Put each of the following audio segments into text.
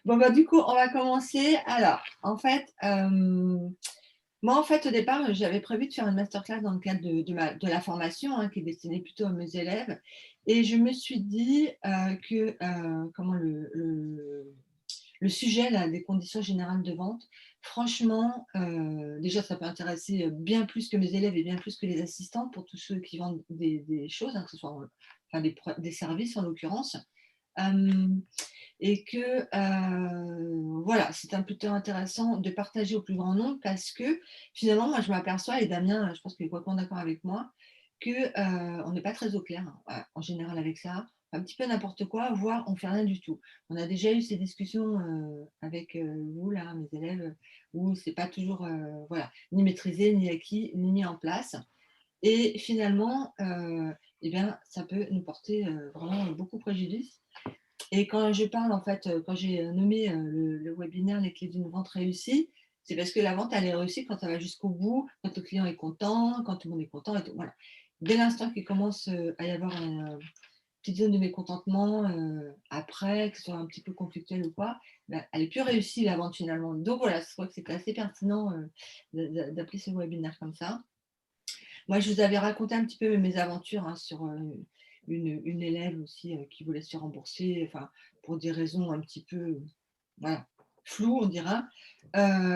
Bon, bah, du coup, on va commencer. Alors, moi, en fait, au départ, j'avais prévu de faire une masterclass dans le cadre de la formation, hein, qui est destinée plutôt à mes élèves. Et je me suis dit que comment le sujet là, des conditions générales de vente, franchement, déjà, ça peut intéresser bien plus que mes élèves et bien plus que les assistants pour tous ceux qui vendent des choses, hein, que ce soit enfin, des services en l'occurrence. Euh, et que voilà, c'est un plutôt intéressant de partager au plus grand nombre parce que finalement, moi, je m'aperçois, et Damien, je pense qu'il est complètement d'accord avec moi, qu'on n'est pas très au clair hein, voilà, en général avec ça, un petit peu n'importe quoi, voire on fait rien du tout. On a déjà eu ces discussions avec vous, là, mes élèves, où c'est pas toujours voilà, ni maîtrisé, ni acquis, ni mis en place. Et finalement, eh bien, ça peut nous porter vraiment beaucoup préjudice. Et quand je parle, en fait, quand j'ai nommé le webinaire Les clés d'une vente réussie, c'est parce que la vente, elle est réussie quand ça va jusqu'au bout, quand le client est content, quand tout le monde est content. Et tout, voilà. Dès l'instant qu'il commence à y avoir une petite zone de mécontentement, après, que ce soit un petit peu conflictuel ou quoi, ben, elle est plus réussie, la vente finalement. Donc voilà, je crois que c'était assez pertinent d'appeler ce webinaire comme ça. Moi, je vous avais raconté un petit peu mes aventures hein, sur une élève aussi qui voulait se faire rembourser, enfin, pour des raisons un petit peu voilà, floues, on dira.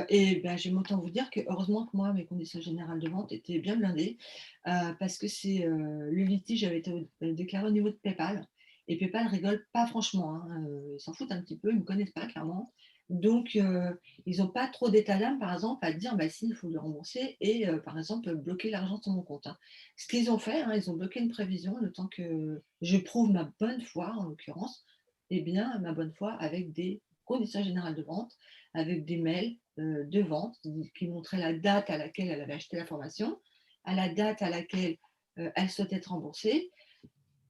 Et ben, j'aime autant vous dire que heureusement que moi, mes conditions générales de vente étaient bien blindées parce que c'est le litige avait été déclaré au niveau de PayPal. Et PayPal rigole pas franchement. Hein, ils s'en foutent un petit peu, ils ne me connaissent pas clairement. Donc, ils n'ont pas trop d'état d'âme, par exemple, à dire bah, si, il faut le rembourser et, par exemple, bloquer l'argent sur mon compte. Hein. Ce qu'ils ont fait, hein, ils ont bloqué une prévision le temps que je prouve ma bonne foi, en l'occurrence, et bien ma bonne foi avec des conditions générales de vente, avec des mails de vente qui montraient la date à laquelle elle avait acheté la formation, à la date à laquelle elle souhaitait être remboursée.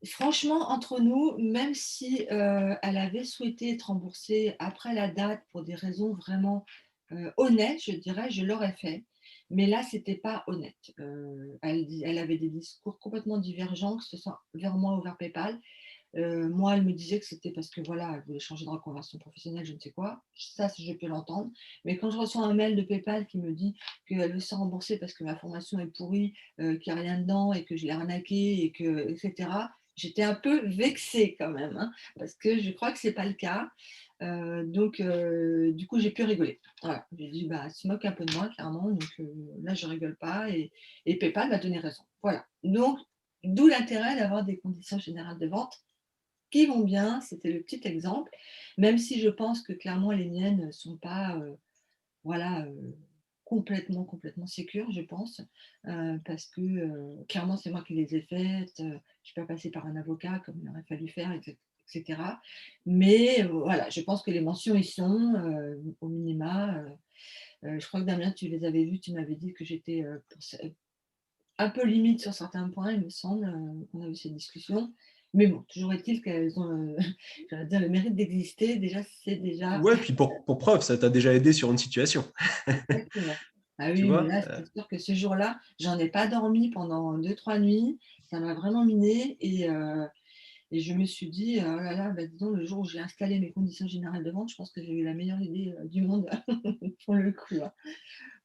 Franchement, entre nous, même si elle avait souhaité être remboursée après la date pour des raisons vraiment honnêtes, je dirais, je l'aurais fait. Mais là, c'était pas honnête. Elle avait des discours complètement divergents, que ce soit vers moi ou vers PayPal. Moi, elle me disait que c'était parce que voilà, elle voulait changer de reconversion professionnelle, je ne sais quoi. Ça, je peux l'entendre. Mais quand je reçois un mail de PayPal qui me dit qu'elle veut se rembourser parce que ma formation est pourrie, qu'il n'y a rien dedans et que je l'ai arnaqué et que, etc., j'étais un peu vexée quand même, hein, parce que je crois que ce n'est pas le cas. Donc, du coup, j'ai pu rigoler. Voilà. J'ai dit, bah, elle se moque un peu de moi, clairement. Donc, là, je ne rigole pas. Et PayPal m'a donné raison. Voilà. Donc, d'où l'intérêt d'avoir des conditions générales de vente qui vont bien, c'était le petit exemple, même si je pense que clairement les miennes ne sont pas voilà, complètement sécures, je pense, parce que clairement c'est moi qui les ai faites, je ne suis pas passée par un avocat comme il aurait fallu faire, etc. Mais voilà, je pense que les mentions y sont, au minima. Je crois que Damien, tu les avais vues, tu m'avais dit que j'étais un peu limite sur certains points, il me semble, qu'on a eu cette discussion. Mais bon, toujours est-il qu'elles ont, j'allais dire, le mérite d'exister. Déjà, c'est déjà Ouais, puis pour preuve, ça t'a déjà aidé sur une situation, exactement. Ah tu oui, mais vois? là, c'est sûr que ce jour-là, j'en ai pas dormi pendant 2 3 nuits. Ça m'a vraiment minée et je me suis dit: «Oh là là, bah, dis donc, le jour où j'ai installé mes conditions générales de vente, je pense que j'ai eu la meilleure idée, du monde pour le coup, hein».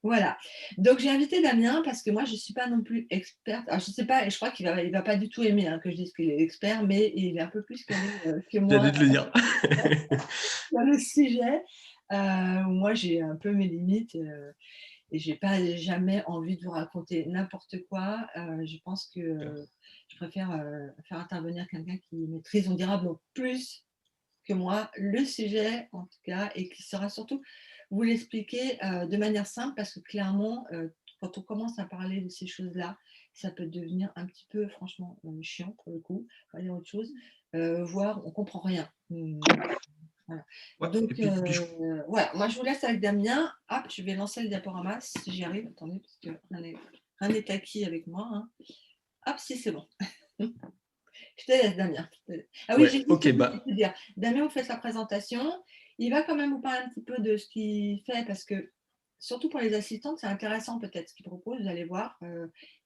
Voilà. Donc j'ai invité Damien parce que moi je ne suis pas non plus experte. Alors je ne sais pas, et je crois qu'il va pas du tout aimer hein, que je dise qu'il est expert, mais il est un peu plus calé que moi J'allais te le dire. sur le sujet. Moi j'ai un peu mes limites et j'ai pas jamais envie de vous raconter n'importe quoi. Je pense que je préfère faire intervenir quelqu'un qui maîtrise, on dira bon, plus que moi le sujet en tout cas et qui saura surtout vous l'expliquer de manière simple parce que clairement, quand on commence à parler de ces choses-là, ça peut devenir un petit peu franchement chiant pour le coup, on va dire autre chose, voire on comprend rien. Voilà. Ouais, et Donc puis voilà, moi je vous laisse avec Damien. Hop, je vais lancer le diaporama si j'y arrive. Attendez, parce que rien n'est acquis avec moi. Hein. Hop, si c'est bon. Je te laisse, Damien. Ah oui, ouais, j'ai juste OK, oublié de bah te dire. Damien vous fait sa présentation. Il va quand même vous parler un petit peu de ce qu'il fait parce que, surtout pour les assistantes, c'est intéressant peut-être ce qu'il propose. Vous allez voir.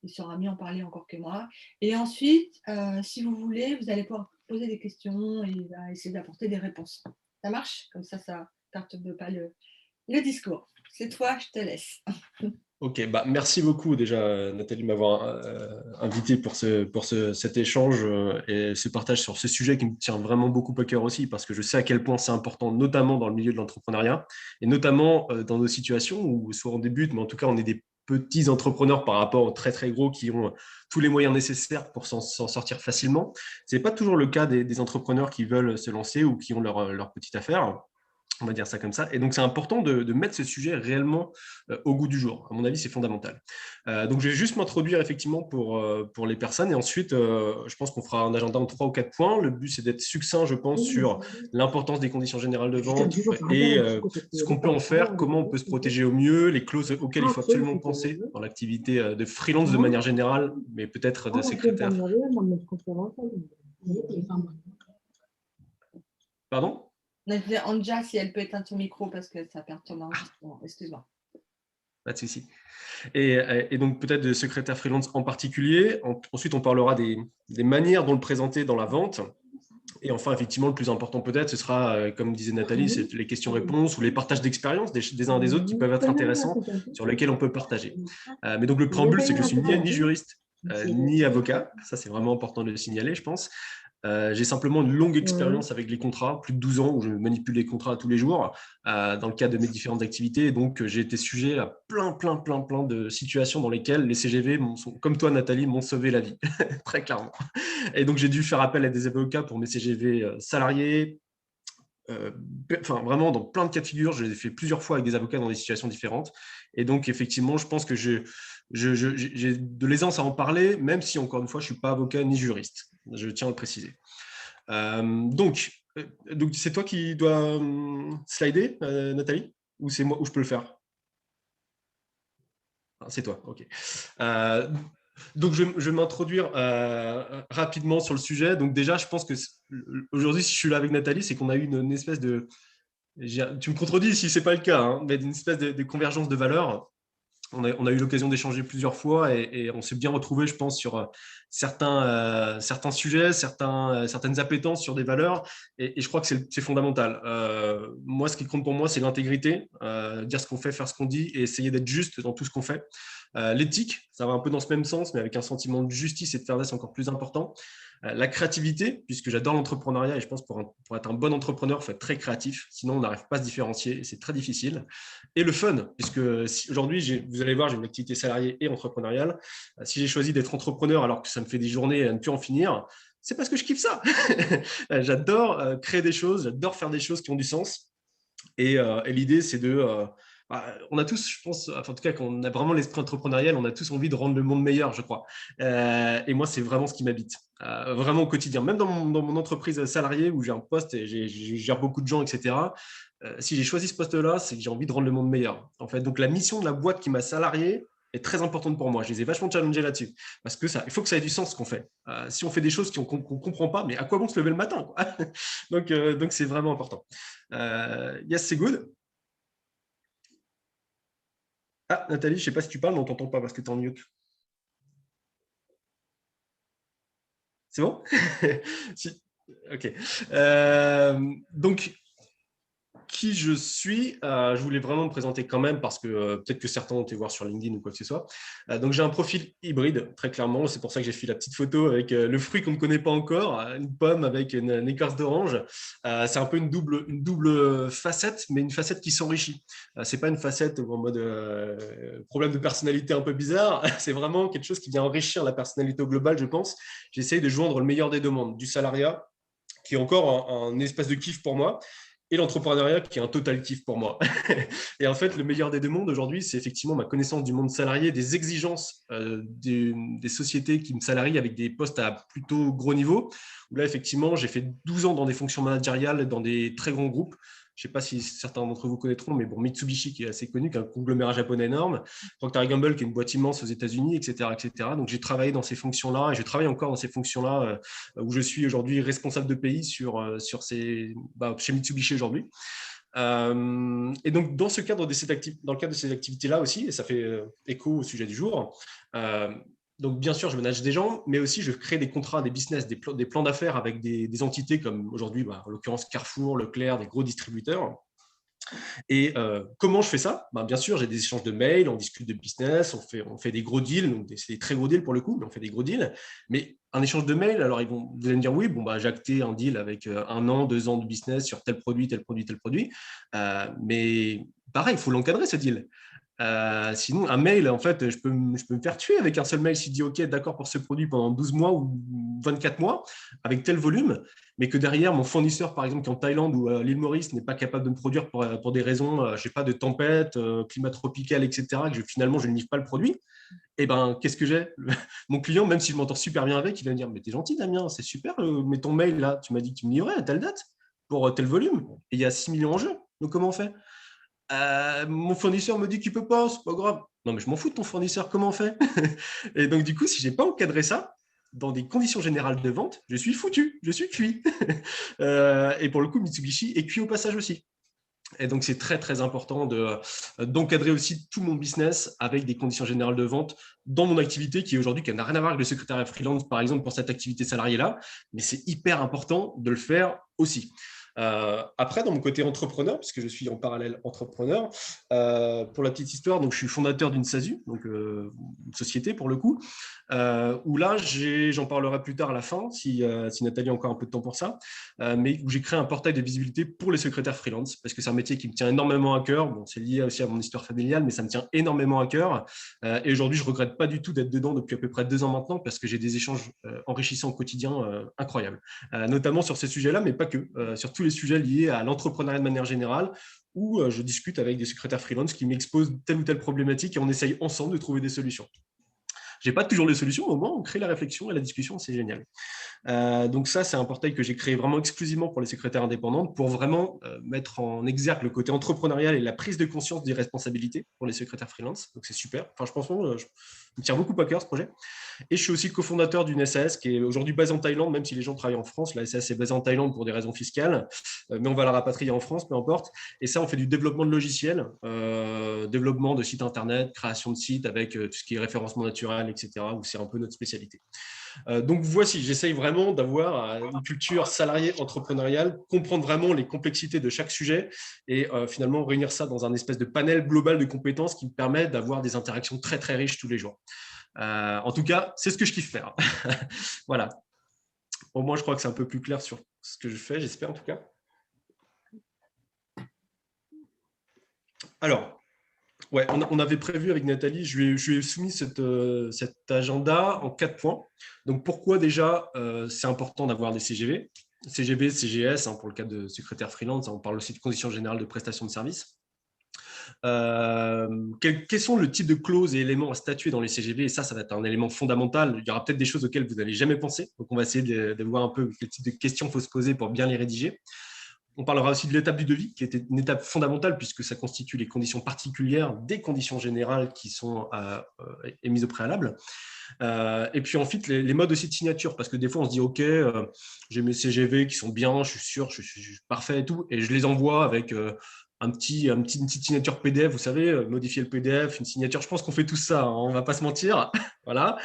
Il sera mieux en parler encore que moi. Et ensuite, si vous voulez, vous allez pouvoir poser des questions et il va essayer d'apporter des réponses. Ça marche? Comme ça ne perturbe pas le discours. C'est toi, je te laisse. Ok, bah merci beaucoup déjà Nathalie de m'avoir invité pour cet échange et ce partage sur ce sujet qui me tient vraiment beaucoup à cœur aussi parce que je sais à quel point c'est important, notamment dans le milieu de l'entrepreneuriat et notamment dans nos situations où soit on débute, mais en tout cas on est des petits entrepreneurs par rapport aux très très gros qui ont tous les moyens nécessaires pour s'en sortir facilement. Ce n'est pas toujours le cas des entrepreneurs qui veulent se lancer ou qui ont leur petite affaire. On va dire ça comme ça. Et donc, c'est important de mettre ce sujet réellement au goût du jour. À mon avis, c'est fondamental. Donc, je vais juste m'introduire effectivement pour les personnes. Et ensuite, je pense qu'on fera un agenda en 3 ou 4 points. Le but, c'est d'être succinct, je pense, sur l'importance des conditions générales de vente et ce qu'on peut en faire, comment on peut se protéger au mieux, les clauses auxquelles il faut absolument penser dans l'activité de freelance de manière générale, mais peut-être de secrétaire. Pardon? On a dit Anja si elle peut éteindre son micro parce que ça perturbe l'enregistrement. Excuse-moi. Pas de souci. Et donc peut-être de secrétaire freelance en particulier. Ensuite, on parlera des manières dont le présenter dans la vente. Et enfin, effectivement, le plus important peut-être, ce sera, comme disait Nathalie, c'est les questions-réponses ou les partages d'expériences des uns des autres qui peuvent être intéressants, sur lesquels on peut partager. Mais donc le préambule, c'est que je suis ni juriste, ni avocat. Ça, c'est vraiment important de le signaler, je pense. J'ai simplement une longue expérience avec les contrats, plus de 12 ans où je manipule les contrats tous les jours dans le cadre de mes différentes activités. Et donc, j'ai été sujet à plein de situations dans lesquelles les CGV, comme toi, Nathalie, m'ont sauvé la vie, très clairement. Et donc, j'ai dû faire appel à des avocats pour mes CGV salariés. Enfin, vraiment, dans plein de cas de figure, je l'ai fait plusieurs fois avec des avocats dans des situations différentes. Et donc, effectivement, je pense que j'ai de l'aisance à en parler, même si, encore une fois, je ne suis pas avocat ni juriste. Je tiens à le préciser. Donc c'est toi qui dois slider, Nathalie? Ou c'est moi, ou je peux le faire? Ah, c'est toi, ok. Donc, je vais m'introduire rapidement sur le sujet. Donc, déjà, je pense que aujourd'hui, si je suis là avec Nathalie, c'est qu'on a eu une espèce de… Tu me contredis si ce n'est pas le cas, hein, mais d'une espèce de convergence de valeurs. On a eu l'occasion d'échanger plusieurs fois et on s'est bien retrouvé, je pense, sur certains sujets, certaines appétences sur des valeurs. Et je crois que c'est fondamental. Moi, ce qui compte pour moi, c'est l'intégrité, dire ce qu'on fait, faire ce qu'on dit et essayer d'être juste dans tout ce qu'on fait. L'éthique, ça va un peu dans ce même sens, mais avec un sentiment de justice et de fairness encore plus important. La créativité, puisque j'adore l'entrepreneuriat et je pense pour être un bon entrepreneur, il faut être très créatif, sinon on n'arrive pas à se différencier et c'est très difficile. Et le fun, puisque aujourd'hui, vous allez voir, j'ai une activité salariée et entrepreneuriale. Si j'ai choisi d'être entrepreneur alors que ça me fait des journées à ne plus en finir, c'est parce que je kiffe ça. J'adore créer des choses, j'adore faire des choses qui ont du sens. Et l'idée, c'est on a tous, je pense, enfin, en tout cas, quand on a vraiment l'esprit entrepreneurial, on a tous envie de rendre le monde meilleur, je crois. Et moi, c'est vraiment ce qui m'habite, vraiment au quotidien. Même dans mon entreprise salariée où j'ai un poste et je gère beaucoup de gens, etc. Si j'ai choisi ce poste-là, c'est que j'ai envie de rendre le monde meilleur. En fait, donc la mission de la boîte qui m'a salarié est très importante pour moi. Je les ai vachement challengés là-dessus. Parce que il faut que ça ait du sens ce qu'on fait. Si on fait des choses qu'on ne comprend pas, mais à quoi bon se lever le matin, quoi. Donc, c'est vraiment important. Yes, c'est good. Ah, Nathalie, je ne sais pas si tu parles, mais on ne t'entend pas parce que tu es en mute. C'est bon? Si. Ok. Donc, qui je suis. Je voulais vraiment me présenter quand même parce que peut-être que certains ont été voir sur LinkedIn ou quoi que ce soit. Donc, j'ai un profil hybride, très clairement. C'est pour ça que j'ai fait la petite photo avec le fruit qu'on ne connaît pas encore, une pomme avec une écorce d'orange. C'est un peu une double facette, mais une facette qui s'enrichit. C'est pas une facette en mode problème de personnalité un peu bizarre. C'est vraiment quelque chose qui vient enrichir la personnalité au global, je pense. J'essaye de joindre le meilleur des deux mondes, du salariat, qui est encore un espèce de kiff pour moi, et l'entrepreneuriat qui est un total kiff pour moi. Et en fait, le meilleur des deux mondes aujourd'hui, c'est effectivement ma connaissance du monde salarié, des exigences des sociétés qui me salarient avec des postes à plutôt gros niveau. Où là, effectivement, j'ai fait 12 ans dans des fonctions managériales dans des très grands groupes. Je ne sais pas si certains d'entre vous connaîtront, mais bon, Mitsubishi qui est assez connu, qui est un conglomérat japonais énorme, Procter & Gamble qui est une boîte immense aux États-Unis, etc., etc. Donc j'ai travaillé dans ces fonctions-là et je travaille encore dans ces fonctions-là où je suis aujourd'hui responsable de pays chez Mitsubishi aujourd'hui. Et donc dans le cadre de ces activités-là aussi, et ça fait écho au sujet du jour, Donc, bien sûr, je manage des gens, mais aussi je crée des contrats, des business, des plans d'affaires avec des entités comme aujourd'hui, en l'occurrence Carrefour, Leclerc, des gros distributeurs. Et comment je fais ça? Bien sûr, j'ai des échanges de mails, on discute de business, on fait des gros deals, donc c'est des très gros deals pour le coup, mais on fait des gros deals. Mais un échange de mails, alors vous allez me dire oui, j'ai acté un deal avec 1 an, 2 ans de business sur tel produit, tel produit, tel produit. Mais pareil, il faut l'encadrer ce deal. Sinon, un mail, en fait, je peux me faire tuer avec un seul mail si je dis OK, d'accord pour ce produit pendant 12 mois ou 24 mois avec tel volume, mais que derrière, mon fournisseur, par exemple, qui est en Thaïlande ou à l'île Maurice, n'est pas capable de me produire pour des raisons, je sais pas, de tempête, climat tropical, etc., que finalement, je ne livre pas le produit. Et qu'est-ce que j'ai? Mon client, même si je m'entends super bien avec, il va me dire, mais t'es gentil, Damien, c'est super, mais ton mail, là, tu m'as dit que tu me livrais à telle date pour tel volume, et il y a 6 millions en jeu. Donc, comment on fait? Mon fournisseur me dit qu'il peut pas, c'est pas grave. Non, mais je m'en fous de ton fournisseur, comment on fait? Et donc, du coup, si j'ai pas encadré ça, dans des conditions générales de vente, je suis foutu, je suis cuit. Et pour le coup, Mitsubishi est cuit au passage aussi. Et donc, c'est très, très important d'encadrer aussi tout mon business avec des conditions générales de vente dans mon activité qui aujourd'hui, qui n'a rien à voir avec le secrétariat freelance, par exemple, pour cette activité salariée-là. Mais c'est hyper important de le faire aussi. Après, dans mon côté entrepreneur, puisque je suis en parallèle entrepreneur, pour la petite histoire, donc je suis fondateur d'une SASU, donc une société pour le coup, où là, j'en parlerai plus tard à la fin, si Nathalie a encore un peu de temps pour ça, mais où j'ai créé un portail de visibilité pour les secrétaires freelance, parce que c'est un métier qui me tient énormément à cœur. Bon, c'est lié aussi à mon histoire familiale, mais ça me tient énormément à cœur. Et aujourd'hui, je ne regrette pas du tout d'être dedans depuis à peu près 2 ans maintenant, parce que j'ai des échanges enrichissants au quotidien incroyables, notamment sur ces sujets-là, mais pas que, sur tous les sujets liés à l'entrepreneuriat de manière générale, où je discute avec des secrétaires freelance qui m'exposent telle ou telle problématique et on essaye ensemble de trouver des solutions. Je n'ai pas toujours les solutions, mais au moins on crée la réflexion et la discussion, c'est génial. Donc ça, c'est un portail que j'ai créé vraiment exclusivement pour les secrétaires indépendantes pour vraiment mettre en exergue le côté entrepreneurial et la prise de conscience des responsabilités pour les secrétaires freelance. Donc c'est super. Enfin, je pense que je me tient beaucoup à cœur ce projet. Et je suis aussi cofondateur d'une SAS qui est aujourd'hui basée en Thaïlande, même si les gens travaillent en France. La SAS est basée en Thaïlande pour des raisons fiscales, mais on va la rapatrier en France, peu importe. Et ça, on fait du développement de logiciels, développement de sites internet, création de sites avec tout ce qui est référencement naturel, etc., où c'est un peu notre spécialité. Donc voici, j'essaye vraiment d'avoir une culture salariée entrepreneuriale, comprendre vraiment les complexités de chaque sujet et finalement réunir ça dans un espèce de panel global de compétences qui me permet d'avoir des interactions très très riches tous les jours. En tout cas, c'est ce que je kiffe faire. Voilà. Au moins, je crois que c'est un peu plus clair sur ce que je fais, j'espère en tout cas. Alors, ouais, on avait prévu avec Nathalie, je lui ai soumis cet agenda en 4 points. Donc, pourquoi déjà c'est important d'avoir des CGV, CGV, CGS, pour le cas de secrétaire freelance, on parle aussi de conditions générales de prestation de services. Quels sont le type de clauses et éléments à statuer dans les CGV? Et ça va être un élément fondamental. Il y aura peut-être des choses auxquelles vous n'avez jamais pensé. Donc, on va essayer de voir un peu quel type de questions il faut se poser pour bien les rédiger. On parlera aussi de l'étape du devis, qui était une étape fondamentale puisque ça constitue les conditions particulières des conditions générales qui sont émises au préalable. Et puis ensuite, les modes aussi de signature, parce que des fois, on se dit, OK, j'ai mes CGV qui sont bien, je suis sûr, je suis parfait et tout, et je les envoie avec une petite signature PDF, vous savez, modifier le PDF, une signature. Je pense qu'on fait tout ça, on ne va pas se mentir. Voilà.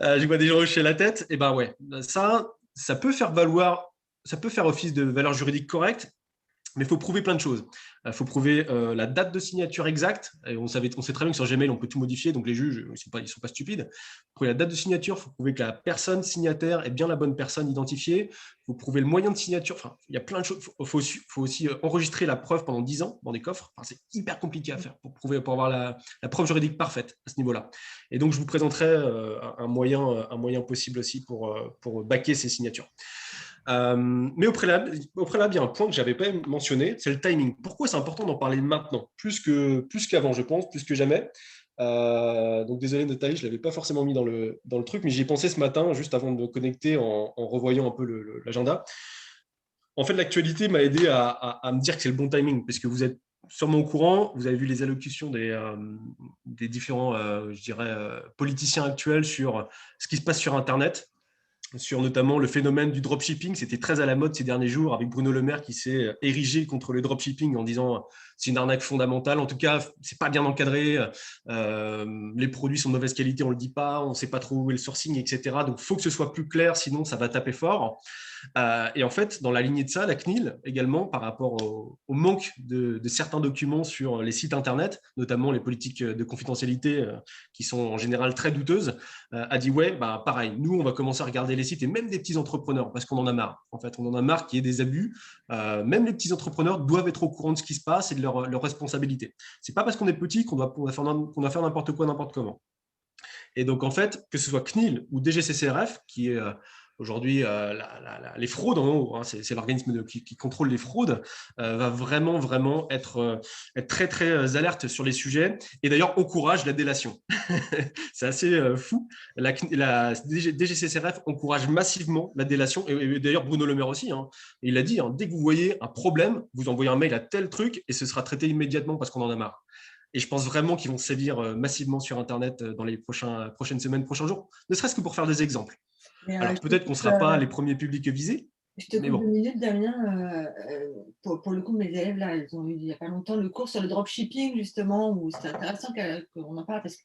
Je vois des gens hocher la tête. Et ben ouais, ça peut faire valoir, ça peut faire office de valeur juridique correcte, mais il faut prouver plein de choses. Il faut prouver la date de signature exacte. Et on sait très bien que sur Gmail, on peut tout modifier, donc les juges, ils ne sont pas stupides. Il faut prouver la date de signature, il faut prouver que la personne signataire est bien la bonne personne identifiée. Il faut prouver le moyen de signature. Enfin, il y a plein de choses. Il faut aussi enregistrer la preuve pendant 10 ans dans des coffres. Enfin, c'est hyper compliqué à faire pour avoir la preuve juridique parfaite à ce niveau-là. Et donc, je vous présenterai un moyen possible aussi pour baquer ces signatures. Mais au préalable, il y a un point que je n'avais pas mentionné, c'est le timing. Pourquoi c'est important d'en parler maintenant, plus qu'avant, je pense, plus que jamais. Donc désolé Nathalie, je ne l'avais pas forcément mis dans le truc, mais j'y ai pensé ce matin, juste avant de me connecter, en revoyant un peu l'agenda. En fait, l'actualité m'a aidé à me dire que c'est le bon timing, parce que vous êtes sûrement au courant, vous avez vu les allocutions des différents, je dirais, politiciens actuels sur ce qui se passe sur Internet, sur notamment le phénomène du dropshipping. C'était très à la mode ces derniers jours avec Bruno Le Maire qui s'est érigé contre le dropshipping en disant c'est une arnaque fondamentale. En tout cas, c'est pas bien encadré. Les produits sont de mauvaise qualité, on le dit pas, on sait pas trop où est le sourcing, etc. Donc, il faut que ce soit plus clair, sinon ça va taper fort. Et en fait, dans la lignée de ça, la CNIL également, par rapport au manque de certains documents sur les sites Internet, notamment les politiques de confidentialité qui sont en général très douteuses, a dit ouais, bah, pareil, nous, on va commencer à regarder les sites et même des petits entrepreneurs, parce qu'on en a marre. En fait, on en a marre qu'il y ait des abus. Même les petits entrepreneurs doivent être au courant de ce qui se passe et de leur responsabilité. C'est pas parce qu'on est petit qu'on doit faire n'importe quoi, n'importe comment. Et donc, en fait, que ce soit CNIL ou DGCCRF, qui est aujourd'hui les fraudes en haut, hein, c'est l'organisme qui contrôle les fraudes, va vraiment être très, très alerte sur les sujets et d'ailleurs encourage la délation. C'est assez fou. La DGCCRF encourage massivement la délation et d'ailleurs Bruno Le Maire aussi. Hein, il a dit, hein, dès que vous voyez un problème, vous envoyez un mail à tel truc et ce sera traité immédiatement parce qu'on en a marre. Et je pense vraiment qu'ils vont sévir massivement sur Internet dans les prochaines semaines, prochains jours, ne serait-ce que pour faire des exemples. Alors peut-être qu'on ne sera pas les premiers publics visés, je te mais coupe 2 bon. minutes, Damien. Pour le coup, mes élèves, là, ils ont eu il n'y a pas longtemps le cours sur le dropshipping, justement, où c'est intéressant qu'on en parle parce que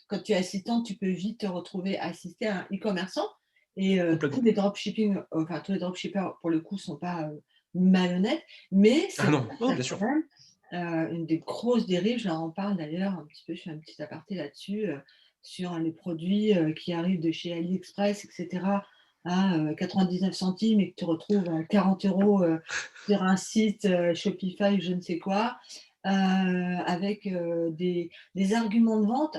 quand tu es assistant, tu peux vite te retrouver assisté à un e-commerçant. Et tous les dropshipping, enfin, tous les dropshippers, pour le coup, ne sont pas malhonnêtes, mais Ah c'est non, non, bien quand sûr. même une des grosses dérives. Je leur en parle d'ailleurs un petit peu, je fais un petit aparté là-dessus, sur les produits qui arrivent de chez AliExpress, etc., à 99 centimes et que tu retrouves à 40 € sur un site Shopify ou je ne sais quoi, avec des arguments de vente.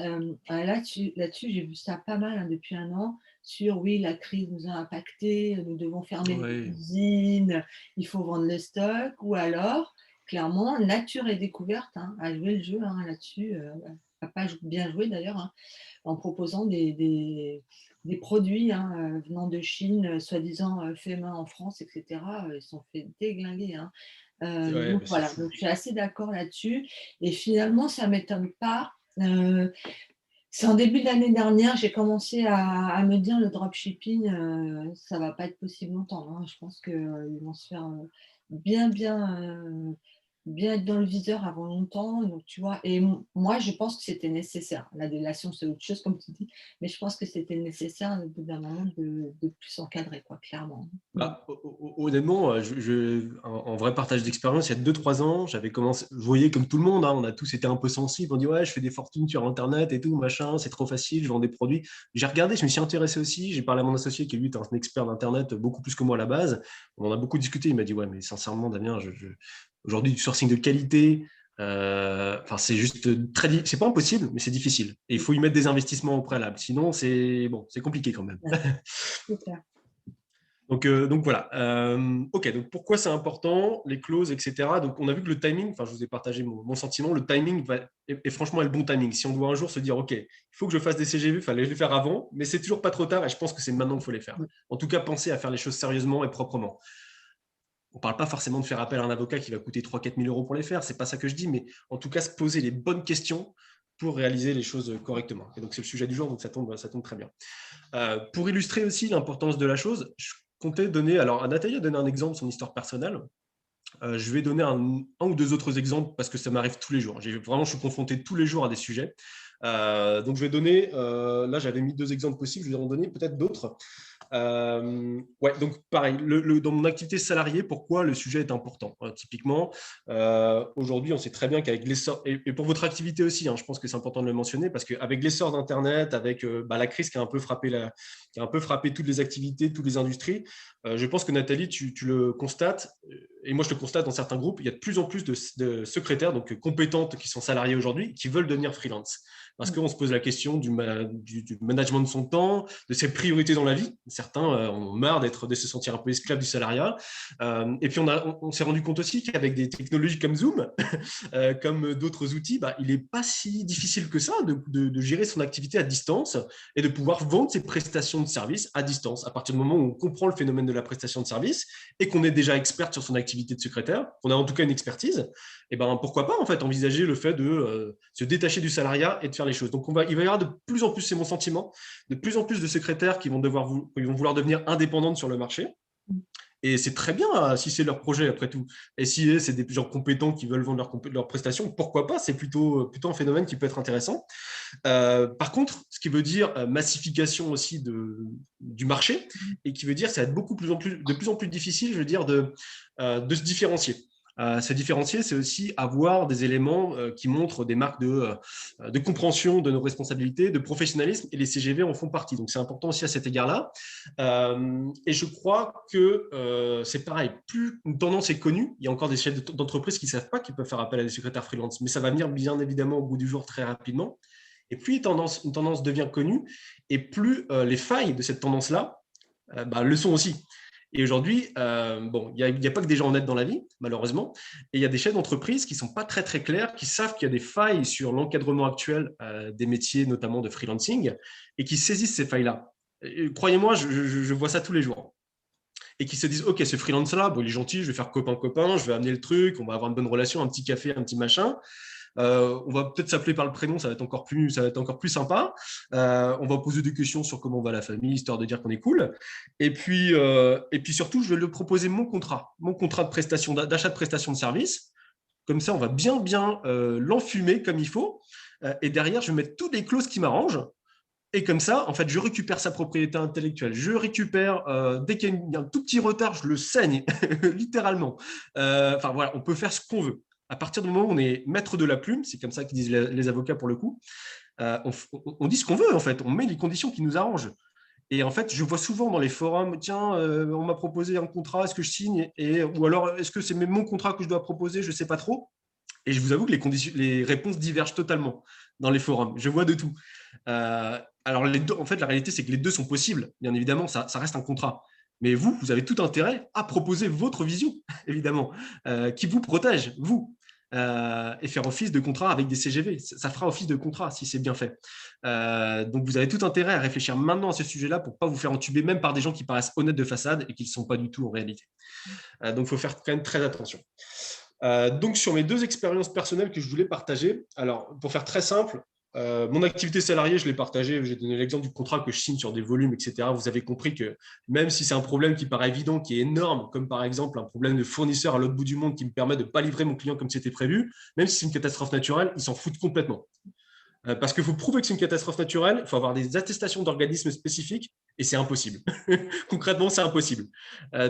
Là-dessus, j'ai vu ça pas mal, hein, depuis 1 an, sur oui, la crise nous a impactés, nous devons fermer les Ouais. usines, il faut vendre le stock, ou alors, clairement, nature et découverte, hein, a joué le jeu, hein, là-dessus, n'a pas bien joué d'ailleurs, hein, en proposant des produits, hein, venant de Chine, soi-disant faits main en France, etc. Ils se sont fait déglinguer, hein. Ouais, Donc bah, c'est voilà, fou. donc je suis assez d'accord là-dessus. Et finalement, ça ne m'étonne pas. C'est en début d'année dernière, j'ai commencé à me dire le dropshipping, ça ne va pas être possible longtemps, hein. Je pense qu'ils vont se faire bien, bien être dans le viseur avant longtemps. Donc, tu vois, et moi, je pense que c'était nécessaire. La délation, c'est autre chose, comme tu dis, mais je pense que c'était nécessaire au bout d'un moment de plus encadrer, quoi, clairement. Bah, honnêtement, en vrai partage d'expérience, il y a 2-3 ans, j'avais commencé, je voyais comme tout le monde, hein, on a tous été un peu sensibles, on dit ouais, je fais des fortunes sur Internet et tout, machin, c'est trop facile, je vends des produits. J'ai regardé, je me suis intéressé aussi, j'ai parlé à mon associé qui lui est un expert d'Internet beaucoup plus que moi à la base. On en a beaucoup discuté, il m'a dit ouais, mais sincèrement, Damien, aujourd'hui, du sourcing de qualité, enfin, c'est juste c'est pas impossible, mais c'est difficile. Et il faut y mettre des investissements au préalable, sinon c'est compliqué quand même. Ouais, c'est clair. Donc voilà. Ok, donc pourquoi c'est important, les clauses, etc. Donc on a vu que le timing, enfin je vous ai partagé mon sentiment, le timing est franchement le bon timing. Si on doit un jour se dire, ok, il faut que je fasse des CGV, il fallait les faire avant, mais c'est toujours pas trop tard et je pense que c'est maintenant qu'il faut les faire. En tout cas, pensez à faire les choses sérieusement et proprement. On ne parle pas forcément de faire appel à un avocat qui va coûter 3-4 000 € pour les faire, c'est pas ça que je dis, mais en tout cas se poser les bonnes questions pour réaliser les choses correctement. Et donc c'est le sujet du jour, donc ça tombe très bien. Pour illustrer aussi l'importance de la chose, je comptais donner, alors Nathalie a donné un exemple de son histoire personnelle. Je vais donner un ou deux autres exemples parce que ça m'arrive tous les jours. Je suis confronté tous les jours à des sujets. Donc je vais donner, là j'avais mis 2 exemples possibles, je vais en donner peut-être d'autres. Ouais, donc pareil, dans mon activité salariée, pourquoi le sujet est important? Typiquement, aujourd'hui, on sait très bien qu'avec l'essor, et pour votre activité aussi, hein, je pense que c'est important de le mentionner, parce qu'avec l'essor d'Internet, avec la crise qui a un peu frappé toutes les activités, toutes les industries, je pense que Nathalie, tu le constates, et moi je le constate dans certains groupes, il y a de plus en plus de secrétaires, donc compétentes, qui sont salariées aujourd'hui, qui veulent devenir freelance. Parce qu'on se pose la question du management de son temps, de ses priorités dans la vie. Certains ont marre de se sentir un peu esclaves du salariat. Et puis, on s'est rendu compte aussi qu'avec des technologies comme Zoom, comme d'autres outils, il n'est pas si difficile que ça de gérer son activité à distance et de pouvoir vendre ses prestations de service à distance. À partir du moment où on comprend le phénomène de la prestation de service et qu'on est déjà expert sur son activité de secrétaire, qu'on a en tout cas une expertise, et pourquoi pas en fait envisager le fait de se détacher du salariat et de faire les choses. Donc il va y avoir de plus en plus, c'est mon sentiment, de plus en plus de secrétaires qui vont vouloir devenir indépendantes sur le marché Et c'est très bien si c'est leur projet, après tout. Et si c'est des gens compétents qui veulent vendre leurs prestations, pourquoi pas? C'est plutôt un phénomène qui peut être intéressant. Par contre, ce qui veut dire massification aussi du marché, et qui veut dire que ça va être de plus en plus difficile, je veux dire, de se différencier. Se différencier, c'est aussi avoir des éléments qui montrent des marques de compréhension de nos responsabilités, de professionnalisme, et les CGV en font partie. Donc, c'est important aussi à cet égard-là. Et je crois que c'est pareil, plus une tendance est connue, il y a encore des chefs d'entreprise qui ne savent pas qu'ils peuvent faire appel à des secrétaires freelance, mais ça va venir bien évidemment au bout du jour très rapidement. Et plus une tendance devient connue, et plus les failles de cette tendance-là le sont aussi. Et aujourd'hui, bon, il n'y a pas que des gens honnêtes dans la vie, malheureusement, et il y a des chefs d'entreprise qui ne sont pas très, très clairs, qui savent qu'il y a des failles sur l'encadrement actuel des métiers, notamment de freelancing, et qui saisissent ces failles-là. Croyez-moi, je vois ça tous les jours. Et qui se disent, OK, ce freelance-là, bon, il est gentil, je vais faire copain-copain, je vais amener le truc, on va avoir une bonne relation, un petit café, un petit machin. On va peut-être s'appeler par le prénom, ça va être encore plus sympa. On va poser des questions sur comment va la famille, histoire de dire qu'on est cool. Et puis surtout, je vais lui proposer mon contrat de prestation, d'achat de prestation de service. Comme ça, on va bien l'enfumer comme il faut. Et derrière, je vais mettre toutes les clauses qui m'arrangent. Et comme ça, en fait, je récupère sa propriété intellectuelle. Je récupère, dès qu'il y a un tout petit retard, je le saigne, littéralement. Enfin, voilà, on peut faire ce qu'on veut. À partir du moment où on est maître de la plume, c'est comme ça qu'ils disent les avocats pour le coup, on dit ce qu'on veut, en fait. On met les conditions qui nous arrangent. Et en fait, je vois souvent dans les forums, tiens, on m'a proposé un contrat, est-ce que je signe? Ou alors, est-ce que c'est même mon contrat que je dois proposer? Je ne sais pas trop. Et je vous avoue que les réponses divergent totalement dans les forums. Je vois de tout. Alors, les deux, en fait, la réalité, c'est que les deux sont possibles. Bien évidemment, ça reste un contrat. Mais vous avez tout intérêt à proposer votre vision, évidemment, qui vous protège, vous, et faire office de contrat avec des CGV. Ça fera office de contrat si c'est bien fait. Donc, vous avez tout intérêt à réfléchir maintenant à ce sujet-là pour ne pas vous faire entuber, même par des gens qui paraissent honnêtes de façade et qui ne le sont pas du tout en réalité. Donc, il faut faire quand même très attention. Donc, sur mes deux expériences personnelles que je voulais partager, alors, pour faire très simple, mon activité salariée, je l'ai partagée, j'ai donné l'exemple du contrat que je signe sur des volumes, etc. Vous avez compris que même si c'est un problème qui paraît évident, qui est énorme, comme par exemple un problème de fournisseur à l'autre bout du monde qui me permet de ne pas livrer mon client comme c'était prévu, même si c'est une catastrophe naturelle, ils s'en foutent complètement. Parce qu'il faut prouver que c'est une catastrophe naturelle, il faut avoir des attestations d'organismes spécifiques, et c'est impossible. Concrètement, c'est impossible.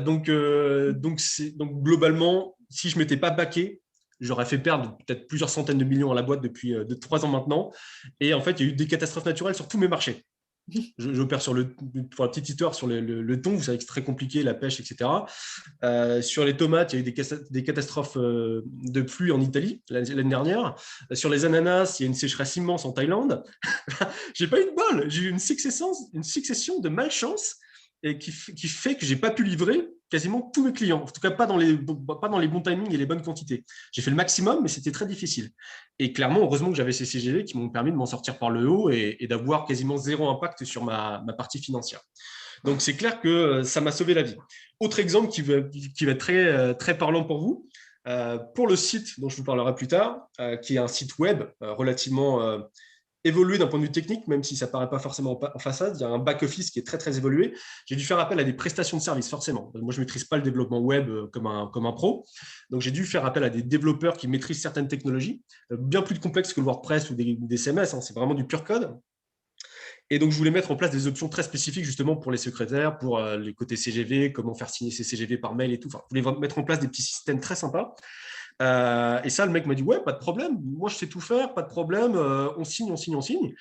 Donc, globalement, si je ne m'étais pas baqué, j'aurais fait perdre peut-être plusieurs centaines de millions à la boîte depuis 3 ans maintenant. Et en fait, il y a eu des catastrophes naturelles sur tous mes marchés. J'opère pour la petite histoire, sur le thon, vous savez que c'est très compliqué, la pêche, etc. Sur les tomates, il y a eu des catastrophes de pluie en Italie l'année dernière. Sur les ananas, il y a une sécheresse immense en Thaïlande. J'ai pas eu de bol, j'ai eu une succession de malchance et qui fait que j'ai pas pu livrer quasiment tous mes clients. En tout cas, pas dans les bons timings et les bonnes quantités. J'ai fait le maximum, mais c'était très difficile. Et clairement, heureusement que j'avais ces CGV qui m'ont permis de m'en sortir par le haut et d'avoir quasiment zéro impact sur ma partie financière. Donc, c'est clair que ça m'a sauvé la vie. Autre exemple qui va être très, très parlant pour vous, pour le site dont je vous parlerai plus tard, qui est un site web relativement évolué d'un point de vue technique, même si ça ne paraît pas forcément en façade. Il y a un back-office qui est très, très évolué. J'ai dû faire appel à des prestations de services, forcément. Moi, je ne maîtrise pas le développement web comme un pro. Donc, j'ai dû faire appel à des développeurs qui maîtrisent certaines technologies, bien plus complexes que le WordPress ou des CMS. C'est vraiment du pur code. Et donc, je voulais mettre en place des options très spécifiques justement pour les secrétaires, pour les côtés CGV, comment faire signer ces CGV par mail et tout. Enfin, je voulais mettre en place des petits systèmes très sympas. Et ça, le mec m'a dit, ouais, pas de problème, moi je sais tout faire, pas de problème, on signe, on signe, on signe.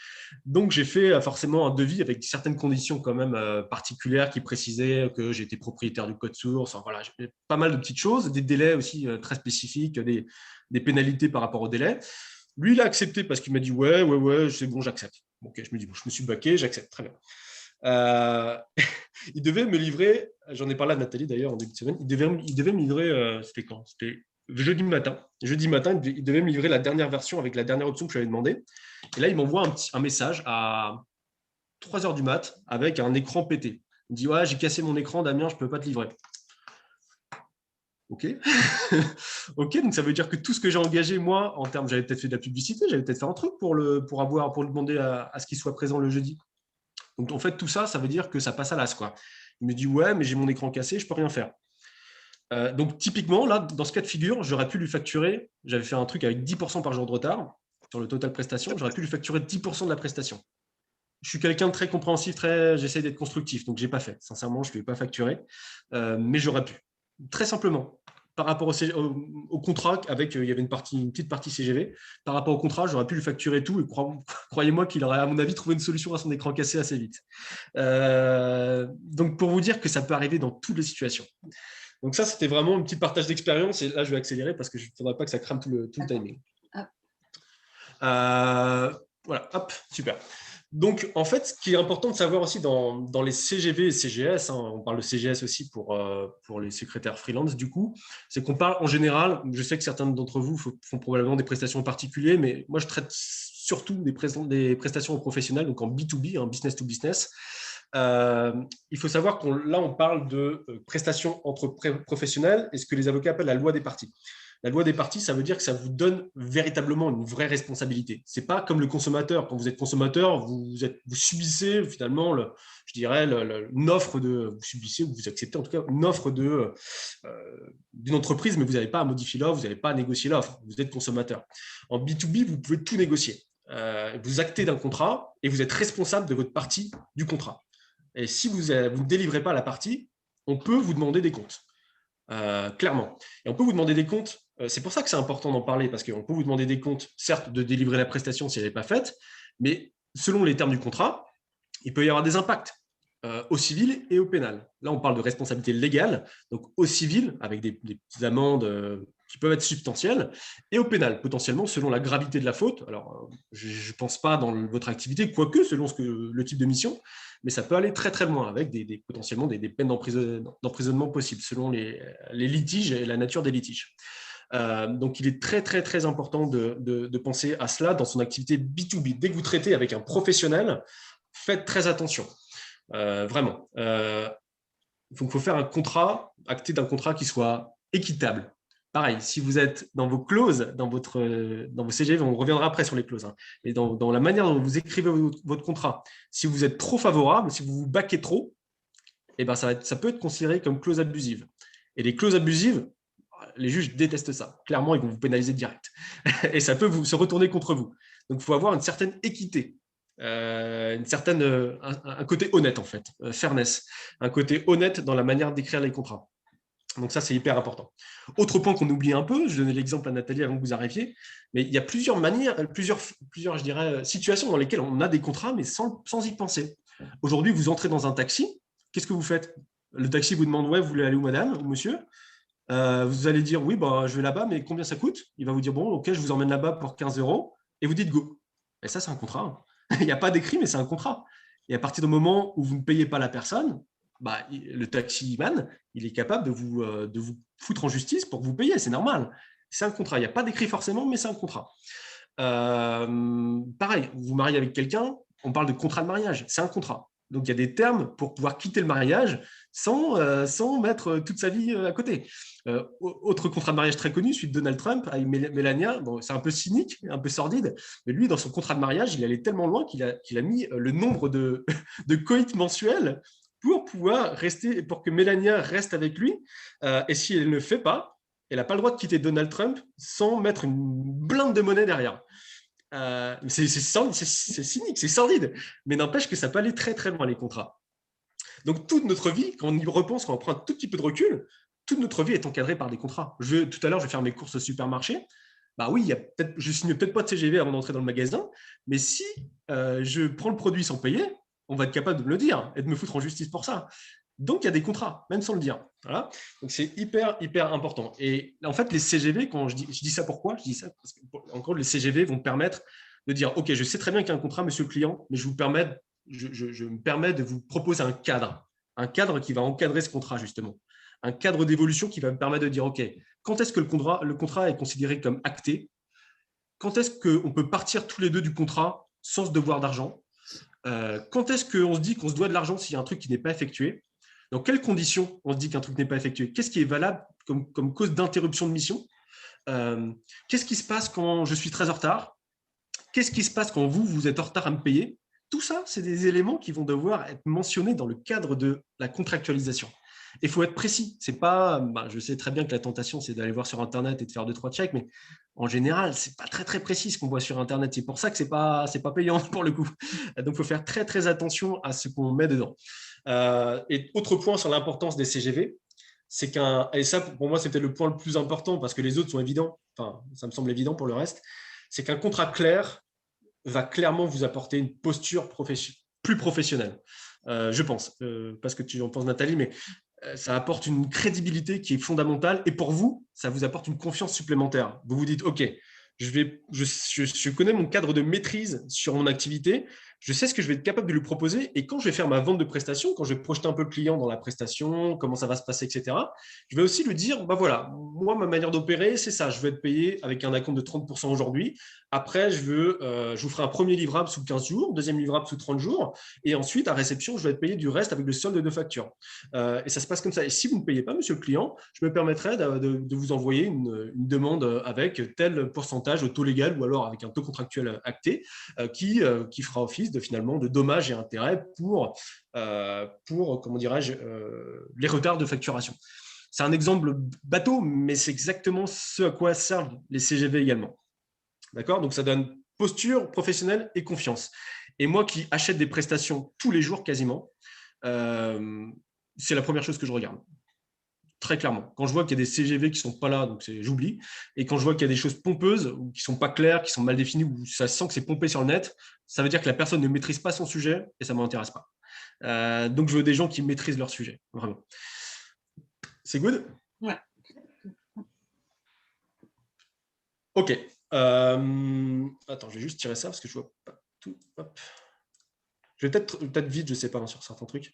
Donc j'ai fait forcément un devis avec certaines conditions quand même particulières qui précisaient que j'étais propriétaire du code source. Enfin, voilà, j'ai pas mal de petites choses, des délais aussi très spécifiques, des pénalités par rapport aux délais. Lui, il a accepté parce qu'il m'a dit, ouais, c'est bon, j'accepte. Ok, je me dis, bon, je me suis baqué, j'accepte, très bien. Il devait me livrer, j'en ai parlé à Nathalie d'ailleurs en début de semaine, il devait me livrer, c'était quand? C'était jeudi matin. Jeudi matin, il devait me livrer la dernière version avec la dernière option que je lui avais demandé. Et là, il m'envoie un message à 3 heures du mat avec un écran pété. Il me dit, ouais, j'ai cassé mon écran, Damien, je ne peux pas te livrer. Ok. Ok, donc ça veut dire que tout ce que j'ai engagé, moi, en termes, j'avais peut-être fait de la publicité, j'avais peut-être fait un truc pour demander à ce qu'il soit présent le jeudi. Donc en fait, tout ça, ça veut dire que ça passe à l'as, quoi. Il me dit, ouais, mais j'ai mon écran cassé, je ne peux rien faire. Donc, typiquement, là, dans ce cas de figure, j'aurais pu lui facturer, j'avais fait un truc avec 10% par jour de retard sur le total prestation, j'aurais pu lui facturer 10% de la prestation. Je suis quelqu'un de très compréhensif, j'essaie d'être constructif, donc je n'ai pas fait. Sincèrement, je ne lui ai pas facturé, mais j'aurais pu. Très simplement, par rapport au contrat, il y avait une petite partie CGV, par rapport au contrat, j'aurais pu lui facturer tout, et croyez-moi qu'il aurait, à mon avis, trouvé une solution à son écran cassé assez vite. Donc, pour vous dire que ça peut arriver dans toutes les situations. Donc ça, c'était vraiment un petit partage d'expérience, et là, je vais accélérer parce que je ne faudrait pas que ça crame tout le timing. Voilà, hop, super. Donc, en fait, ce qui est important de savoir aussi dans les CGV et CGS, on parle de CGS aussi pour les secrétaires freelance, du coup, c'est qu'on parle en général, je sais que certains d'entre vous font probablement des prestations en particulier, mais moi, je traite surtout des prestations professionnelles, donc en B2B, business to business. Il faut savoir là, on parle de prestations entre professionnels et ce que les avocats appellent la loi des parties. La loi des parties, ça veut dire que ça vous donne véritablement une vraie responsabilité. Ce n'est pas comme le consommateur. Quand vous êtes consommateur, vous subissez finalement, une offre vous subissez ou vous acceptez en tout cas une offre d'une entreprise, mais vous n'avez pas à modifier l'offre, vous n'avez pas à négocier l'offre. Vous êtes consommateur. En B2B, vous pouvez tout négocier. Vous actez d'un contrat et vous êtes responsable de votre partie du contrat. Et si vous ne délivrez pas la partie, on peut vous demander des comptes. Clairement. Et on peut vous demander des comptes. C'est pour ça que c'est important d'en parler, parce qu'on peut vous demander des comptes, certes, de délivrer la prestation si elle n'est pas faite, mais selon les termes du contrat, il peut y avoir des impacts au civil et au pénal. Là, on parle de responsabilité légale, donc au civil, avec des petites amendes qui peuvent être substantielles, et au pénal, potentiellement, selon la gravité de la faute. Alors, je ne pense pas dans votre activité, quoique, selon le type de mission, mais ça peut aller très très loin, avec potentiellement des peines d'emprisonnement possibles, selon les litiges et la nature des litiges. Donc, il est très très très important de penser à cela dans son activité B2B. Dès que vous traitez avec un professionnel, faites très attention. Vraiment. Donc, il faut faire un contrat, acter d'un contrat qui soit équitable. Pareil, si vous êtes dans vos clauses, dans vos CGV, on reviendra après sur les clauses, mais dans la manière dont vous écrivez votre contrat, si vous êtes trop favorable, si vous vous baquez trop, eh ben ça peut être considéré comme clause abusive. Et les clauses abusives, les juges détestent ça. Clairement, ils vont vous pénaliser direct. Et ça peut se retourner contre vous. Donc, il faut avoir une certaine équité. Un côté honnête en fait, fairness, un côté honnête dans la manière d'écrire les contrats. Donc ça, c'est hyper important. Autre point qu'on oublie un peu, je donnais l'exemple à Nathalie avant que vous arriviez, mais il y a plusieurs manières, plusieurs je dirais, situations dans lesquelles on a des contrats, mais sans y penser. Aujourd'hui, vous entrez dans un taxi, qu'est-ce que vous faites? Le taxi vous demande, ouais, vous voulez aller où, madame ou monsieur? Vous allez dire, oui, bah, je vais là-bas, mais combien ça coûte? Il va vous dire, bon, ok, je vous emmène là-bas pour 15 €, et vous dites go. Et ça, c'est un contrat. Il n'y a pas d'écrit, mais c'est un contrat. Et à partir du moment où vous ne payez pas la personne, bah, le taximan, il est capable de vous foutre en justice pour que vous payiez. C'est normal. C'est un contrat. Il n'y a pas d'écrit forcément, mais c'est un contrat. Pareil, vous vous mariez avec quelqu'un, on parle de contrat de mariage. C'est un contrat. Donc, il y a des termes pour pouvoir quitter le mariage sans mettre toute sa vie à côté. Autre contrat de mariage très connu, celui de Donald Trump avec Melania. Bon, c'est un peu cynique, un peu sordide, mais lui, dans son contrat de mariage, il allait tellement loin qu'il a mis le nombre de coïts mensuels pour pouvoir rester, pour que Melania reste avec lui. Et si elle ne le fait pas, elle n'a pas le droit de quitter Donald Trump sans mettre une blinde de monnaie derrière. C'est cynique, c'est sordide, mais n'empêche que ça peut aller très très loin les contrats. Donc toute notre vie, quand on y repense, quand on prend un tout petit peu de recul, toute notre vie est encadrée par des contrats. Tout à l'heure, je vais faire mes courses au supermarché. Bah oui, je ne signe peut-être pas de CGV avant d'entrer dans le magasin, mais si je prends le produit sans payer, on va être capable de me le dire et de me foutre en justice pour ça. Donc, il y a des contrats, même sans le dire. Voilà. Donc, c'est hyper, hyper important. Et en fait, les CGV, quand je dis ça pourquoi? Je dis ça parce que, encore, les CGV vont permettre de dire, OK, je sais très bien qu'il y a un contrat, monsieur le client, mais je me permets de vous proposer un cadre qui va encadrer ce contrat, justement. Un cadre d'évolution qui va me permettre de dire, OK, quand est-ce que le contrat est considéré comme acté? Quand est-ce qu'on peut partir tous les deux du contrat sans se devoir d'argent? Quand est-ce qu'on se dit qu'on se doit de l'argent s'il y a un truc qui n'est pas effectué? Dans quelles conditions on se dit qu'un truc n'est pas effectué? Qu'est-ce qui est valable comme cause d'interruption de mission? Qu'est-ce qui se passe quand je suis très en retard? Qu'est-ce qui se passe quand vous êtes en retard à me payer? Tout ça, c'est des éléments qui vont devoir être mentionnés dans le cadre de la contractualisation. il faut être précis. C'est pas, je sais très bien que la tentation, c'est d'aller voir sur Internet et de faire 2-3 checks, mais en général, c'est pas très, très précis ce qu'on voit sur Internet. C'est pour ça que c'est pas payant pour le coup. Donc, il faut faire très, très attention à ce qu'on met dedans. Et autre point sur l'importance des CGV, c'est et ça, pour moi, c'était le point le plus important parce que les autres sont évidents. Enfin, ça me semble évident pour le reste. C'est qu'un contrat clair va clairement vous apporter une posture plus professionnelle. Je pense, parce que tu en penses, Nathalie, mais ça apporte une crédibilité qui est fondamentale. Et pour vous, ça vous apporte une confiance supplémentaire. Vous vous dites, OK, je connais mon cadre de maîtrise sur mon activité, je sais ce que je vais être capable de lui proposer. Et quand je vais faire ma vente de prestation, quand je vais projeter un peu le client dans la prestation, comment ça va se passer, etc., je vais aussi lui dire, voilà, moi, ma manière d'opérer, c'est ça. Je vais être payé avec un acompte de 30% aujourd'hui. Après, je vous ferai un premier livrable sous 15 jours, deuxième livrable sous 30 jours. Et ensuite, à réception, je vais être payé du reste avec le solde de facture. Et ça se passe comme ça. Et si vous ne payez pas, monsieur le client, je me permettrai de vous envoyer une demande avec tel pourcentage au taux légal ou alors avec un taux contractuel acté qui fera office finalement de dommages et intérêts pour comment dirais-je, les retards de facturation. C'est un exemple bateau, mais c'est exactement ce à quoi servent les CGV également. D'accord ? Donc, ça donne posture professionnelle et confiance. Et moi qui achète des prestations tous les jours quasiment, c'est la première chose que je regarde. Très clairement. Quand je vois qu'il y a des CGV qui ne sont pas là, donc j'oublie. Et quand je vois qu'il y a des choses pompeuses, ou qui ne sont pas claires, qui sont mal définies, ou ça sent que c'est pompé sur le net, ça veut dire que la personne ne maîtrise pas son sujet et ça ne m'intéresse pas. Donc, je veux des gens qui maîtrisent leur sujet, vraiment. C'est good ? Ouais. OK. Attends, je vais juste tirer ça parce que je ne vois pas tout. Hop. Je vais peut-être vite, je ne sais pas, sur certains trucs.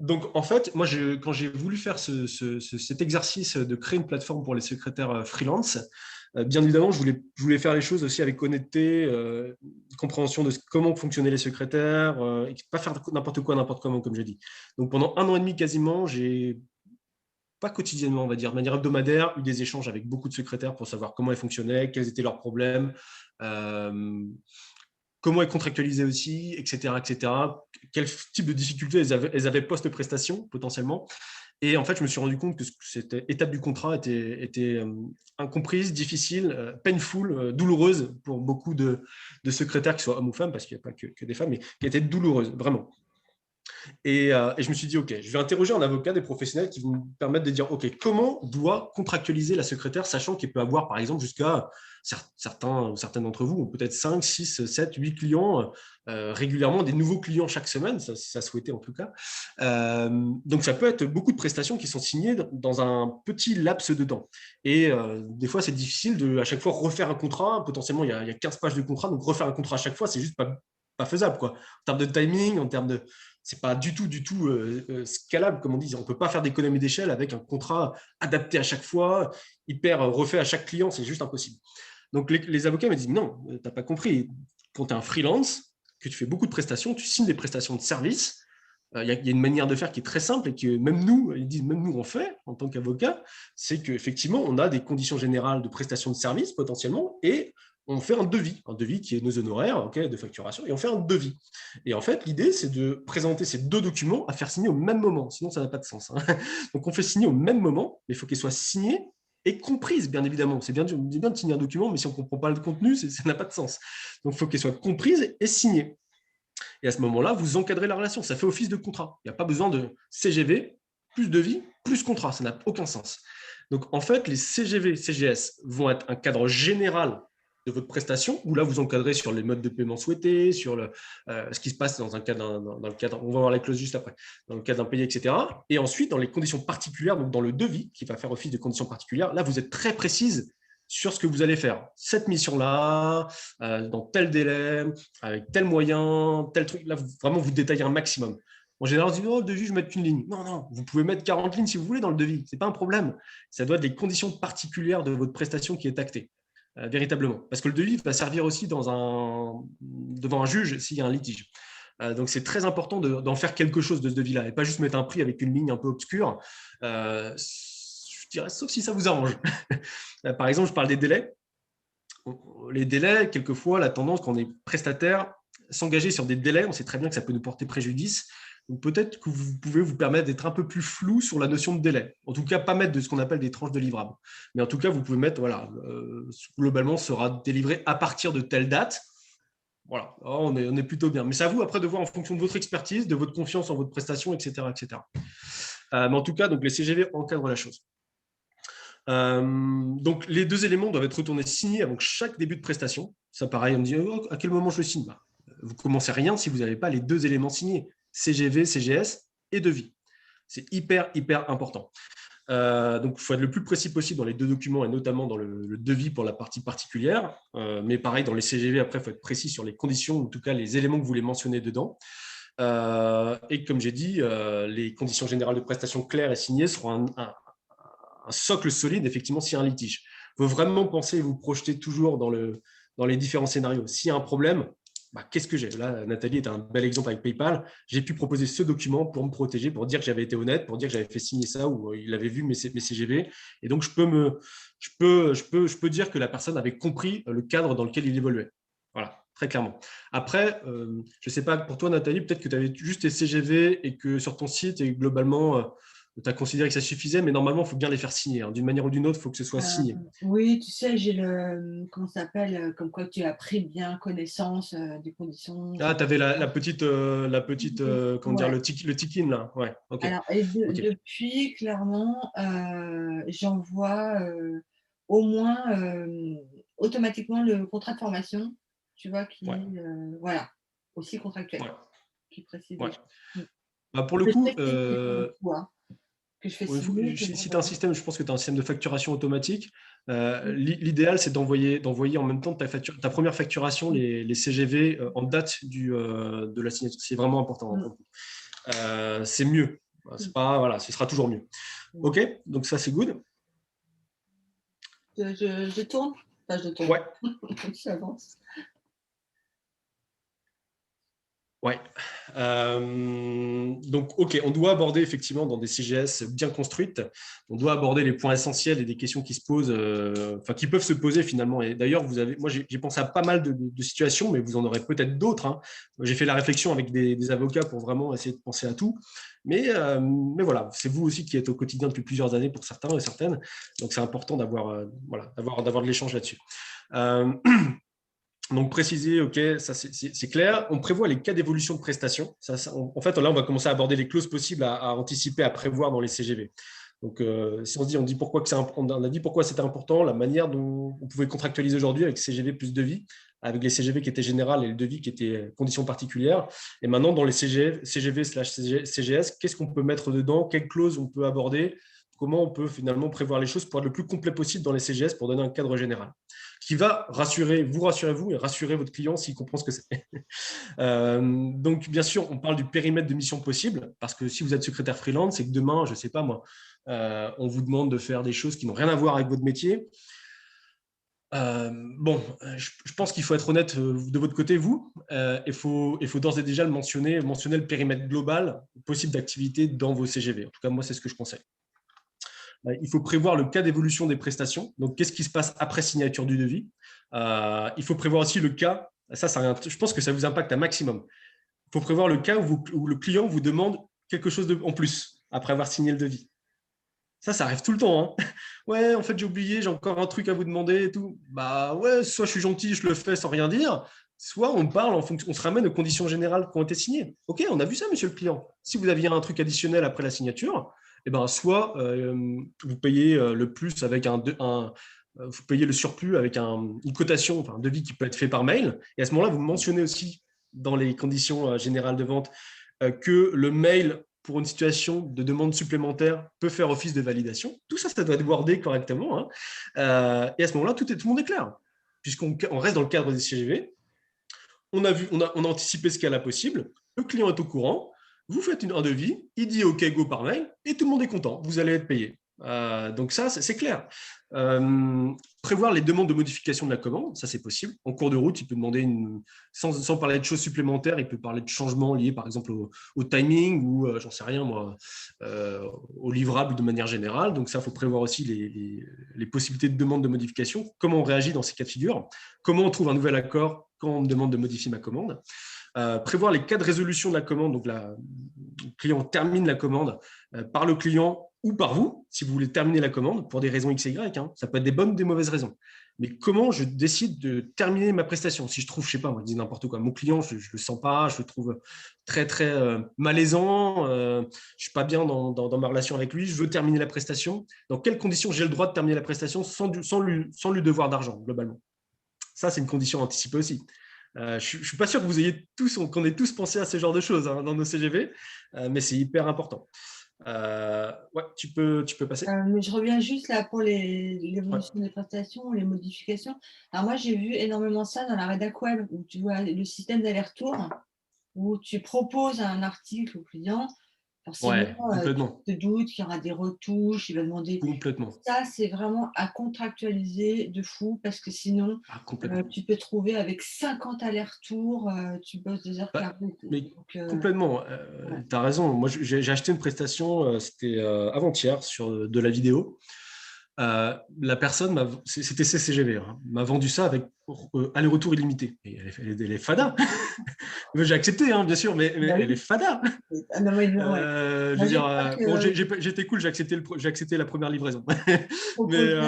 Donc, en fait, moi, quand j'ai voulu faire cet exercice de créer une plateforme pour les secrétaires freelance, bien évidemment, je voulais faire les choses aussi avec honnêteté, compréhension de comment fonctionnaient les secrétaires, et pas faire n'importe quoi, n'importe comment, comme j'ai dit. Donc, pendant 1 an et demi quasiment, j'ai pas quotidiennement, on va dire, de manière hebdomadaire, eu des échanges avec beaucoup de secrétaires pour savoir comment ils fonctionnaient, quels étaient leurs problèmes, comment ils contractualisaient aussi, etc., etc. Quel type de difficultés elles avaient post-prestation, potentiellement. Et en fait, je me suis rendu compte que cette étape du contrat était incomprise, difficile, painful, douloureuse pour beaucoup de secrétaires, qu'ils soient hommes ou femmes, parce qu'il n'y a pas que des femmes, mais qui était douloureuse, vraiment. Et je me suis dit, OK, je vais interroger un avocat, des professionnels qui vont me permettre de dire, OK, comment doit contractualiser la secrétaire, sachant qu'il peut avoir, par exemple, jusqu'à certains ou certaines d'entre vous ont peut-être 5, 6, 7, 8 clients régulièrement, des nouveaux clients chaque semaine, ça souhaitait en tout cas. Donc, ça peut être beaucoup de prestations qui sont signées dans un petit laps de temps. Et des fois, c'est difficile de, à chaque fois, refaire un contrat. Potentiellement, il y a 15 pages de contrat, donc refaire un contrat à chaque fois, c'est juste pas faisable, quoi. En termes de timing, en termes de... C'est pas du tout scalable, comme on dit. On ne peut pas faire d'économie d'échelle avec un contrat adapté à chaque fois, hyper refait à chaque client, c'est juste impossible. Donc, les avocats me disent, non, tu n'as pas compris. Quand tu es un freelance, que tu fais beaucoup de prestations, tu signes des prestations de service, il y a une manière de faire qui est très simple et que même nous, ils disent, même nous, on fait en tant qu'avocat, c'est qu'effectivement, on a des conditions générales de prestation de service potentiellement et on fait un devis qui est nos honoraires de facturation, et on fait un devis. Et en fait, l'idée, c'est de présenter ces 2 documents à faire signer au même moment, sinon ça n'a pas de sens. Donc, on fait signer au même moment, mais il faut qu'ils soient signés et comprises, bien évidemment. C'est bien de signer un document, mais si on ne comprend pas le contenu, ça n'a pas de sens. Donc, il faut qu'elles soient comprises et signées. Et à ce moment-là, vous encadrez la relation. Ça fait office de contrat. Il n'y a pas besoin de CGV, plus devis, plus contrat. Ça n'a aucun sens. Donc, en fait, les CGV, CGS vont être un cadre général de votre prestation, où là, vous encadrez sur les modes de paiement souhaités, sur ce qui se passe dans le cadre, on va voir les clauses juste après, dans le cadre d'un payé, etc. Et ensuite, dans les conditions particulières, donc dans le devis, qui va faire office de conditions particulières, là, vous êtes très précise sur ce que vous allez faire. Cette mission-là, dans tel délai, avec tel moyen, tel truc. Là, vraiment, vous détaillez un maximum. En général, on se dit, oh, le devis, je vais mettre qu'une ligne. Non, non, vous pouvez mettre 40 lignes si vous voulez dans le devis. Ce n'est pas un problème. Ça doit être les conditions particulières de votre prestation qui est actée, véritablement. Parce que le devis va servir aussi devant un juge s'il y a un litige. Donc, c'est très important d'en faire quelque chose de ce devis-là et pas juste mettre un prix avec une ligne un peu obscure. Je dirais, sauf si ça vous arrange. Par exemple, je parle des délais. Les délais, quelquefois, la tendance quand on est prestataire, s'engager sur des délais, on sait très bien que ça peut nous porter préjudice. Donc peut-être que vous pouvez vous permettre d'être un peu plus flou sur la notion de délai. En tout cas, pas mettre de ce qu'on appelle des tranches de livrables. Mais en tout cas, vous pouvez mettre, voilà, globalement, sera délivré à partir de telle date. Voilà, on est plutôt bien. Mais c'est à vous après de voir en fonction de votre expertise, de votre confiance en votre prestation, etc. etc. Mais en tout cas, donc, les CGV encadrent la chose. Donc, les 2 éléments doivent être retournés signés avant chaque début de prestation. Ça, pareil, on me dit à quel moment je le signe. Vous ne commencez rien si vous n'avez pas les 2 éléments signés, CGV, CGS et devis. C'est hyper, hyper important. Donc, il faut être le plus précis possible dans les 2 documents et notamment dans le devis pour la partie particulière. Mais pareil, dans les CGV, après, il faut être précis sur les conditions, en tout cas les éléments que vous voulez mentionner dedans. Et comme j'ai dit, les conditions générales de prestation claires et signées seront un socle solide, effectivement, s'il y a un litige. Il faut vraiment penser et vous projeter toujours dans les différents scénarios. S'il y a un problème, qu'est-ce que j'ai? Là, Nathalie est un bel exemple avec PayPal. J'ai pu proposer ce document pour me protéger, pour dire que j'avais été honnête, pour dire que j'avais fait signer ça ou il avait vu mes CGV. Et donc, je peux dire que la personne avait compris le cadre dans lequel il évoluait. Voilà, très clairement. Après, je ne sais pas, pour toi, Nathalie, peut-être que tu avais juste tes CGV et que sur ton site, et globalement, tu as considéré que ça suffisait, mais normalement, il faut bien les faire signer. Hein. D'une manière ou d'une autre, il faut que ce soit signé. Oui, tu sais, j'ai comment ça s'appelle, comme quoi tu as pris bien connaissance des conditions. Ah, tu avais la petite, comment dire, Ouais. le tick-in, là. Ouais, ok. Alors, et Ok. depuis, clairement, j'envoie au moins automatiquement le contrat de formation, tu vois, Ouais. voilà, aussi contractuel, Ouais. qui précise Ouais. les choses. Mm. Pour le Que je coup, fais signer pour le coup, hein, que je fais signer, que si tu as un j'envoie. système, je pense que tu as un système de facturation automatique. Mm. L'idéal, c'est d'envoyer en même temps ta première facturation, les CGV en date de la signature. C'est vraiment important. C'est mieux. C'est pas, voilà, ce sera toujours mieux. Mm. OK, donc ça, c'est good. Je tourne, enfin, je tourne, Ouais. j'avance. Ouais. Donc, OK, on doit aborder effectivement dans des CGS bien construites, on doit aborder les points essentiels et des questions qui se posent, qui peuvent se poser finalement. Et d'ailleurs, moi, j'ai pensé à pas mal de situations, mais vous en aurez peut-être d'autres. Hein. J'ai fait la réflexion avec des avocats pour vraiment essayer de penser à tout. Mais voilà, c'est vous aussi qui êtes au quotidien depuis plusieurs années pour certains et certaines. Donc, c'est important d'avoir de l'échange là-dessus. Donc, préciser, OK, ça c'est clair. On prévoit les cas d'évolution de prestations. En fait, là, on va commencer à aborder les clauses possibles à anticiper, à prévoir dans les CGV. Donc, si on dit pourquoi on a dit pourquoi c'était important, la manière dont on pouvait contractualiser aujourd'hui avec CGV plus devis, avec les CGV qui étaient générales et le devis qui était conditions particulières. Et maintenant, dans les CGV/CGS, qu'est-ce qu'on peut mettre dedans? Quelles clauses on peut aborder? Comment on peut finalement prévoir les choses pour être le plus complet possible dans les CGS pour donner un cadre général qui va vous rassurer vous et rassurer votre client s'il comprend ce que c'est. Donc, bien sûr, on parle du périmètre de mission possible, parce que si vous êtes secrétaire freelance, c'est que demain, je ne sais pas moi, on vous demande de faire des choses qui n'ont rien à voir avec votre métier. Je pense qu'il faut être honnête de votre côté, vous. Il faut d'ores et déjà mentionner le périmètre global possible d'activité dans vos CGV. En tout cas, moi, c'est ce que je conseille. Il faut prévoir le cas d'évolution des prestations. Donc, qu'est-ce qui se passe après signature du devis? Il faut prévoir aussi le cas, je pense que ça vous impacte un maximum. Il faut prévoir le cas où le client vous demande quelque chose en plus après avoir signé le devis. Ça arrive tout le temps. Hein. Ouais, en fait, j'ai oublié, j'ai encore un truc à vous demander et tout. Bah ouais, soit je suis gentil, je le fais sans rien dire, soit on parle on se ramène aux conditions générales qui ont été signées. Ok, on a vu ça, monsieur le client. Si vous aviez un truc additionnel après la signature, soit vous payez le plus avec vous payez le surplus avec une cotation, un devis qui peut être fait par mail. Et à ce moment-là, vous mentionnez aussi dans les conditions générales de vente que le mail pour une situation de demande supplémentaire peut faire office de validation. Tout ça, ça doit être wordé correctement. Hein. Et à ce moment-là, tout le monde est clair. Puisqu'on reste dans le cadre des CGV, on a anticipé ce cas-là possible, le client est au courant, vous faites un devis, il dit OK, go par mail, et tout le monde est content, vous allez être payé. Donc ça, c'est clair. Prévoir les demandes de modification de la commande, ça c'est possible. En cours de route, il peut demander, sans parler de choses supplémentaires, il peut parler de changements liés par exemple au timing ou, j'en sais rien moi, au livrable de manière générale. Donc ça, il faut prévoir aussi les possibilités de demande de modification, comment on réagit dans ces cas de figure, comment on trouve un nouvel accord quand on me demande de modifier ma commande. prévoir les cas de résolution de la commande. Donc, le client termine la commande par le client ou par vous, si vous voulez terminer la commande pour des raisons X et Y. Hein. Ça peut être des bonnes ou des mauvaises raisons. Mais comment je décide de terminer ma prestation? Si je trouve, je ne sais pas, moi, je dis n'importe quoi, mon client, je ne le sens pas, je le trouve très, très malaisant, je ne suis pas bien dans ma relation avec lui, je veux terminer la prestation. Dans quelles conditions j'ai le droit de terminer la prestation sans lui devoir d'argent, globalement? Ça, c'est une condition anticipée aussi. Je ne suis pas sûr que qu'on ait tous pensé à ce genre de choses hein, dans nos CGV, mais c'est hyper important. Ouais, tu peux passer. Mais je reviens juste là pour Ouais. l'évolution des prestations, les modifications. Alors moi, j'ai vu énormément ça dans la rédac web, où tu vois le système d'aller-retour, où tu proposes un article au client. Forcément, Ouais, complètement. tu te doutes qu'il y aura des retouches, il va demander. Complètement. Ça, c'est vraiment à contractualiser de fou, parce que sinon, Ah, complètement. tu peux te trouver avec 50 allers-retours, tu bosses des heures Bah, carrées. mais Donc, complètement. ouais. Tu as raison. Moi, j'ai acheté une prestation, c'était avant-hier, sur de la vidéo. La personne, c'était CCGV, hein, m'a vendu ça avec aller-retour illimité. Et elle est fada. J'ai accepté, hein, bien sûr, mais Bah elle est oui. fada. Ah, bah, ouais, ouais. Je Moi, veux je dire, crois bon, que j'étais cool, j'ai accepté la première livraison. Mais proposer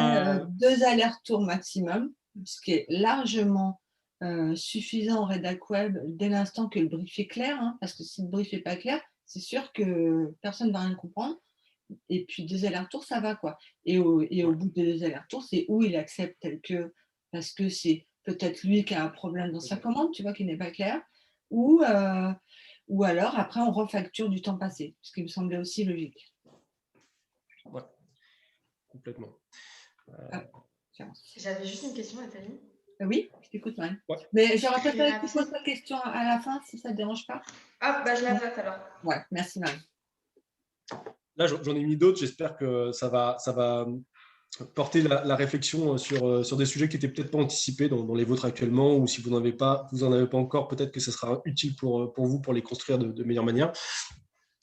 2 allers-retours maximum, ce qui est largement suffisant en rédac web dès l'instant que le brief est clair, hein, parce que si le brief n'est pas clair, c'est sûr que personne ne va rien comprendre. Et puis 2 allers-retours, ça va quoi. Et au ouais. bout de 2 allers-retours, c'est où il accepte tel que, parce que c'est peut-être lui qui a un problème dans sa commande, tu vois, qui n'est pas clair, ou, ou alors après on refacture du temps passé, ce qui me semblait aussi logique. Ouais, complètement. Ah, tiens. J'avais juste une question, Nathalie. Oui, je t'écoute, Marine. Ouais. Mais j'aurais Très préféré que tu rapide. poses ta question à la fin, si ça ne te dérange pas. Ah, bah je la note alors. Ouais, merci Marine. Là, j'en ai mis d'autres. J'espère que ça va porter la réflexion sur des sujets qui n'étaient peut-être pas anticipés dans les vôtres actuellement, ou si vous n'en avez pas encore, peut-être que ce sera utile pour vous pour les construire de meilleure manière.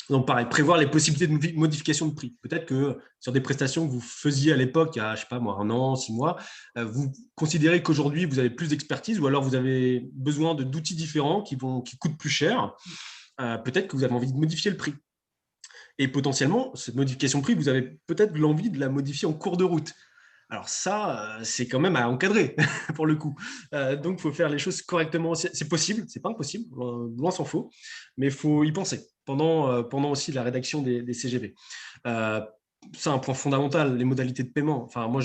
Donc, pareil, prévoir les possibilités de modification de prix. Peut-être que sur des prestations que vous faisiez à l'époque, il y a, je sais pas moi, 1 an, 6 mois, vous considérez qu'aujourd'hui, vous avez plus d'expertise, ou alors vous avez besoin d'outils différents qui coûtent plus cher. Peut-être que vous avez envie de modifier le prix. Et potentiellement, cette modification de prix, vous avez peut-être l'envie de la modifier en cours de route. Alors ça, c'est quand même à encadrer, pour le coup. Donc, il faut faire les choses correctement. C'est possible, c'est pas impossible, loin s'en faut, mais il faut y penser pendant aussi la rédaction des CGV. C'est un point fondamental, les modalités de paiement. Enfin, moi,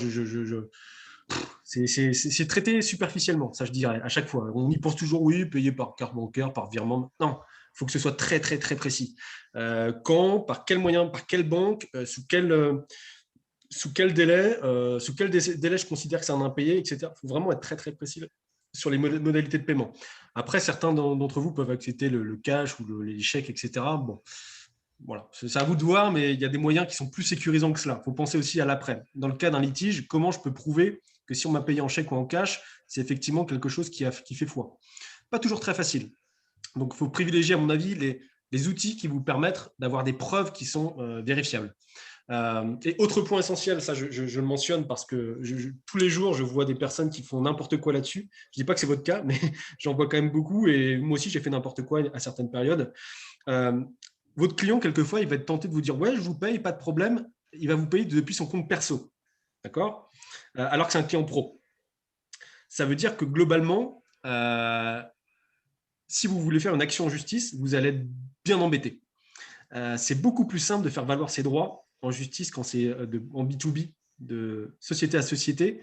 c'est traité superficiellement, ça je dirais, à chaque fois. On y pense toujours, oui, payer par carte bancaire, par virement. Non, il faut que ce soit très, très, très précis. Quand, par quel moyen, par quelle banque, sous quel délai, délai je considère que c'est un impayé, etc. Il faut vraiment être très, très précis sur les modalités de paiement. Après, certains d'entre vous peuvent accepter le cash ou les chèques, etc. Bon, voilà, c'est à vous de voir, mais il y a des moyens qui sont plus sécurisants que cela. Il faut penser aussi à l'après. Dans le cas d'un litige, comment je peux prouver que si on m'a payé en chèque ou en cash, c'est effectivement quelque chose qui fait foi? Pas toujours très facile. Donc, il faut privilégier, à mon avis, les outils qui vous permettent d'avoir des preuves qui sont vérifiables. Et autre point essentiel, ça je le mentionne parce que tous les jours, je vois des personnes qui font n'importe quoi là-dessus. Je ne dis pas que c'est votre cas, mais j'en vois quand même beaucoup. Et moi aussi, j'ai fait n'importe quoi à certaines périodes. Votre client, quelquefois, il va être tenté de vous dire « Ouais, je vous paye, pas de problème ». Il va vous payer depuis son compte perso. D'accord? Alors que c'est un client pro. Ça veut dire que globalement, si vous voulez faire une action en justice, vous allez être bien embêté. C'est beaucoup plus simple de faire valoir ses droits en justice quand c'est en B2B, de société à société,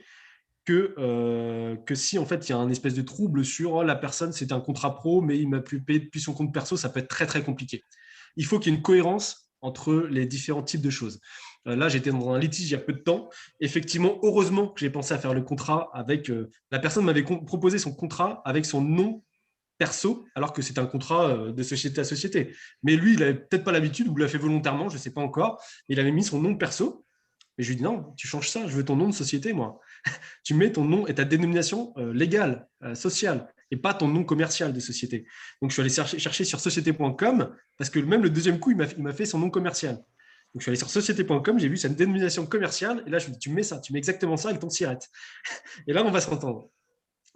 que si en fait il y a un espèce de trouble sur la personne, c'est un contrat pro, mais il m'a pu payer depuis son compte perso, ça peut être très très compliqué. Il faut qu'il y ait une cohérence entre les différents types de choses. Là, j'étais dans un litige il y a peu de temps. Effectivement, heureusement que j'ai pensé à faire le contrat avec… la personne m'avait proposé son contrat avec son nom perso, alors que c'est un contrat de société à société. Mais lui, il n'avait peut-être pas l'habitude, ou l'a fait volontairement, je ne sais pas encore. Il avait mis son nom perso. Et je lui ai dit, non, tu changes ça, je veux ton nom de société, moi. Tu mets ton nom et ta dénomination légale, sociale, et pas ton nom commercial de société. Donc, je suis allé chercher sur société.com, parce que même le deuxième coup, il m'a fait son nom commercial. Donc, je suis allé sur société.com, j'ai vu sa dénomination commerciale, et là, je lui ai dit, tu mets ça, tu mets exactement ça avec ton sirette. Et là, on va s'entendre.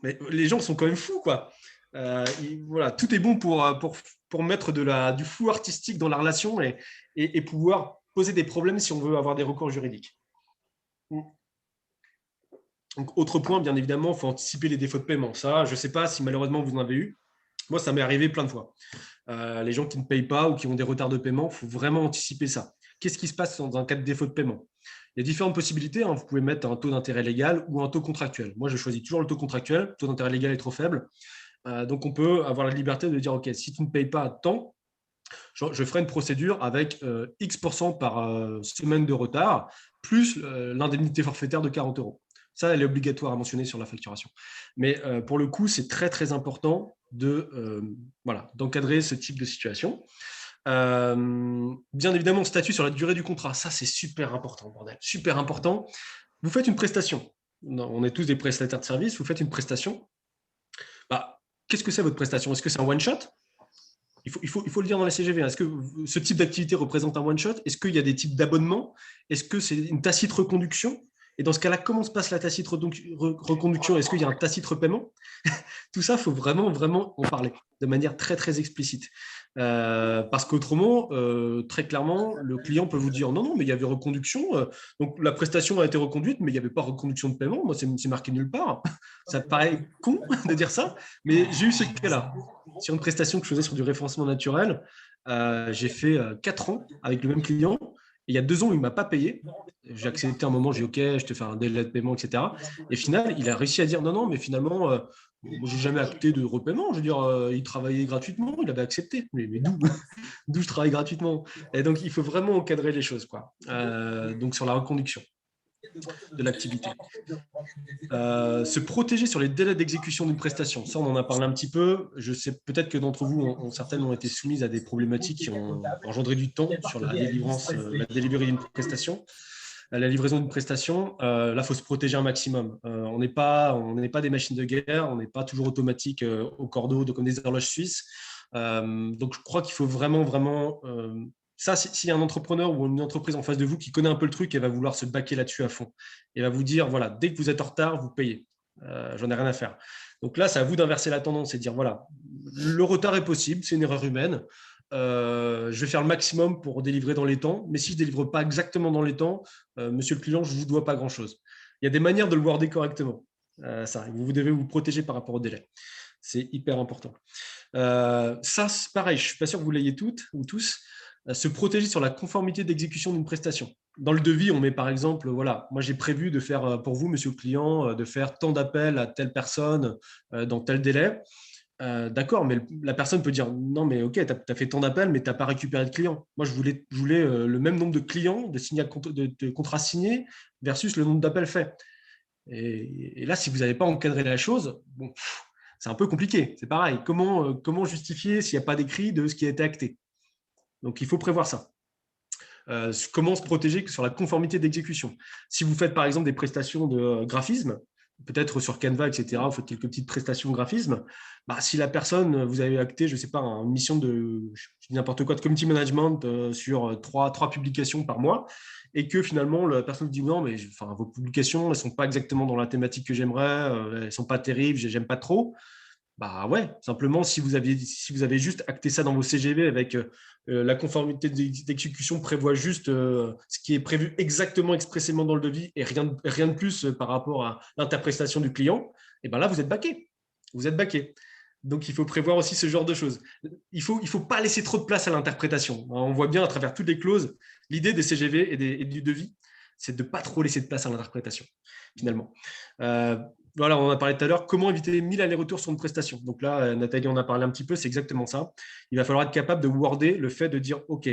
Mais les gens sont quand même fous, quoi. Voilà, tout est bon pour mettre du flou artistique dans la relation et pouvoir poser des problèmes si on veut avoir des recours juridiques. Donc, autre point, bien évidemment, il faut anticiper les défauts de paiement. Ça, je ne sais pas si malheureusement vous en avez eu. Moi, ça m'est arrivé plein de fois. Les gens qui ne payent pas ou qui ont des retards de paiement, il faut vraiment anticiper ça. Qu'est-ce qui se passe dans un cas de défaut de paiement? Il y a différentes possibilités. Vous pouvez mettre un taux d'intérêt légal ou un taux contractuel. Moi, je choisis toujours le taux contractuel. Le taux d'intérêt légal est trop faible. Donc, on peut avoir la liberté de dire, OK, si tu ne payes pas à temps, je ferai une procédure avec X% par semaine de retard, plus l'indemnité forfaitaire de 40 €. Ça, elle est obligatoire à mentionner sur la facturation. Mais pour le coup, c'est très, très important d'encadrer ce type de situation. Bien évidemment, statut sur la durée du contrat. Ça, c'est super important, bordel. Super important. Vous faites une prestation. On est tous des prestataires de services. Vous faites une prestation. Qu'est-ce que c'est votre prestation? Est-ce que c'est un one-shot? Il faut le dire dans la CGV. Est-ce que ce type d'activité représente un one-shot? Est-ce qu'il y a des types d'abonnements? Est-ce que c'est une tacite reconduction? Et dans ce cas-là, comment se passe la tacite reconduction? Est-ce qu'il y a un tacite repaiement? Tout ça, il faut vraiment, vraiment en parler de manière très, très explicite. Parce qu'autrement, très clairement, le client peut vous dire non, mais il y avait reconduction. Donc, la prestation a été reconduite, mais il n'y avait pas reconduction de paiement. Moi, c'est marqué nulle part. Ça paraît con de dire ça, mais j'ai eu ce cas-là. Sur une prestation que je faisais sur du référencement naturel, j'ai fait 4 ans avec le même client. Et il y a 2 ans, il ne m'a pas payé. J'ai accepté un moment, j'ai dit OK, je te fais un délai de paiement, etc. Et au final, il a réussi à dire non, mais finalement, moi, je n'ai jamais acté de repaiement. Je veux dire, il travaillait gratuitement, il avait accepté. Mais d'où je travaille gratuitement? Et donc, il faut vraiment encadrer les choses, quoi. Donc, sur la reconduction de l'activité. Se protéger sur les délais d'exécution d'une prestation. Ça, on en a parlé un petit peu. Je sais peut-être que d'entre vous certaines ont été soumises à des problématiques qui ont engendré du temps sur la délivrance, la délivrée d'une prestation. La livraison d'une prestation, là, il faut se protéger un maximum. On n'est pas des machines de guerre, on n'est pas toujours automatique au cordeau comme des horloges suisses. Donc, je crois qu'il faut vraiment, vraiment… ça, s'il y a un entrepreneur ou une entreprise en face de vous qui connaît un peu le truc, elle va vouloir se baquer là-dessus à fond. Elle va vous dire, voilà, dès que vous êtes en retard, vous payez. J'en ai rien à faire. Donc là, c'est à vous d'inverser la tendance et de dire, voilà, le retard est possible, c'est une erreur humaine. Je vais faire le maximum pour délivrer dans les temps, mais si je ne délivre pas exactement dans les temps, monsieur le client, je ne vous dois pas grand-chose. Il y a des manières de le worder correctement. Vous devez vous protéger par rapport au délai. C'est hyper important. Ça, c'est pareil, je ne suis pas sûr que vous l'ayez toutes ou tous. Se protéger sur la conformité d'exécution d'une prestation. Dans le devis, on met par exemple, voilà, moi j'ai prévu de faire pour vous, monsieur le client, de faire tant d'appels à telle personne dans tel délai. D'accord, mais la personne peut dire non, mais ok, tu as fait tant d'appels, mais tu n'as pas récupéré de clients. Moi, je voulais le même nombre de clients, de contrats signés versus le nombre d'appels faits. Et là, si vous n'avez pas encadré la chose, bon, c'est un peu compliqué. C'est pareil. Comment justifier s'il n'y a pas d'écrit de ce qui a été acté? Donc, il faut prévoir ça. Comment se protéger sur la conformité d'exécution? Si vous faites, par exemple, des prestations de graphisme, peut-être sur Canva, etc., vous faites quelques petites prestations de graphisme, si la personne, vous avez acté, je ne sais pas, une mission de n'importe quoi, de community management sur trois publications par mois, et que finalement, la personne vous dit non, mais vos publications, elles ne sont pas exactement dans la thématique que j'aimerais, elles ne sont pas terribles, j'aime pas trop. Ouais, simplement, si vous avez juste acté ça dans vos CGV avec la conformité d'exécution prévoit juste ce qui est prévu exactement expressément dans le devis et rien de plus par rapport à l'interprétation du client, et là, vous êtes baqué. Vous êtes baqué. Donc, il faut prévoir aussi ce genre de choses. Il faut pas laisser trop de place à l'interprétation. On voit bien à travers toutes les clauses, l'idée des CGV et du devis, c'est de ne pas trop laisser de place à l'interprétation, finalement. Voilà, on en a parlé tout à l'heure. Comment éviter 1000 allers-retours sur une prestation? Donc là, Nathalie en a parlé un petit peu, c'est exactement ça. Il va falloir être capable de worder le fait de dire, OK,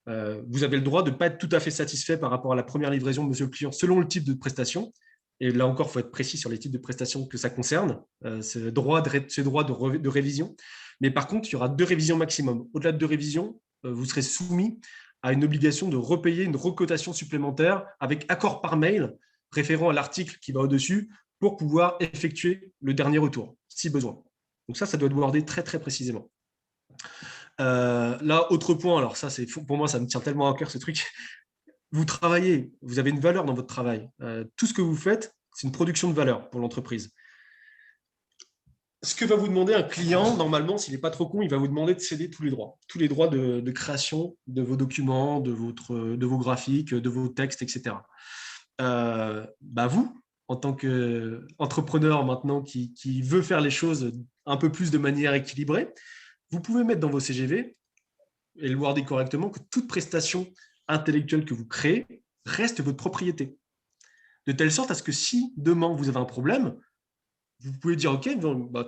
vous avez le droit de ne pas être tout à fait satisfait par rapport à la première livraison de monsieur le client selon le type de prestation. Et là encore, il faut être précis sur les types de prestations que ça concerne, ce droit de révision. Mais par contre, il y aura 2 révisions maximum. Au-delà de 2 révisions, vous serez soumis à une obligation de repayer une recotation supplémentaire avec accord par mail référent à l'article qui va au-dessus pour pouvoir effectuer le dernier retour, si besoin. Donc ça doit être wordé très, très précisément. Là, autre point, alors ça, pour moi, ça me tient tellement à cœur ce truc. Vous travaillez, vous avez une valeur dans votre travail. Tout ce que vous faites, c'est une production de valeur pour l'entreprise. ce que va vous demander un client, normalement, s'il n'est pas trop con, il va vous demander de céder tous les droits de création de vos documents, de vos graphiques, de vos textes, etc. Vous, en tant qu'entrepreneur maintenant qui veut faire les choses un peu plus de manière équilibrée, vous pouvez mettre dans vos CGV et le worder correctement que toute prestation intellectuelle que vous créez reste votre propriété. De telle sorte à ce que si demain vous avez un problème, vous pouvez dire ok,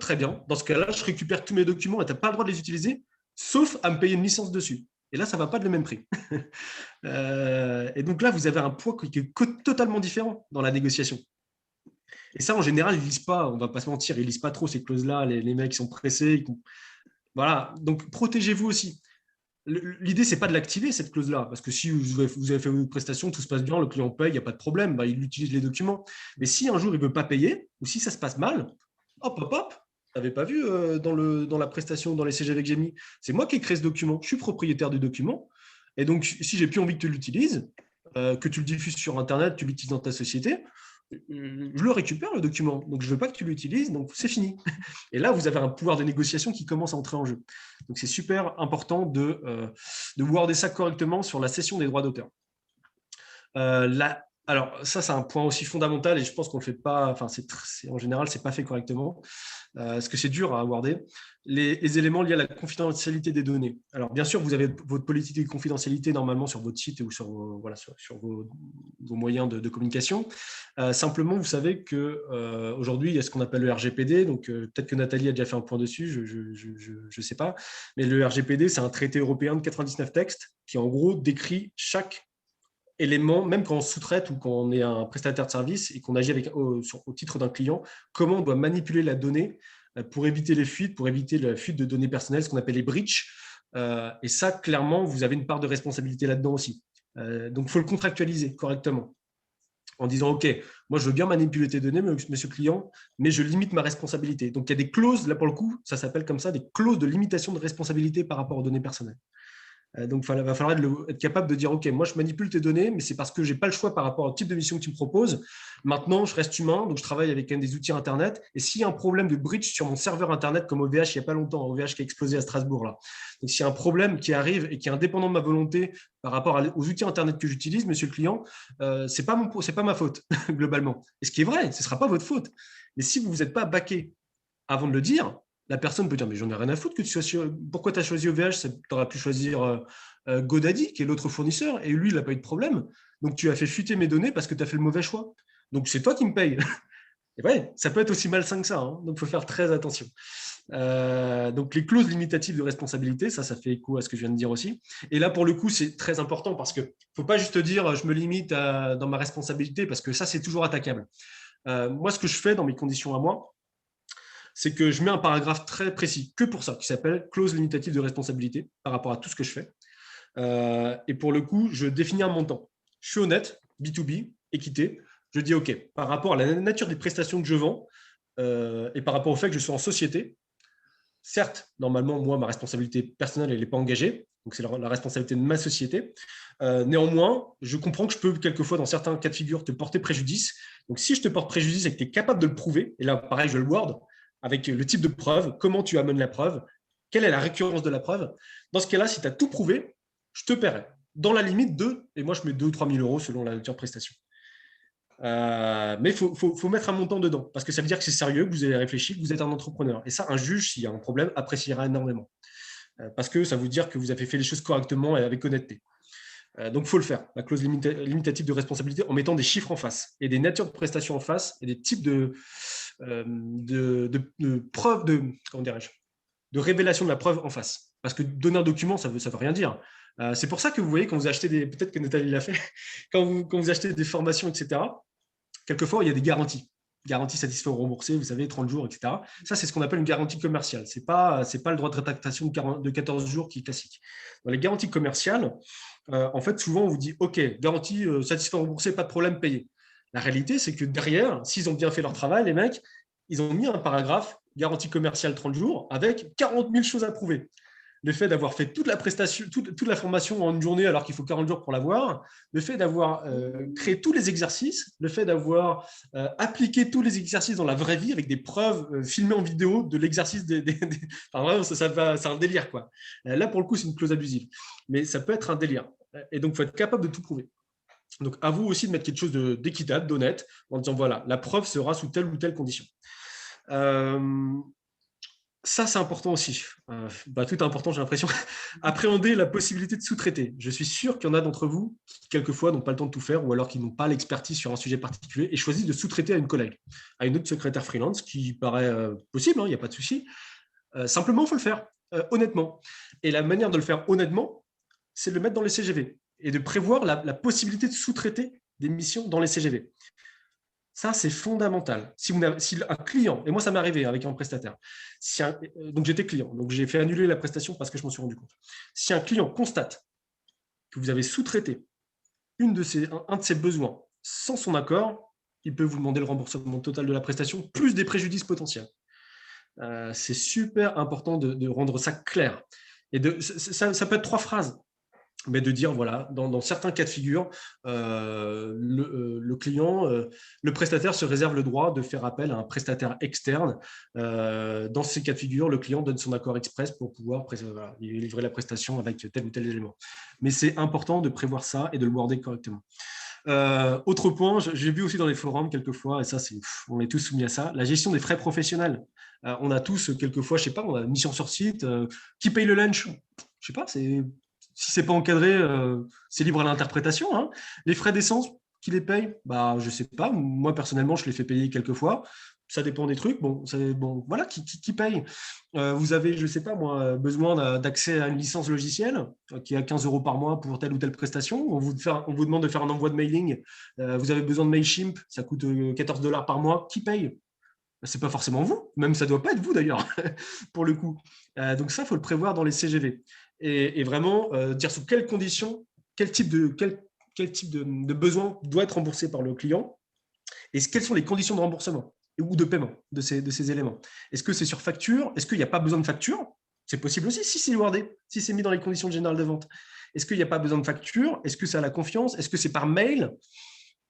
très bien, dans ce cas-là, je récupère tous mes documents et tu n'as pas le droit de les utiliser, sauf à me payer une licence dessus. Et là, ça ne va pas de le même prix. Et donc là, vous avez un poids qui est totalement différent dans la négociation. Et ça, en général, ils ne lisent pas, on ne va pas se mentir, ils ne lisent pas trop ces clauses-là, les mecs qui sont pressés. Voilà, donc protégez-vous aussi. L'idée, ce n'est pas de l'activer, cette clause-là, parce que si vous avez fait vos prestations, tout se passe bien, le client paye, il n'y a pas de problème, il utilise les documents. Mais si un jour, il ne veut pas payer, ou si ça se passe mal, hop, tu n'avais pas vu dans la prestation, dans les CGV que j'ai mis, c'est moi qui ai créé ce document, je suis propriétaire du document, et donc si j'ai plus envie que tu l'utilises, que tu le diffuses sur Internet, tu l'utilises dans ta société, je le récupère le document, donc je ne veux pas que tu l'utilises, donc c'est fini. Et là, vous avez un pouvoir de négociation qui commence à entrer en jeu. Donc c'est super important de worder ça correctement sur la cession des droits d'auteur. Alors ça, c'est un point aussi fondamental et je pense qu'on ne le fait pas, en général, ce n'est pas fait correctement. Parce que c'est dur à worder, les éléments liés à la confidentialité des données. Alors, bien sûr, vous avez votre politique de confidentialité normalement sur votre site ou sur vos moyens de communication. Simplement, vous savez qu'aujourd'hui, il y a ce qu'on appelle le RGPD. Donc, peut-être que Nathalie a déjà fait un point dessus, je ne sais pas. Mais le RGPD, c'est un traité européen de 99 textes qui, en gros, décrit chaque élément, même quand on sous-traite ou quand on est un prestataire de service et qu'on agit au titre d'un client, comment on doit manipuler la donnée pour éviter les fuites, pour éviter la fuite de données personnelles, ce qu'on appelle les breaches. Et ça, clairement, vous avez une part de responsabilité là-dedans aussi. Donc, il faut le contractualiser correctement en disant, OK, moi, je veux bien manipuler tes données, monsieur client, mais je limite ma responsabilité. Donc, il y a des clauses, là, pour le coup, ça s'appelle comme ça, des clauses de limitation de responsabilité par rapport aux données personnelles. Donc, il va falloir être capable de dire, OK, moi, je manipule tes données, mais c'est parce que je n'ai pas le choix par rapport au type de mission que tu me proposes. Maintenant, je reste humain, donc je travaille avec des outils Internet. Et s'il y a un problème de breach sur mon serveur Internet, comme OVH il n'y a pas longtemps, OVH qui a explosé à Strasbourg, là. Donc, s'il y a un problème qui arrive et qui est indépendant de ma volonté par rapport aux outils Internet que j'utilise, monsieur le client, ce n'est pas ma faute, globalement. Et ce qui est vrai, ce ne sera pas votre faute. Mais si vous n'êtes pas backé avant de le dire, la personne peut dire, mais j'en ai rien à foutre que tu sois sur... Pourquoi tu as choisi OVH? Tu aurais pu choisir GoDaddy, qui est l'autre fournisseur, et lui, il n'a pas eu de problème. Donc, tu as fait fuiter mes données parce que tu as fait le mauvais choix. Donc, c'est toi qui me payes. Et ouais, ça peut être aussi malsain que ça. Hein. Donc, il faut faire très attention. Donc, les clauses limitatives de responsabilité, ça fait écho à ce que je viens de dire aussi. Et là, pour le coup, c'est très important parce qu'il ne faut pas juste dire, je me limite dans ma responsabilité, parce que ça, c'est toujours attaquable. Moi, ce que je fais dans mes conditions à moi, c'est que je mets un paragraphe très précis que pour ça, qui s'appelle clause limitative de responsabilité par rapport à tout ce que je fais. Et pour le coup, je définis un montant. Je suis honnête, B2B, équité. Je dis OK, par rapport à la nature des prestations que je vends et par rapport au fait que je suis en société, certes, normalement, moi, ma responsabilité personnelle, elle n'est pas engagée. Donc, c'est la responsabilité de ma société. Néanmoins, je comprends que je peux, quelquefois, dans certains cas de figure, te porter préjudice. Donc, si je te porte préjudice et que tu es capable de le prouver, et là, pareil, je le word, avec le type de preuve, comment tu amènes la preuve, quelle est la récurrence de la preuve. Dans ce cas-là, si tu as tout prouvé, je te paierai. Dans la limite de, et moi je mets 2 ou 3 000 euros selon la nature de prestation. Mais il faut mettre un montant dedans, parce que ça veut dire que c'est sérieux, que vous avez réfléchi, que vous êtes un entrepreneur. Et ça, un juge, s'il y a un problème, appréciera énormément. Parce que ça veut dire que vous avez fait les choses correctement et avec honnêteté. Donc, il faut le faire, la clause limitative de responsabilité, en mettant des chiffres en face, et des natures de prestations en face, et des types de preuves, comment dirais-je, de révélation de la preuve en face. Parce que donner un document, ça veut rien dire. C'est pour ça que vous voyez, quand vous achetez peut-être que Nathalie l'a fait, quand vous achetez des formations, etc., quelquefois, il y a des garanties. Garantie satisfait ou remboursée, vous savez, 30 jours, etc. Ça, c'est ce qu'on appelle une garantie commerciale. Ce n'est pas le droit de rétractation de 14 jours qui est classique. Dans les garanties commerciales, en fait, souvent, on vous dit, OK, garantie satisfait ou remboursée, pas de problème, payé. La réalité, c'est que derrière, s'ils ont bien fait leur travail, les mecs, ils ont mis un paragraphe, garantie commerciale 30 jours, avec 40 000 choses à prouver. le fait d'avoir fait toute la prestation, toute la formation en une journée alors qu'il faut 40 jours pour l'avoir, le fait d'avoir créé tous les exercices, le fait d'avoir appliqué tous les exercices dans la vraie vie avec des preuves filmées en vidéo de l'exercice Enfin, vraiment, c'est un délire, quoi. Là, pour le coup, c'est une clause abusive. Mais ça peut être un délire. Et donc, il faut être capable de tout prouver. Donc, à vous aussi de mettre quelque chose d'équitable, d'honnête, en disant, voilà, la preuve sera sous telle ou telle condition. Ça, c'est important aussi. Tout est important, j'ai l'impression. Appréhender la possibilité de sous-traiter. Je suis sûr qu'il y en a d'entre vous qui, quelquefois, n'ont pas le temps de tout faire ou alors qui n'ont pas l'expertise sur un sujet particulier et choisissent de sous-traiter à une collègue, à une autre secrétaire freelance, qui paraît possible, il n'y a pas de souci. Simplement, il faut le faire, honnêtement. Et la manière de le faire honnêtement, c'est de le mettre dans les CGV et de prévoir la possibilité de sous-traiter des missions dans les CGV. Ça, c'est fondamental. Si un client, et moi, ça m'est arrivé avec un prestataire, donc j'étais client, donc j'ai fait annuler la prestation parce que je m'en suis rendu compte. Si un client constate que vous avez sous-traité un de ses besoins sans son accord, il peut vous demander le remboursement total de la prestation, plus des préjudices potentiels. C'est super important de rendre ça clair. Et ça peut être 3 phrases. Mais de dire, voilà, dans certains cas de figure, le client, le prestataire se réserve le droit de faire appel à un prestataire externe. Dans ces cas de figure, le client donne son accord express pour pouvoir livrer la prestation avec tel ou tel élément. Mais c'est important de prévoir ça et de le worder correctement. Autre point, j'ai vu aussi dans les forums quelquefois, et ça, on est tous soumis à ça, la gestion des frais professionnels. On a tous, quelquefois, je ne sais pas, on a une mission sur site, qui paye le lunch? Je ne sais pas, si ce n'est pas encadré, c'est libre à l'interprétation. Hein. Les frais d'essence, qui les paye? Je ne sais pas. Moi, personnellement, je les fais payer quelques fois. Ça dépend des trucs. Voilà, qui paye? Vous avez, je ne sais pas moi, besoin d'accès à une licence logicielle qui est à 15 € par mois pour telle ou telle prestation. On vous demande de faire un envoi de mailing. Vous avez besoin de Mailchimp, ça coûte 14 $ par mois. Qui paye? Ce n'est pas forcément vous. Même ça ne doit pas être vous d'ailleurs, pour le coup. Donc ça, il faut le prévoir dans les CGV. Et vraiment dire sous quelles conditions, quel type de besoin doit être remboursé par le client et quelles sont les conditions de remboursement ou de paiement de ces éléments. Est-ce que c'est sur facture? Est-ce qu'il n'y a pas besoin de facture? C'est possible aussi si c'est wordé, si c'est mis dans les conditions générales de vente. Est-ce qu'il n'y a pas besoin de facture? Est-ce que c'est à la confiance? Est-ce que c'est par mail?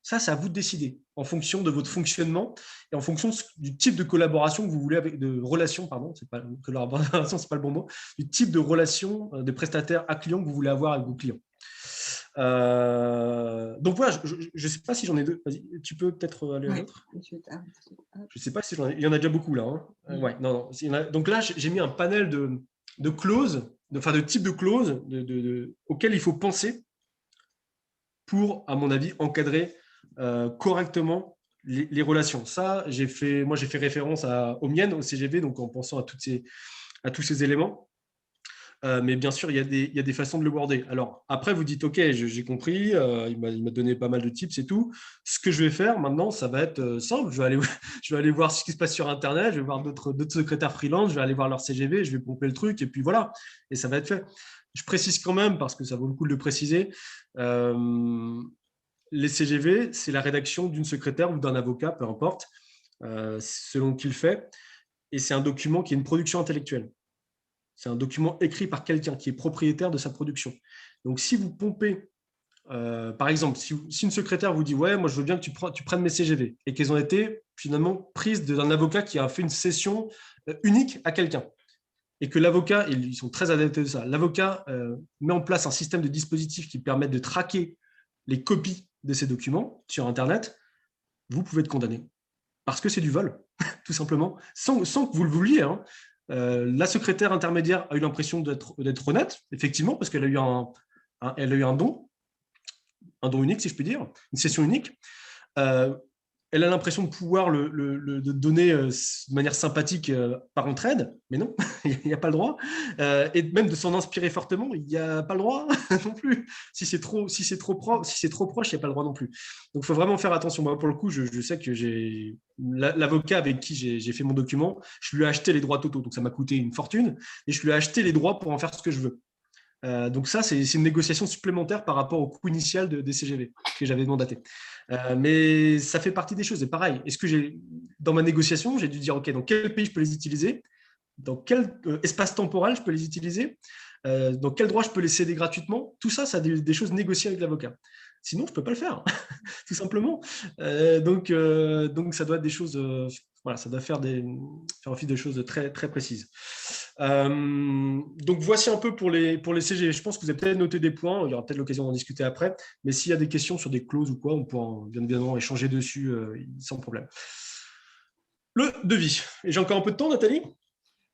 Ça, c'est à vous de décider en fonction de votre fonctionnement et en fonction du type de collaboration que vous voulez de relation, pardon, c'est pas collaboration, c'est pas le bon mot, du type de relation de prestataire à client que vous voulez avoir avec vos clients. Donc voilà, je ne sais pas si j'en ai deux. Vas-y, tu peux peut-être aller à l'autre. Je ne sais pas si j'en ai. Il y en a déjà beaucoup là. Hein. Ouais, non. Donc là, j'ai mis un panel de clauses, de types de clauses auxquelles il faut penser pour, à mon avis, encadrer correctement les relations. Ça, j'ai fait référence aux miennes, au CGV, donc en pensant à tous ces éléments. Mais bien sûr, il y a des façons de le worder. Alors, après, vous dites, OK, j'ai compris, il m'a donné pas mal de tips et tout. Ce que je vais faire maintenant, ça va être simple. Je vais aller voir ce qui se passe sur Internet, je vais voir d'autres secrétaires freelance, je vais aller voir leur CGV, je vais pomper le truc, et puis voilà. Et ça va être fait. Je précise quand même, parce que ça vaut le coup de le préciser, les CGV, c'est la rédaction d'une secrétaire ou d'un avocat, peu importe, selon qui le fait. Et c'est un document qui est une production intellectuelle. C'est un document écrit par quelqu'un qui est propriétaire de sa production. Donc, si vous pompez, par exemple, si une secrétaire vous dit « Ouais, moi, je veux bien que tu prennes mes CGV » et qu'elles ont été finalement prises d'un avocat qui a fait une session unique à quelqu'un et que l'avocat, et ils sont très adaptés de ça, l'avocat met en place un système de dispositifs qui permettent de traquer les copies de ces documents sur Internet, vous pouvez être condamné. Parce que c'est du vol, tout simplement, sans que vous le vouliez. Hein. La secrétaire intermédiaire a eu l'impression d'être honnête, effectivement, parce qu'elle a eu un don unique, si je puis dire, une session unique. Elle a l'impression de pouvoir le donner de manière sympathique par entraide, mais non, il n'y a pas le droit. Et même de s'en inspirer fortement, il n'y a pas le droit non plus. Si c'est trop proche, il n'y a pas le droit non plus. Donc, il faut vraiment faire attention. Moi, pour le coup, je sais que l'avocat avec qui j'ai fait mon document, je lui ai acheté les droits totaux. Donc, ça m'a coûté une fortune et je lui ai acheté les droits pour en faire ce que je veux. Donc ça, c'est une négociation supplémentaire par rapport au coût initial des CGV que j'avais mandaté. Mais ça fait partie des choses. Et pareil, dans ma négociation, j'ai dû dire, OK, dans quel pays je peux les utiliser? dans quel espace temporel je peux les utiliser, dans quel droit je peux les céder gratuitement. Tout ça, ça a des choses négociées avec l'avocat. Sinon, je ne peux pas le faire, tout simplement. Donc, ça doit être des choses, voilà, ça doit faire office de choses très, très précises. Donc, voici un peu pour les CGV. Je pense que vous avez peut-être noté des points. Il y aura peut-être l'occasion d'en discuter après. Mais s'il y a des questions sur des clauses ou quoi, on pourra bien évidemment échanger dessus sans problème. Le devis. Et j'ai encore un peu de temps, Nathalie ?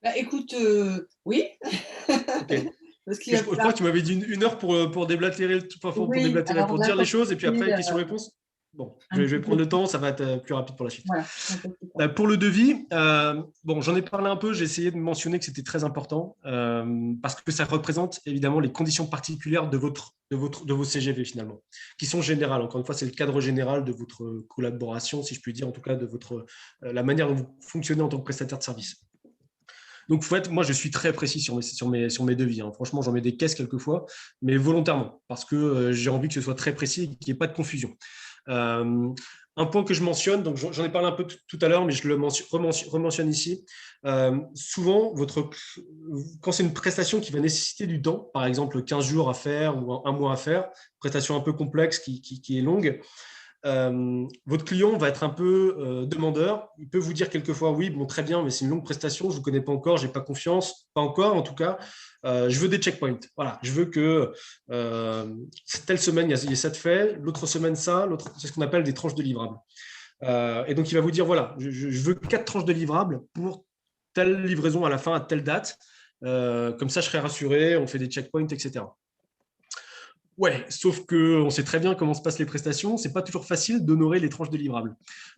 Bah, écoute, oui. Ok. Parce qu'il Je va falloir... crois que tu m'avais dit une heure pour déblatérer, Oui, alors pour là, dire comme les choses, et puis tu dis, après, questions-réponses. Bon, je un vais petit peu prendre le plus. temps, ça va être plus rapide pour la suite. Voilà, un peu plus tard. Pour le devis, bon, j'en ai parlé un peu, j'ai essayé de mentionner que c'était très important, parce que ça représente évidemment les conditions particulières de vos CGV finalement, qui sont générales. Encore une fois, c'est le cadre général de votre collaboration, si je puis dire, en tout cas de la manière dont vous fonctionnez en tant que prestataire de service. Donc, moi, je suis très précis sur mes devis. Hein. Franchement, j'en mets des caisses quelquefois, mais volontairement, parce que j'ai envie que ce soit très précis et qu'il n'y ait pas de confusion. Un point que je mentionne, donc j'en ai parlé un peu tout à l'heure, mais je le rementionne ici. Souvent, quand c'est une prestation qui va nécessiter du temps, par exemple 15 jours à faire ou un mois à faire, prestation un peu complexe qui est longue, votre client va être un peu demandeur. Il peut vous dire quelquefois, oui, bon, très bien, mais c'est une longue prestation, je ne vous connais pas encore, je n'ai pas confiance, pas encore en tout cas. Je veux des checkpoints. Voilà, je veux que telle semaine, il y a ça de fait, l'autre semaine, ça, c'est ce qu'on appelle des tranches de livrables. Et donc, il va vous dire, voilà, je veux 4 tranches de livrables pour telle livraison à la fin, à telle date. Comme ça, je serai rassuré, on fait des checkpoints, etc. Ouais, sauf qu'on sait très bien comment se passent les prestations. Ce n'est pas toujours facile d'honorer les tranches de livrables.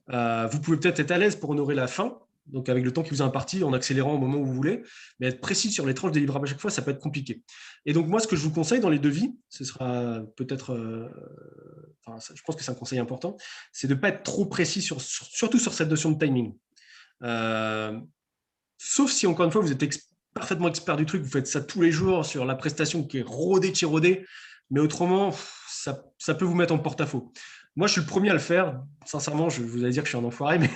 Vous pouvez peut-être être à l'aise pour honorer la fin, donc avec le temps qui vous est imparti, en accélérant au moment où vous voulez, mais être précis sur les tranches de livrables à chaque fois, ça peut être compliqué. Et donc, moi, ce que je vous conseille dans les devis, ce sera peut-être, je pense que c'est un conseil important, c'est de ne pas être trop précis, surtout sur cette notion de timing. Sauf si, encore une fois, vous êtes parfaitement expert du truc, vous faites ça tous les jours sur la prestation qui est rodée, tirodée, mais autrement, ça peut vous mettre en porte-à-faux. Moi, je suis le premier à le faire. Sincèrement, je vous allez dire que je suis un enfoiré, mais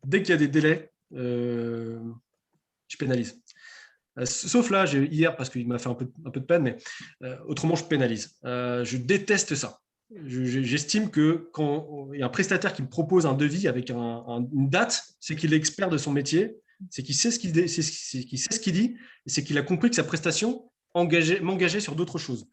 dès qu'il y a des délais, je pénalise. Sauf là, hier, parce qu'il m'a fait un peu de peine, mais autrement, je pénalise. Je déteste ça. J'estime que quand il y a un prestataire qui me propose un devis avec une date, c'est qu'il est expert de son métier, c'est qu'il sait ce qu'il dit, et c'est qu'il a compris que sa prestation m'engageait sur d'autres choses.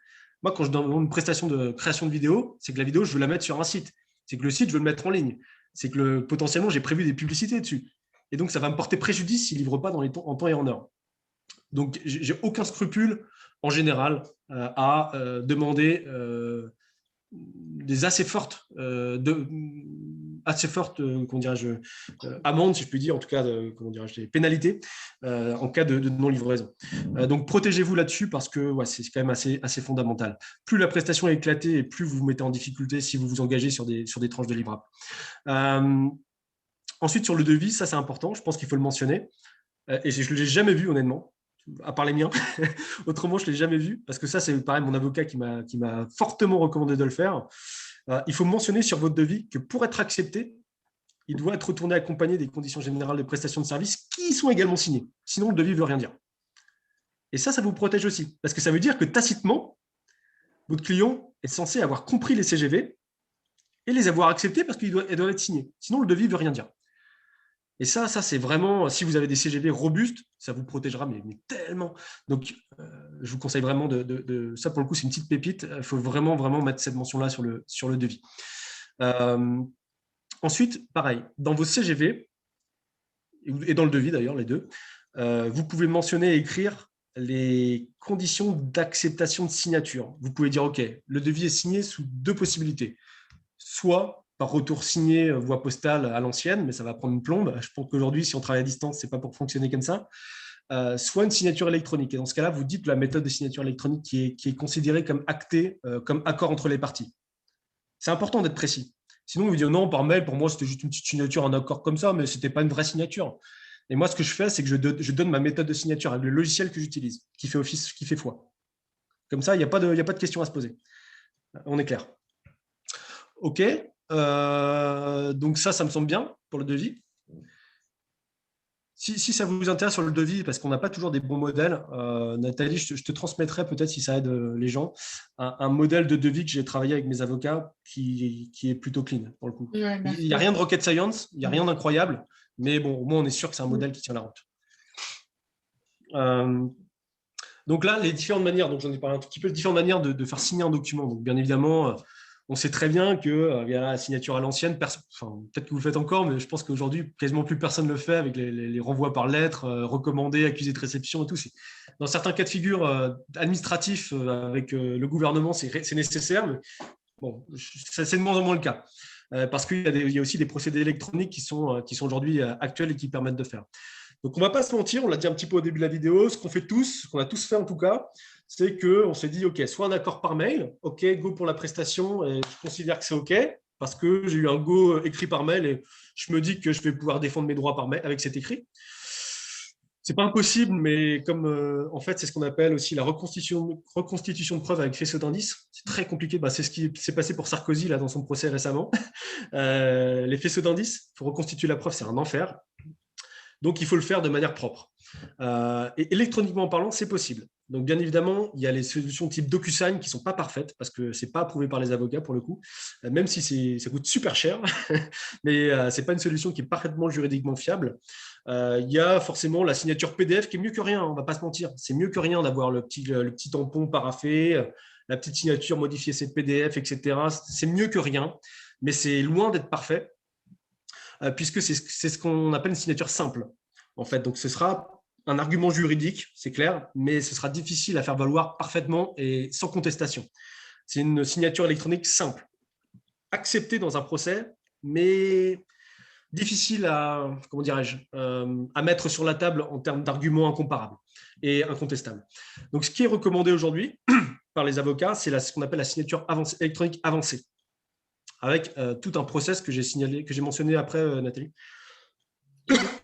Moi, quand je donne une prestation de création de vidéo, c'est que la vidéo, je veux la mettre sur un site. C'est que le site, je veux le mettre en ligne. C'est que potentiellement, j'ai prévu des publicités dessus. Et donc, ça va me porter préjudice s'il ne livre pas en temps et en heure. Donc, j'ai aucun scrupule, en général, à demander des assez fortes amendes, si je puis dire, en tout cas, des pénalités en cas de non-livraison. Donc, protégez-vous là-dessus parce que c'est quand même assez fondamental. Plus la prestation est éclatée et plus vous vous mettez en difficulté si vous vous engagez sur des tranches de livrables. Ensuite, sur le devis, ça c'est important, je pense qu'il faut le mentionner. Et je ne l'ai jamais vu, honnêtement, à part les miens. Autrement, je ne l'ai jamais vu, parce que ça, c'est pareil, mon avocat qui m'a fortement recommandé de le faire. Il faut mentionner sur votre devis que pour être accepté, il doit être retourné accompagné des conditions générales de prestation de service qui sont également signées. Sinon, le devis ne veut rien dire. Et ça vous protège aussi, parce que ça veut dire que tacitement, votre client est censé avoir compris les CGV et les avoir acceptés parce qu'ils doivent être signés. Sinon, le devis ne veut rien dire. Et ça c'est vraiment, si vous avez des CGV robustes, ça vous protégera, mais tellement. Donc, je vous conseille vraiment ça, pour le coup, c'est une petite pépite. Il faut vraiment mettre cette mention-là sur le devis. Ensuite, pareil, dans vos CGV, et dans le devis d'ailleurs, les deux, vous pouvez mentionner et écrire les conditions d'acceptation de signature. Vous pouvez dire, OK, le devis est signé sous 2 possibilités. Soit par retour signé voie postale à l'ancienne, mais ça va prendre une plombe. Je pense qu'aujourd'hui, si on travaille à distance, ce n'est pas pour fonctionner comme ça. Soit une signature électronique. Et dans ce cas-là, vous dites la méthode de signature électronique qui est considérée comme actée, comme accord entre les parties. C'est important d'être précis. Sinon, vous dites non, par mail, pour moi, c'était juste une petite signature, un accord comme ça, mais ce n'était pas une vraie signature. Et moi, ce que je fais, c'est que je donne ma méthode de signature avec le logiciel que j'utilise, qui fait office, qui fait foi. Comme ça, il n'y a pas de question à se poser. On est clair. OK. Donc ça me semble bien pour le devis. Si ça vous intéresse sur le devis, parce qu'on n'a pas toujours des bons modèles, Nathalie, je te transmettrai peut-être, si ça aide les gens, un modèle de devis que j'ai travaillé avec mes avocats qui est plutôt clean, pour le coup. Ouais, Il merci. n'y a rien de rocket science, il n'y a rien d'incroyable, mais bon, au moins on est sûr que c'est un modèle qui tient la route. Donc là, les différentes manières, donc j'en ai parlé un tout petit peu, les différentes manières de faire signer un document. Donc bien évidemment, on sait très bien que la signature à l'ancienne, peut-être que vous le faites encore, mais je pense qu'aujourd'hui, quasiment plus personne ne le fait avec les renvois par lettre, recommandés, accusés de réception et tout. Dans certains cas de figure administratifs avec le gouvernement, c'est nécessaire, mais bon, c'est de moins en moins le cas. Parce qu'il y a aussi des procédés électroniques qui sont aujourd'hui actuels et qui permettent de faire. Donc, on ne va pas se mentir, on l'a dit un petit peu au début de la vidéo, ce qu'on fait tous, ce qu'on a tous fait en tout cas, c'est qu'on s'est dit, OK, soit un accord par mail, OK, go pour la prestation, et je considère que c'est OK, parce que j'ai eu un go écrit par mail et je me dis que je vais pouvoir défendre mes droits par mail avec cet écrit. C'est pas impossible, mais comme en fait, c'est ce qu'on appelle aussi la reconstitution de preuves avec faisceau d'indices. C'est très compliqué. C'est ce qui s'est passé pour Sarkozy là, dans son procès récemment. Les faisceaux d'indices, il faut reconstituer la preuve, c'est un enfer. Donc, il faut le faire de manière propre. Et électroniquement parlant, c'est possible. Donc, bien évidemment, il y a les solutions type DocuSign qui ne sont pas parfaites parce que ce n'est pas approuvé par les avocats pour le coup, même si ça coûte super cher. Mais ce n'est pas une solution qui est parfaitement juridiquement fiable. Il y a forcément la signature PDF qui est mieux que rien, on ne va pas se mentir. C'est mieux que rien d'avoir le petit tampon paraffé, la petite signature modifiée cette PDF, etc. C'est mieux que rien, mais c'est loin d'être parfait. Puisque c'est ce qu'on appelle une signature simple. En fait, donc ce sera un argument juridique, c'est clair, mais ce sera difficile à faire valoir parfaitement et sans contestation. C'est une signature électronique simple, acceptée dans un procès, mais difficile à, comment dirais-je, à mettre sur la table en termes d'arguments incomparables et incontestables. Donc, ce qui est recommandé aujourd'hui par les avocats, c'est ce qu'on appelle la signature électronique avancée, avec tout un process que j'ai signalé, que j'ai mentionné après, Nathalie.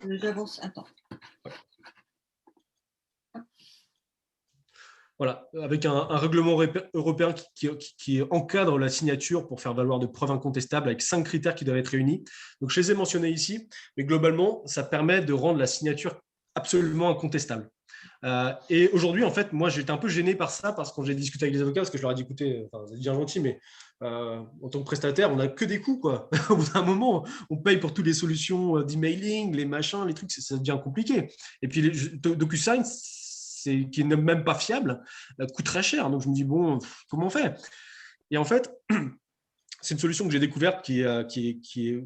J'avance, attends. Voilà, avec un règlement européen qui encadre la signature pour faire valoir de preuves incontestables avec 5 critères qui doivent être réunis. Donc, je les ai mentionnés ici, mais globalement, ça permet de rendre la signature absolument incontestable. Et aujourd'hui, en fait, moi, j'étais un peu gêné par ça, parce que quand j'ai discuté avec les avocats, parce que je leur ai dit, écoutez, vous êtes bien gentil, mais en tant que prestataire, on n'a que des coûts, quoi. Au bout d'un moment, on paye pour toutes les solutions d'emailing, les machins, les trucs, ça devient compliqué. Et puis, DocuSign, qui n'est même pas fiable, coûte très cher. Donc, je me dis, bon, comment on fait? Et en fait, c'est une solution que j'ai découverte qui est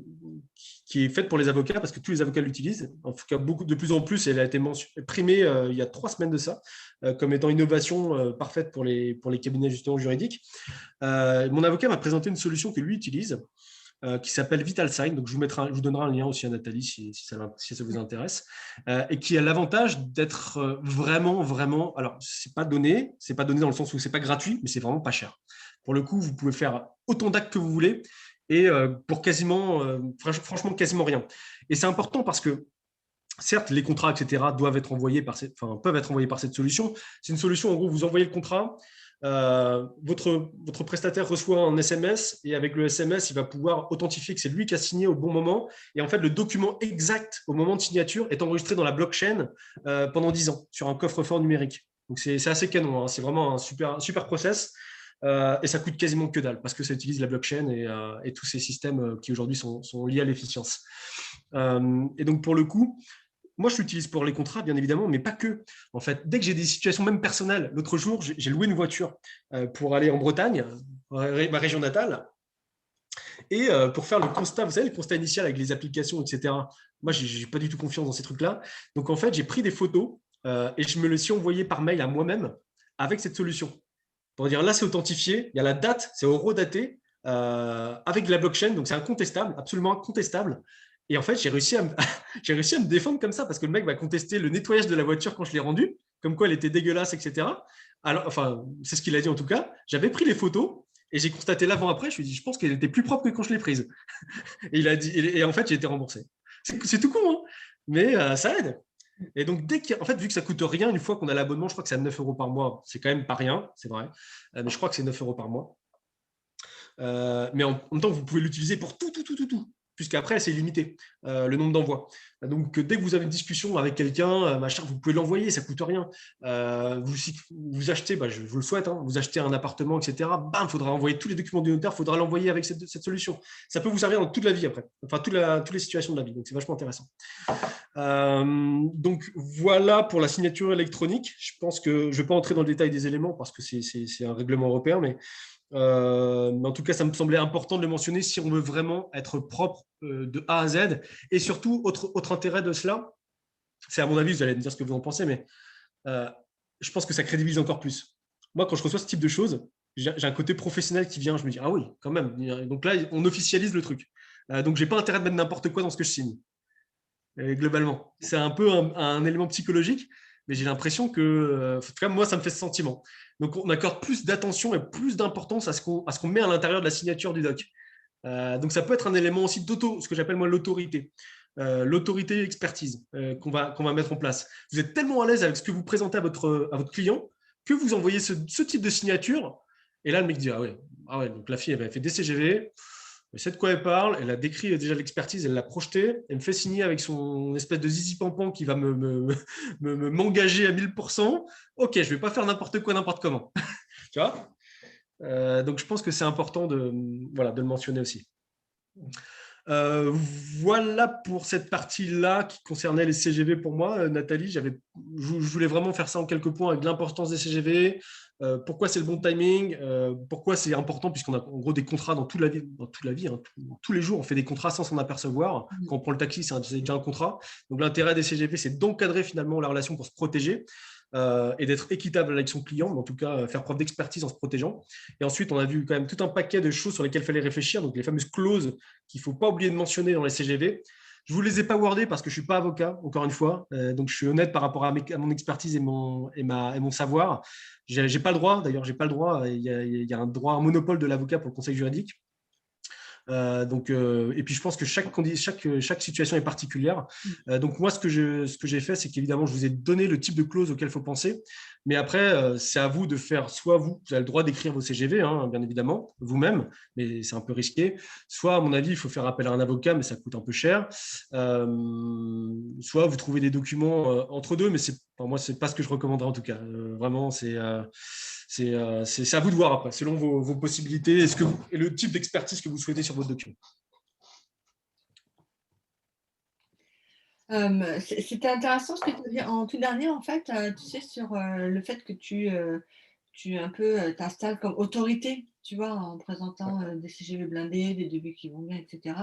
faite pour les avocats, parce que tous les avocats l'utilisent. En tout cas, de plus en plus, elle a été primée il y a 3 semaines de ça, comme étant innovation parfaite pour les cabinets justement juridiques. Mon avocat m'a présenté une solution que lui utilise, qui s'appelle VitalSign. Donc, je vous donnerai un lien aussi à Nathalie si ça vous intéresse, et qui a l'avantage d'être vraiment, alors, c'est pas donné dans le sens où c'est pas gratuit, mais c'est vraiment pas cher. Pour le coup, vous pouvez faire autant d'actes que vous voulez et pour franchement, quasiment rien. Et c'est important parce que, certes, les contrats, etc., peuvent être envoyés par cette solution. C'est une solution, en gros, vous envoyez le contrat, votre prestataire reçoit un SMS et avec le SMS, il va pouvoir authentifier que c'est lui qui a signé au bon moment. Et en fait, le document exact au moment de signature est enregistré dans la blockchain pendant 10 ans sur un coffre-fort numérique. Donc, c'est assez canon, hein. C'est vraiment un super process. Et ça coûte quasiment que dalle parce que ça utilise la blockchain et tous ces systèmes qui aujourd'hui sont liés à l'efficience. Et donc, pour le coup, moi, je l'utilise pour les contrats, bien évidemment, mais pas que. En fait, dès que j'ai des situations même personnelles, l'autre jour, j'ai loué une voiture pour aller en Bretagne, ma région natale, et pour faire le constat, vous savez, le constat initial avec les applications, etc. Moi, je n'ai pas du tout confiance dans ces trucs-là. Donc, en fait, j'ai pris des photos et je me les suis envoyées par mail à moi-même avec cette solution. Pour dire, là, c'est authentifié, il y a la date, c'est horodaté, avec de la blockchain, donc c'est incontestable, absolument incontestable. Et en fait, j'ai réussi à me défendre comme ça, parce que le mec va contester le nettoyage de la voiture quand je l'ai rendue, comme quoi elle était dégueulasse, etc. Alors, enfin, c'est ce qu'il a dit en tout cas. J'avais pris les photos et j'ai constaté l'avant-après. Je lui ai dit, je pense qu'elle était plus propre que quand je l'ai prise. Et il a dit, et en fait, j'ai été remboursé. C'est tout con, hein, mais ça aide. Et donc, en fait, vu que ça ne coûte rien, une fois qu'on a l'abonnement, je crois que c'est à 9 € par mois. C'est quand même pas rien, c'est vrai. Mais je crois que c'est 9 € par mois. Mais en même temps, vous pouvez l'utiliser pour tout. puisqu'après, c'est illimité, le nombre d'envois. Donc, dès que vous avez une discussion avec quelqu'un, machin, vous pouvez l'envoyer, ça ne coûte rien. Vous achetez, je vous le souhaite, hein, vous achetez un appartement, etc. Bam, il faudra envoyer tous les documents du notaire, il faudra l'envoyer avec cette solution. Ça peut vous servir dans toute la vie après, enfin, toutes les situations de la vie. Donc, c'est vachement intéressant. Donc, voilà pour la signature électronique. Je pense que je ne vais pas entrer dans le détail des éléments parce que c'est un règlement européen, mais en tout cas, ça me semblait important de le mentionner si on veut vraiment être propre de A à Z. Et surtout, autre intérêt de cela, c'est à mon avis, vous allez me dire ce que vous en pensez, mais je pense que ça crédibilise encore plus. Moi, quand je reçois ce type de choses, j'ai un côté professionnel qui vient, je me dis, ah oui, quand même. Donc là, on officialise le truc. Donc, je n'ai pas intérêt de mettre n'importe quoi dans ce que je signe, globalement. C'est un peu un élément psychologique, mais j'ai l'impression que, en tout cas, moi, ça me fait ce sentiment. Donc, on accorde plus d'attention et plus d'importance à ce qu'on met à l'intérieur de la signature du doc. Donc, ça peut être un élément aussi ce que j'appelle moi l'autorité. L'autorité expertise qu'on va mettre en place. Vous êtes tellement à l'aise avec ce que vous présentez à votre client que vous envoyez ce type de signature. Et là, le mec dit, ah ouais, donc la fille, elle avait fait des CGV, elle sait de quoi elle parle, elle a décrit déjà l'expertise, elle l'a projetée, elle me fait signer avec son espèce de zizi pampan qui va m'engager à 1000%. Ok, je ne vais pas faire n'importe quoi, n'importe comment. Tu vois donc, je pense que c'est important de le mentionner aussi. Voilà pour cette partie-là qui concernait les CGV pour moi. Nathalie, je voulais vraiment faire ça en quelques points avec l'importance des CGV, pourquoi c'est le bon timing, pourquoi c'est important puisqu'on a en gros des contrats dans toute la vie hein, tous les jours, on fait des contrats sans s'en apercevoir. Quand on prend le taxi, c'est déjà un contrat. Donc l'intérêt des CGV, c'est d'encadrer finalement la relation pour se protéger. Et d'être équitable avec son client, mais en tout cas faire preuve d'expertise en se protégeant. Et ensuite, on a vu quand même tout un paquet de choses sur lesquelles il fallait réfléchir, donc les fameuses clauses qu'il ne faut pas oublier de mentionner dans les CGV. Je ne vous les ai pas wordées parce que je ne suis pas avocat, encore une fois, donc je suis honnête par rapport à mon expertise et mon savoir. J'ai pas le droit, d'ailleurs, j'ai pas le droit, il y a un droit, un monopole de l'avocat pour le conseil juridique. Et puis je pense que chaque situation est particulière. Donc moi, ce que j'ai fait, c'est qu'évidemment, je vous ai donné le type de clause auquel il faut penser. Mais après, c'est à vous de faire, soit vous avez le droit d'écrire vos CGV, hein, bien évidemment, vous-même, mais c'est un peu risqué. Soit, à mon avis, il faut faire appel à un avocat, mais ça coûte un peu cher. Soit vous trouvez des documents entre deux, mais moi, ce n'est pas ce que je recommanderais en tout cas. Vraiment, c'est à vous de voir après, selon vos possibilités et le type d'expertise que vous souhaitez sur votre document. C'était intéressant ce que tu as dit en tout dernier, en fait, tu sais, sur le fait que tu un peu t'installes comme autorité, tu vois, en présentant des CGV blindés, des devis qui vont bien, etc.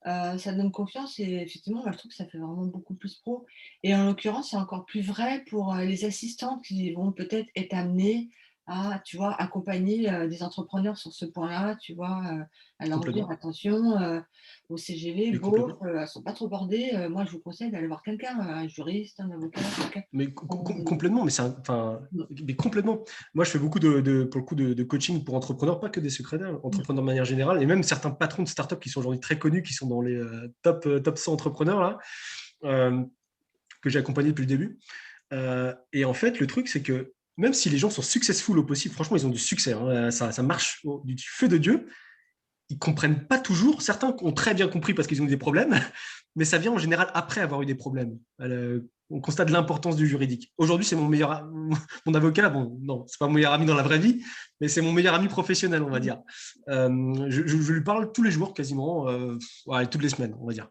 Ça donne confiance et effectivement, moi, je trouve que ça fait vraiment beaucoup plus pro. Et en l'occurrence, c'est encore plus vrai pour les assistantes qui vont peut-être être amenées à, tu vois, accompagner des entrepreneurs sur ce point-là, tu vois, à leur dire attention aux CGV, elles ne sont pas trop bordées. Moi, je vous conseille d'aller voir quelqu'un, un juriste, un avocat. Mais complètement, mais complètement. Moi, je fais beaucoup pour le coup de coaching pour entrepreneurs, pas que des secrétaires, entrepreneurs de manière générale, et même certains patrons de startups qui sont aujourd'hui très connus, qui sont dans les top 100 entrepreneurs là, que j'ai accompagnés depuis le début. Et en fait, le truc, c'est que même si les gens sont successful au possible, franchement, ils ont du succès, hein, ça marche du feu de Dieu, ils ne comprennent pas toujours. Certains ont très bien compris parce qu'ils ont eu des problèmes, mais ça vient en général après avoir eu des problèmes. On constate l'importance du juridique. Aujourd'hui, c'est mon avocat. Bon, non, c'est pas mon meilleur ami dans la vraie vie, mais c'est mon meilleur ami professionnel, on va dire. Je lui parle tous les jours, quasiment, toutes les semaines, on va dire.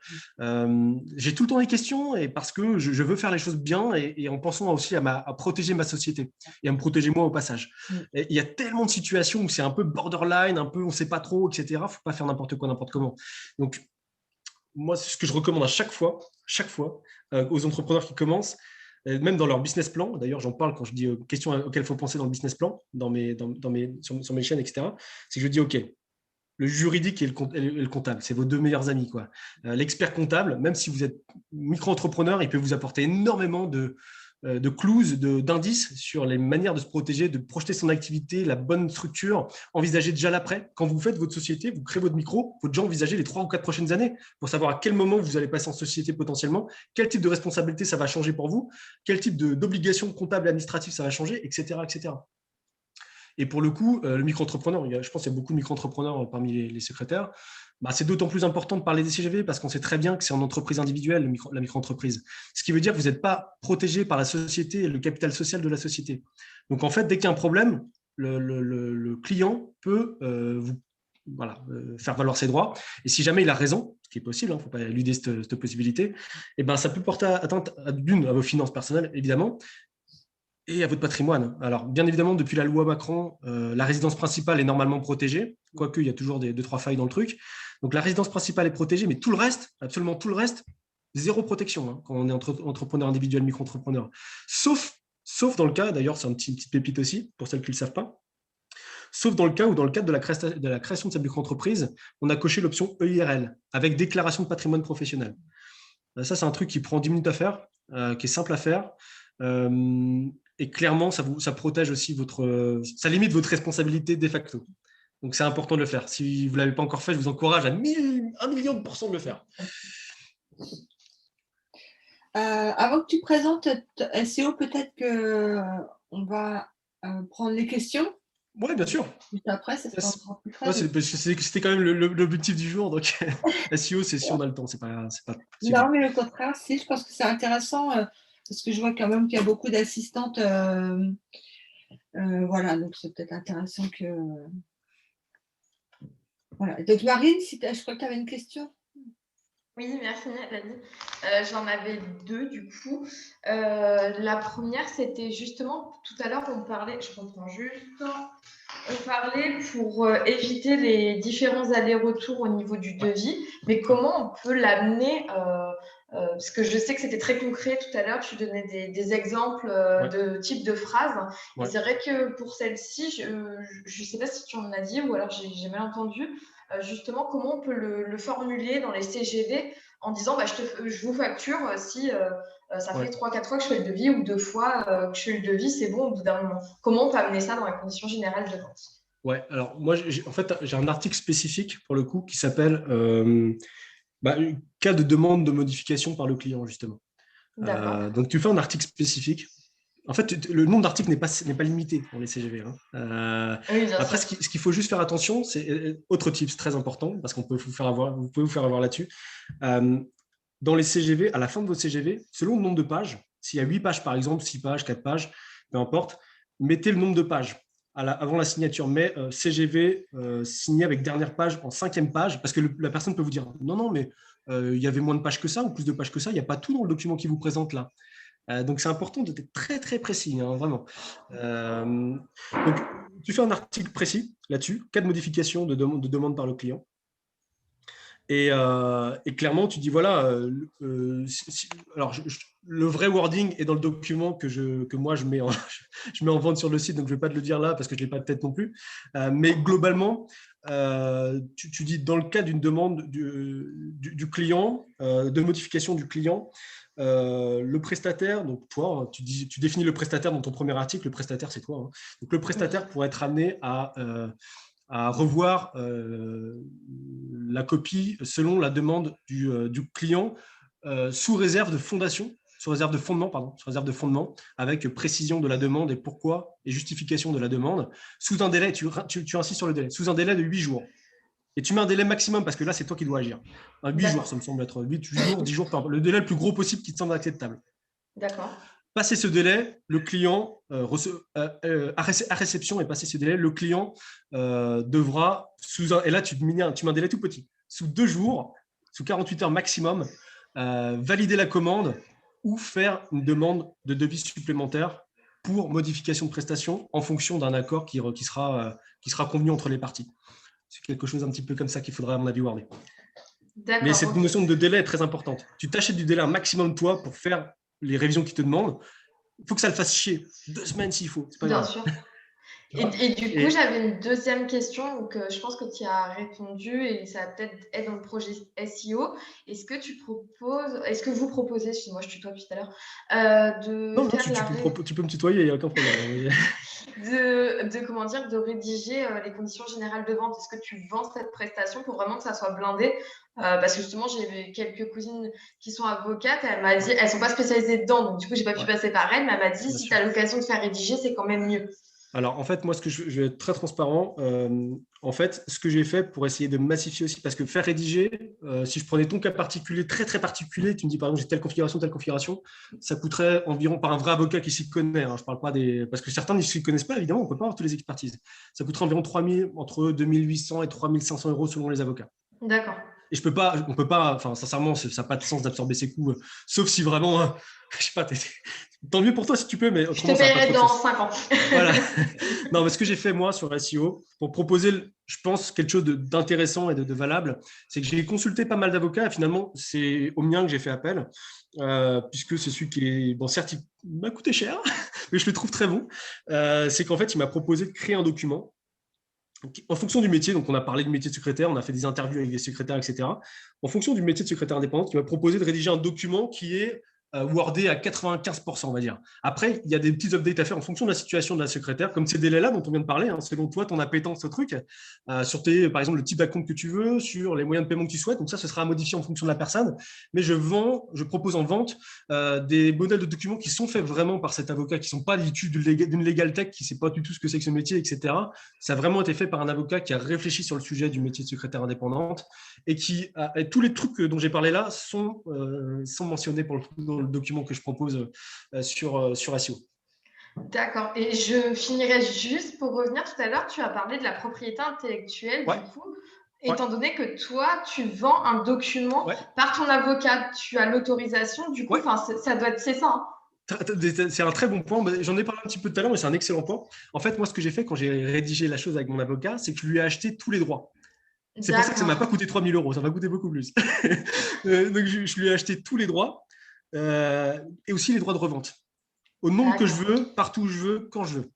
J'ai tout le temps des questions et parce que je veux faire les choses bien et en pensant aussi à protéger ma société et à me protéger moi au passage. Il y a tellement de situations où c'est un peu borderline, un peu on ne sait pas trop, etc. Il ne faut pas faire n'importe quoi, n'importe comment. Donc, moi, c'est ce que je recommande à chaque fois aux entrepreneurs qui commencent, même dans leur business plan. D'ailleurs, j'en parle quand je dis questions auxquelles il faut penser dans le business plan, sur mes chaînes, etc. C'est que je dis, OK, le juridique et le comptable, c'est vos deux meilleurs amis, quoi. L'expert comptable, même si vous êtes micro-entrepreneur, il peut vous apporter énormément de clues, d'indices sur les manières de se protéger, de projeter son activité, la bonne structure, envisager déjà l'après. Quand vous faites votre société, vous créez votre micro, faut déjà envisager les 3 ou 4 prochaines années pour savoir à quel moment vous allez passer en société potentiellement, quel type de responsabilité ça va changer pour vous, quel type d'obligation comptable et administrative ça va changer, etc., etc. Et pour le coup, le micro-entrepreneur, je pense qu'il y a beaucoup de micro-entrepreneurs parmi les secrétaires. bah, c'est d'autant plus important de parler des CGV parce qu'on sait très bien que c'est en entreprise individuelle, la micro-entreprise. Ce qui veut dire que vous n'êtes pas protégé par la société et le capital social de la société. Donc, en fait, dès qu'il y a un problème, le client peut faire valoir ses droits. Et si jamais il a raison, ce qui est possible, il ne faut pas éluder cette possibilité, et ben, ça peut porter atteinte à vos finances personnelles, évidemment, et à votre patrimoine. Alors, bien évidemment, depuis la loi Macron, la résidence principale est normalement protégée, quoique il y a toujours 2-3 failles dans le truc. Donc, la résidence principale est protégée, mais tout le reste, absolument tout le reste, zéro protection quand on est entrepreneur individuel, micro-entrepreneur. Sauf dans le cas, d'ailleurs, c'est une petite pépite aussi, pour celles qui ne le savent pas, sauf dans le cas où, dans le cadre de la création de sa micro-entreprise, on a coché l'option EIRL, avec déclaration de patrimoine professionnel. Ça, c'est un truc qui prend 10 minutes à faire, qui est simple à faire. Et clairement, ça protège aussi ça limite votre responsabilité de facto. Donc, c'est important de le faire. Si vous ne l'avez pas encore fait, je vous encourage à 1 million de % de le faire. Avant que tu présentes SEO, peut-être qu'on va prendre les questions. Oui, bien sûr. Juste après, ça sera encore plus frais. C'était quand même l'objectif du jour. Donc, SEO, c'est si on a le temps. C'est pas non, mais au contraire, si, je pense que c'est intéressant parce que je vois quand même qu'il y a beaucoup d'assistantes. Voilà, donc c'est peut-être intéressant que. Voilà. Donc, Marine, je crois que tu avais une question. Oui, merci Nathalie. J'en avais 2 du coup. La première, c'était justement, tout à l'heure, on parlait, je comprends juste, on parlait pour éviter les différents allers-retours au niveau du devis, mais comment on peut l'amener, parce que je sais que c'était très concret tout à l'heure, tu donnais des exemples de types de phrases, et c'est vrai que pour celle-ci, je ne sais pas si tu en as dit ou alors j'ai mal entendu, justement comment on peut le formuler dans les CGV en disant je vous facture si ça fait 3-4 fois que je fais le devis ou 2 fois que je fais le devis, c'est bon au bout d'un moment. Comment on peut amener ça dans les conditions générales de vente? Ouais, alors moi, j'ai un article spécifique pour le coup qui s'appelle cas de demande de modification par le client, justement. Donc, tu fais un article spécifique. En fait, le nombre d'articles n'est pas limité pour les CGV. Oui, après, ce qu'il faut juste faire attention, c'est autre type très important, parce qu'on peut vous faire avoir là-dessus. Dans les CGV, à la fin de votre CGV, selon le nombre de pages, s'il y a 8 pages par exemple, 6 pages, 4 pages, peu importe, mettez le nombre de pages avant la signature. Mais CGV signé avec dernière page en 5e page, parce que la personne peut vous dire non, mais il y avait moins de pages que ça ou plus de pages que ça, il n'y a pas tout dans le document qui vous présente là. Donc, c'est important d'être très, très précis, vraiment. Donc, tu fais un article précis là-dessus, cas de modification de demande par le client. Et clairement, tu dis, voilà, alors le vrai wording est dans le document que moi, je mets en vente sur le site, donc je ne vais pas te le dire là parce que je ne l'ai pas de tête non plus. Mais globalement, tu dis, dans le cas d'une demande du client, de modification du client, le prestataire, donc toi, tu définis le prestataire dans ton premier article, le prestataire, c'est toi. Donc, le prestataire pourrait être amené à revoir la copie selon la demande du client sous réserve de fondement, avec précision de la demande et pourquoi et justification de la demande, sous un délai, tu insistes sur le délai, sous un délai de 8 jours. Et tu mets un délai maximum parce que là, c'est toi qui dois agir. 8 jours, ça me semble être 8 jours, 10 jours, le délai le plus gros possible qui te semble acceptable. D'accord. Passer ce délai, le client, à réception et passer ce délai, le client devra, et là tu mets un délai tout petit, sous 2 jours, sous 48 heures maximum, valider la commande ou faire une demande de devis supplémentaire pour modification de prestation en fonction d'un accord qui sera convenu entre les parties. C'est quelque chose un petit peu comme ça qu'il faudra, à mon avis, warner. Mais cette notion de délai est très importante. Tu t'achètes du délai un maximum, toi, pour faire les révisions qu'ils te demandent. Il faut que ça le fasse chier. 2 semaines s'il faut. C'est pas grave. Bien sûr. Et du coup, j'avais une deuxième question. Donc, je pense que tu as répondu et ça va peut-être être dans le projet SEO. Est-ce que vous proposez, excuse-moi, je tutoie depuis tout à l'heure, tu peux me tutoyer, il n'y a aucun problème. de rédiger les conditions générales de vente. Est-ce que tu vends cette prestation pour vraiment que ça soit blindé? Parce que justement, j'ai quelques cousines qui sont avocates. Elle m'a dit, elles ne sont pas spécialisées dedans, donc du coup, je n'ai pas pu passer par elle, mais elle m'a dit, si tu as l'occasion de faire rédiger, c'est quand même mieux. Alors, en fait, moi, je vais être très transparent. En fait, ce que j'ai fait pour essayer de massifier aussi, parce que faire rédiger, si je prenais ton cas particulier, très, très particulier, tu me dis, par exemple, j'ai telle configuration, ça coûterait environ, par un vrai avocat qui s'y connaît, hein, je parle pas des… Parce que certains ne s'y connaissent pas, évidemment, on ne peut pas avoir toutes les expertises. Ça coûterait environ 3000, entre 2800 et 3500 euros selon les avocats. D'accord. Et on peut pas, enfin, sincèrement, ça n'a pas de sens d'absorber ces coûts, sauf si vraiment, je sais pas, tant mieux pour toi si tu peux, mais Je te autrement, ça n'a pas paierai trop de dans sens. 5 ans. Voilà. Non, mais ce que j'ai fait moi sur SEO, pour proposer, je pense, quelque chose d'intéressant et de valable, c'est que j'ai consulté pas mal d'avocats et finalement, c'est au mien que j'ai fait appel, puisque c'est celui qui est, bon, certes, il m'a coûté cher, mais je le trouve très bon. C'est qu'en fait, il m'a proposé de créer un document en fonction du métier. Donc, on a parlé du métier de secrétaire, on a fait des interviews avec des secrétaires, etc. En fonction du métier de secrétaire indépendant, il m'a proposé de rédiger un document qui est wordé à 95%, on va dire. Après, il y a des petits updates à faire en fonction de la situation de la secrétaire, comme ces délais-là dont on vient de parler, hein, selon toi, ton appétence au truc, sur par exemple, le type d'acompte que tu veux, sur les moyens de paiement que tu souhaites. Donc ça, ce sera à modifier en fonction de la personne. Mais je propose en vente des modèles de documents qui sont faits vraiment par cet avocat, qui ne sont pas issus d'une legal tech, qui ne sait pas du tout ce que c'est que ce métier, etc. Ça a vraiment été fait par un avocat qui a réfléchi sur le sujet du métier de secrétaire indépendante et et tous les trucs dont j'ai parlé là sont mentionnés pour le coup dans le document que je propose sur SEO. D'accord. Et je finirai juste pour revenir tout à l'heure, tu as parlé de la propriété intellectuelle, Ouais. du coup, étant donné que toi, tu vends un document Ouais. par ton avocat, tu as l'autorisation, du coup, Ouais. ça doit être, c'est ça, hein. C'est un très bon point. J'en ai parlé un petit peu tout à l'heure, mais c'est un excellent point. En fait, moi, ce que j'ai fait quand j'ai rédigé la chose avec mon avocat, c'est que je lui ai acheté tous les droits. C'est pour ça que ça ne m'a pas coûté 3 000 euros, ça m'a coûté beaucoup plus. Donc, je lui ai acheté tous les droits et aussi les droits de revente. Au nombre que je veux, partout où je veux, quand je veux.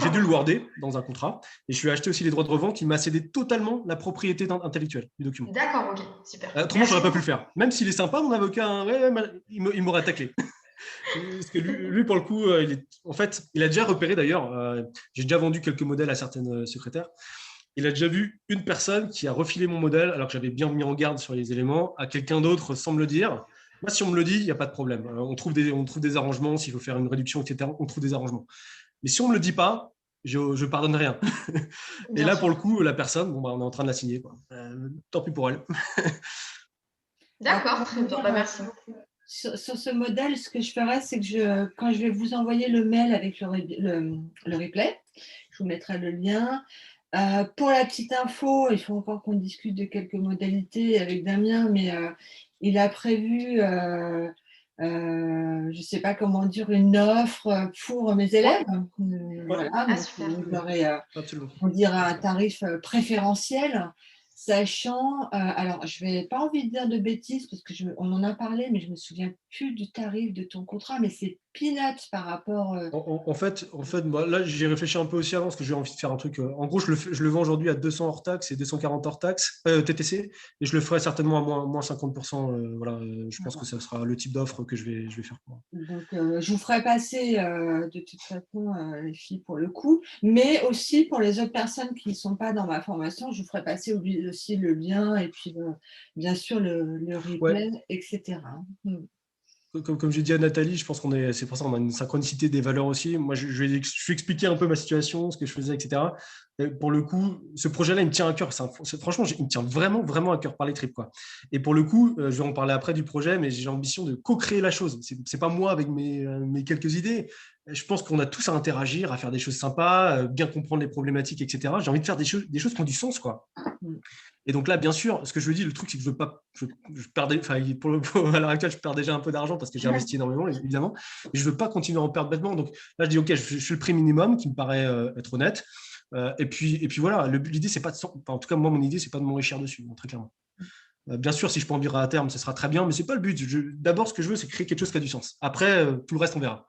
J'ai dû le worder dans un contrat et je lui ai acheté aussi les droits de revente. Il m'a cédé totalement la propriété intellectuelle du document. D'accord, ok, super. Autrement, je n'aurais pas pu le faire. Même s'il est sympa, mon avocat, hein, il m'aurait taclé. Parce que lui, pour le coup, en fait, il a déjà repéré d'ailleurs, j'ai déjà vendu quelques modèles à certaines secrétaires. Il a déjà vu une personne qui a refilé mon modèle alors que j'avais bien mis en garde sur les éléments à quelqu'un d'autre sans me le dire. Moi, si on me le dit, il n'y a pas de problème. On trouve des arrangements, s'il faut faire une réduction, etc. On trouve des arrangements. Mais si on ne me le dit pas, je pardonne rien. Et là, pour le coup, la personne, bon, on est en train de la signer. Tant pis pour elle. D'accord, très bien. Merci beaucoup. Sur ce modèle, ce que je ferai, c'est que quand je vais vous envoyer le mail avec le replay, je vous mettrai le lien. Pour la petite info, il faut encore qu'on discute de quelques modalités avec Damien, mais il a prévu, je ne sais pas comment dire, une offre pour mes élèves. Voilà, donc, on dira un tarif préférentiel. Sachant, alors je n'ai pas envie de dire de bêtises parce qu'on en a parlé, mais je ne me souviens plus du tarif de ton contrat, mais c'est peanuts par rapport. En fait, moi, là, j'ai réfléchi un peu aussi avant parce que j'ai envie de faire un truc. En gros, je le vends aujourd'hui à 200 hors taxe et 240 hors taxe, TTC, et je le ferai certainement à moins 50%. Voilà, je pense que ça sera le type d'offre que je vais faire. Donc, je vous ferai passer de toute façon les filles pour le coup, mais aussi pour les autres personnes qui ne sont pas dans ma formation, je vous ferai passer aussi le lien et puis bien sûr le replay, etc. Comme j'ai dit à Nathalie, je pense c'est pour ça qu'on a une synchronicité des valeurs aussi. Moi, je vais expliquer un peu ma situation, ce que je faisais, etc. Et pour le coup, ce projet-là, il me tient à cœur. Franchement, il me tient vraiment, vraiment à cœur par les tripes, quoi. Et pour le coup, je vais en parler après du projet, mais j'ai l'ambition de co-créer la chose. C'est pas moi avec mes quelques idées. Je pense qu'on a tous à interagir, à faire des choses sympas, bien comprendre les problématiques, etc. J'ai envie de faire des choses qui ont du sens, quoi. Et donc là, bien sûr, ce que je veux dire, le truc, c'est que je veux pas, je perds, enfin, à l'heure actuelle, je perds déjà un peu d'argent parce que j'ai investi énormément, évidemment, et je veux pas continuer à en perdre bêtement. Donc là, je dis, OK, je fais le prix minimum qui me paraît être honnête. Et puis voilà, l'idée, c'est pas en tout cas, moi, mon idée, c'est pas de m'enrichir dessus, très clairement. Bien sûr, si je peux en vivre à terme, ce sera très bien, mais c'est pas le but. D'abord, ce que je veux, c'est créer quelque chose qui a du sens. Après, tout le reste, on verra.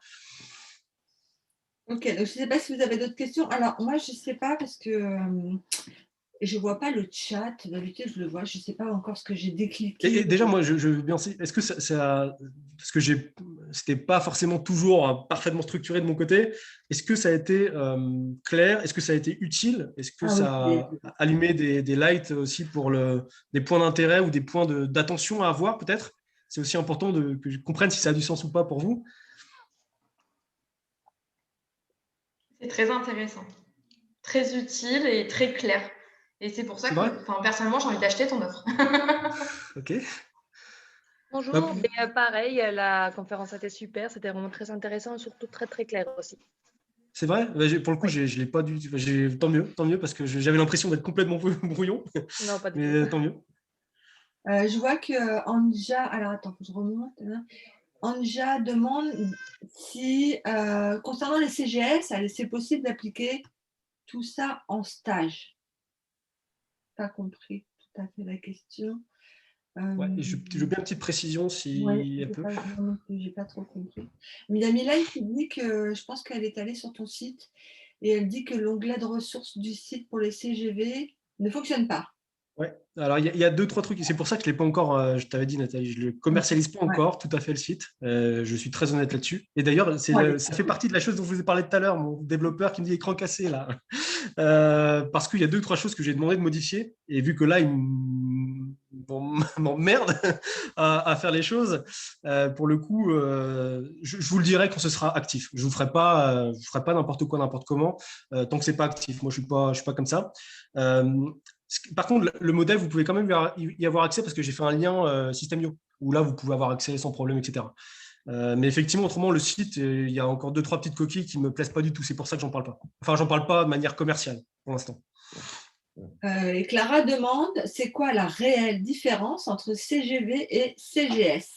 Ok, donc je ne sais pas si vous avez d'autres questions. Alors, moi, je ne sais pas parce que je ne vois pas le chat. D'habitude, je le vois. Je ne sais pas encore ce que j'ai décliqué. Et déjà, moi, je veux bien. Est-ce que parce que c'était pas forcément toujours parfaitement structuré de mon côté. Est-ce que ça a été clair? Est-ce que ça a été utile? Est-ce que ça a allumé des lights aussi pour des points d'intérêt ou des points d'attention à avoir peut-être? C'est aussi important que je comprenne si ça a du sens ou pas pour vous. C'est très intéressant, très utile et très clair. Et c'est pour ça C'est vrai? que, personnellement, j'ai envie d'acheter ton offre. Ok. Bah, Bonjour, mais pareil, la conférence était super, c'était vraiment très intéressant et surtout très très clair aussi. c'est vrai? Bah, pour le coup, Oui. je l'ai pas du tout. Tant mieux, parce que j'avais l'impression d'être complètement brouillon, Non, pas du mais tout. tant mieux. Je vois que Anja, alors attends, faut que je remonte. Anja demande si, concernant les CGS, c'est possible d'appliquer tout ça en stage. Pas compris tout à fait la question. Ouais, et je veux bien une petite précision Ouais, si elle peut. j'ai pas trop compris. Mais il y a Mylène qui dit que je pense qu'elle est allée sur ton site et elle dit que l'onglet de ressources du site pour les CGV ne fonctionne pas. Ouais. Alors, il y a deux, trois trucs. C'est pour ça que je ne l'ai pas encore, je t'avais dit, Nathalie, je ne le commercialise pas encore tout à fait le site. Je suis très honnête là-dessus. Et d'ailleurs, ça fait partie de la chose dont je vous ai parlé tout à l'heure, mon développeur qui me dit écran cassé là. Parce qu'il y a deux, trois choses que j'ai demandé de modifier. Et vu que là, il m'emmerde à faire les choses, pour le coup, je vous le dirai quand ce sera actif. Je ne vous ferai pas n'importe quoi, n'importe comment, tant que ce n'est pas actif. Moi, je ne suis pas comme ça. Par contre, le modèle, vous pouvez quand même y avoir accès parce que j'ai fait un lien System.io où là, vous pouvez avoir accès sans problème, etc. Mais effectivement, autrement, le site, il y a encore deux, trois petites coquilles qui ne me plaisent pas du tout. C'est pour ça que j'en parle pas. Enfin, j'en parle pas de manière commerciale pour l'instant. Et Clara demande, c'est quoi la réelle différence entre CGV et CGS?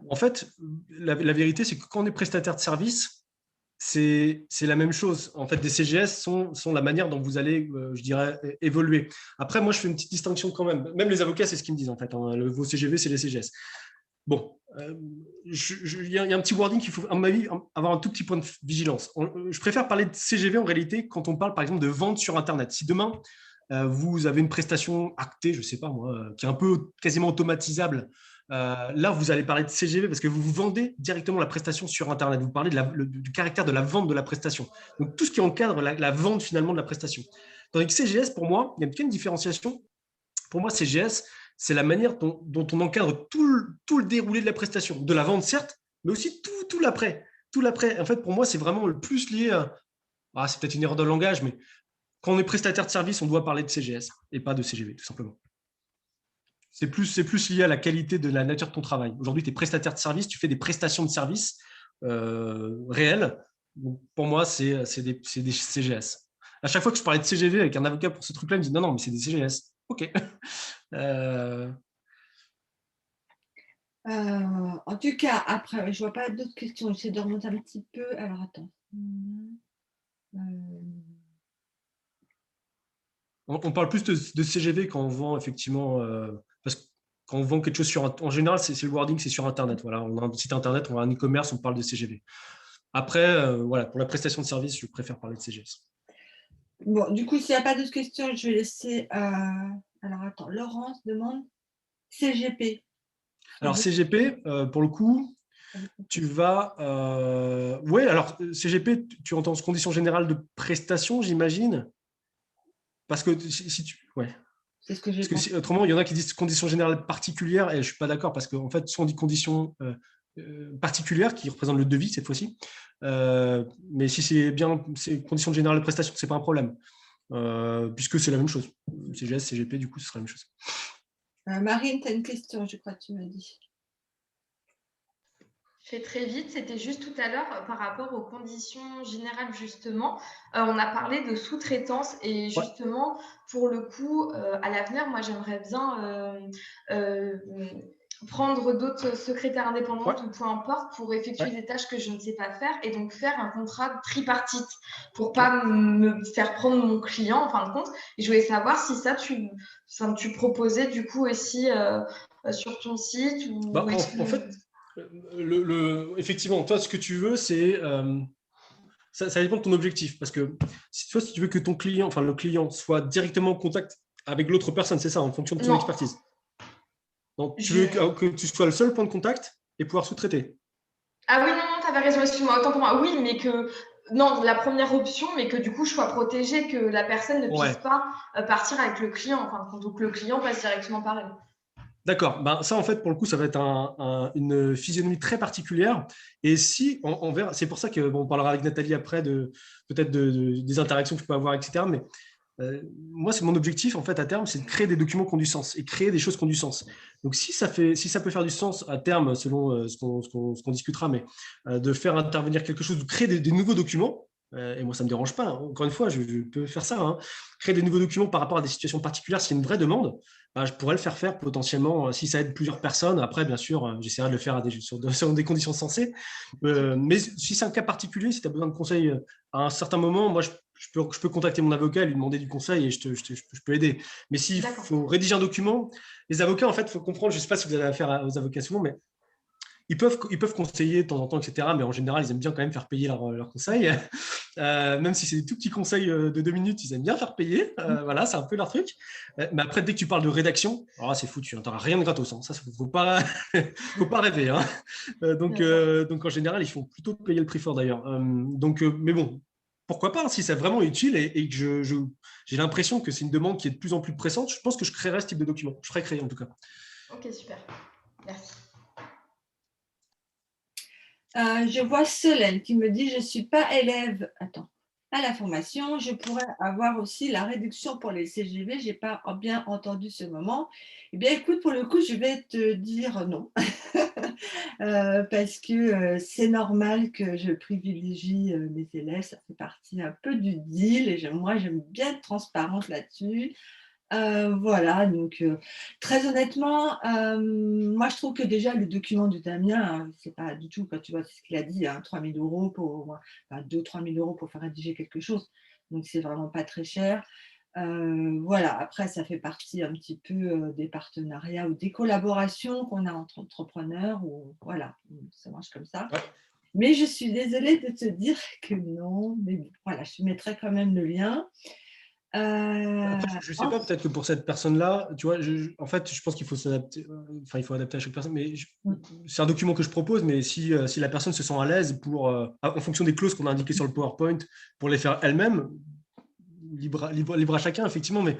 En fait, la vérité, c'est que quand on est prestataire de service, c'est la même chose. En fait, des CGS sont la manière dont vous allez, je dirais, évoluer. Après, moi, je fais une petite distinction quand même. Même les avocats, c'est ce qu'ils me disent, en fait. Vos CGV, c'est les CGS. Bon, il y a un petit wording qu'il faut, à mon avis, avoir un tout petit point de vigilance. Je préfère parler de CGV en réalité quand on parle, par exemple, de vente sur Internet. Si demain, vous avez une prestation actée, je ne sais pas moi, qui est un peu quasiment automatisable, là, vous allez parler de CGV parce que vous vendez directement la prestation sur Internet. Vous parlez du caractère de la vente de la prestation. Donc, tout ce qui encadre la vente finalement de la prestation. Tandis que CGS, pour moi, il y a une différenciation. Pour moi, CGS, c'est la manière dont on encadre tout le déroulé de la prestation. De la vente, certes, mais aussi tout l'après. Tout l'après. En fait, pour moi, c'est vraiment le plus lié à… c'est peut-être une erreur de langage, mais quand on est prestataire de service, on doit parler de CGS et pas de CGV, tout simplement. C'est plus lié à la qualité de la nature de ton travail. Aujourd'hui, tu es prestataire de service, tu fais des prestations de service réelles. Donc, pour moi, c'est des CGS. À chaque fois que je parlais de CGV avec un avocat pour ce truc-là, il me dit non, mais c'est des CGS. OK. En tout cas, après, je ne vois pas d'autres questions. J'essaie de remonter un petit peu. Alors, attends. On parle plus de CGV quand on vend effectivement, parce que quand on vend quelque chose en général, c'est le wording, c'est sur Internet. Voilà, on a un site Internet, on a un e-commerce, on parle de CGV. Après, voilà, pour la prestation de service, je préfère parler de CGS. Bon, du coup, s'il n'y a pas d'autres questions, je vais laisser. Alors, attends, Laurence demande CGP. Alors, CGP, pour le coup, tu vas… oui, alors, CGP, tu entends conditions générales de prestation, j'imagine. Parce que si tu… Ouais. C'est ce que j'ai pensé. Autrement, il y en a qui disent conditions générales particulières, et je ne suis pas d'accord, parce qu'en fait, soit on dit conditions particulières, qui représentent le devis cette fois-ci, mais si c'est bien ces conditions générales de prestation, ce n'est pas un problème, puisque c'est la même chose. CGS, CGP, du coup, ce sera la même chose. Marine, tu as une question, je crois que tu m'as dit. Je fais très vite, c'était juste tout à l'heure par rapport aux conditions générales justement. On a parlé de sous-traitance et justement pour le coup, à l'avenir, moi j'aimerais bien prendre d'autres secrétaires indépendantes ou peu importe pour effectuer des tâches que je ne sais pas faire et donc faire un contrat tripartite pour pas me faire prendre mon client en fin de compte. Et je voulais savoir si ça tu proposais du coup aussi sur ton site ou en fait, effectivement, toi, ce que tu veux, c'est… ça dépend de ton objectif. Parce que si tu veux que ton client, enfin le client, soit directement en contact avec l'autre personne, c'est ça, en fonction de ton expertise. Donc, tu veux que tu sois le seul point de contact et pouvoir sous-traiter. Ah oui, non, tu avais raison, excuse-moi, autant pour moi. Oui, mais que… Non, la première option, mais que du coup, je sois protégée, que la personne ne puisse pas partir avec le client, enfin, donc le client passe directement par elle. D'accord. Ben, ça, en fait, pour le coup, ça va être une physionomie très particulière. Et si on verra, c'est pour ça que on parlera avec Nathalie après peut-être des interactions que je peux avoir, etc. Mais moi, c'est mon objectif, en fait, à terme, c'est de créer des documents qui ont du sens et créer des choses qui ont du sens. Donc, si ça peut faire du sens à terme, selon ce qu'on discutera, mais de faire intervenir quelque chose, de créer des nouveaux documents, et moi, ça ne me dérange pas. Hein. Encore une fois, je peux faire ça. Hein. Créer des nouveaux documents par rapport à des situations particulières, s'il y a une vraie demande, je pourrais le faire potentiellement si ça aide plusieurs personnes. Après, bien sûr, j'essaierai de le faire sur des conditions sensées. Mais si c'est un cas particulier, si tu as besoin de conseils à un certain moment, moi, je peux contacter mon avocat et lui demander du conseil et je peux aider. Mais s'il faut rédiger un document, les avocats, en fait, il faut comprendre, je ne sais pas si vous avez affaire aux avocats souvent, mais ils peuvent conseiller de temps en temps, etc. Mais en général, ils aiment bien quand même faire payer leurs conseils. Même si c'est des tout petits conseils de 2 minutes, ils aiment bien faire payer. Voilà, c'est un peu leur truc. Mais après, dès que tu parles de rédaction, alors là, c'est foutu. Tu n'auras rien de gratos. Hein. Ça, il ne faut pas, faut pas rêver. Hein. Donc, en général, ils font plutôt payer le prix fort d'ailleurs. Mais bon, pourquoi pas, si c'est vraiment utile et que j'ai l'impression que c'est une demande qui est de plus en plus pressante, je pense que je créerai ce type de document. Je ferai créer en tout cas. Ok, super. Merci. Je vois Solène qui me dit « Je ne suis pas élève à la formation. Je pourrais avoir aussi la réduction pour les CGV. Je n'ai pas bien entendu ce moment. » Eh bien, écoute, pour le coup, je vais te dire non. Parce que c'est normal que je privilégie mes élèves. Ça fait partie un peu du deal. Et moi, j'aime bien être transparente là-dessus. Voilà, donc très honnêtement, moi je trouve que déjà le document de Damien, c'est pas du tout, quand tu vois ce qu'il a dit, hein, 3 000 € enfin, 2 000 à 3 000 € pour faire rédiger quelque chose, donc c'est vraiment pas très cher. Voilà, après ça fait partie un petit peu des partenariats ou des collaborations qu'on a entre entrepreneurs, ou voilà, ça marche comme ça. Ouais. Mais je suis désolée de te dire que non, mais voilà, je mettrai quand même le lien. Après, je ne sais pas, peut-être que pour cette personne-là, tu vois, en fait, je pense qu'il faut s'adapter, il faut adapter à chaque personne, mais c'est un document que je propose, mais si la personne se sent à l'aise en fonction des clauses qu'on a indiquées sur le PowerPoint, pour les faire elle-même, libre à chacun, effectivement, mais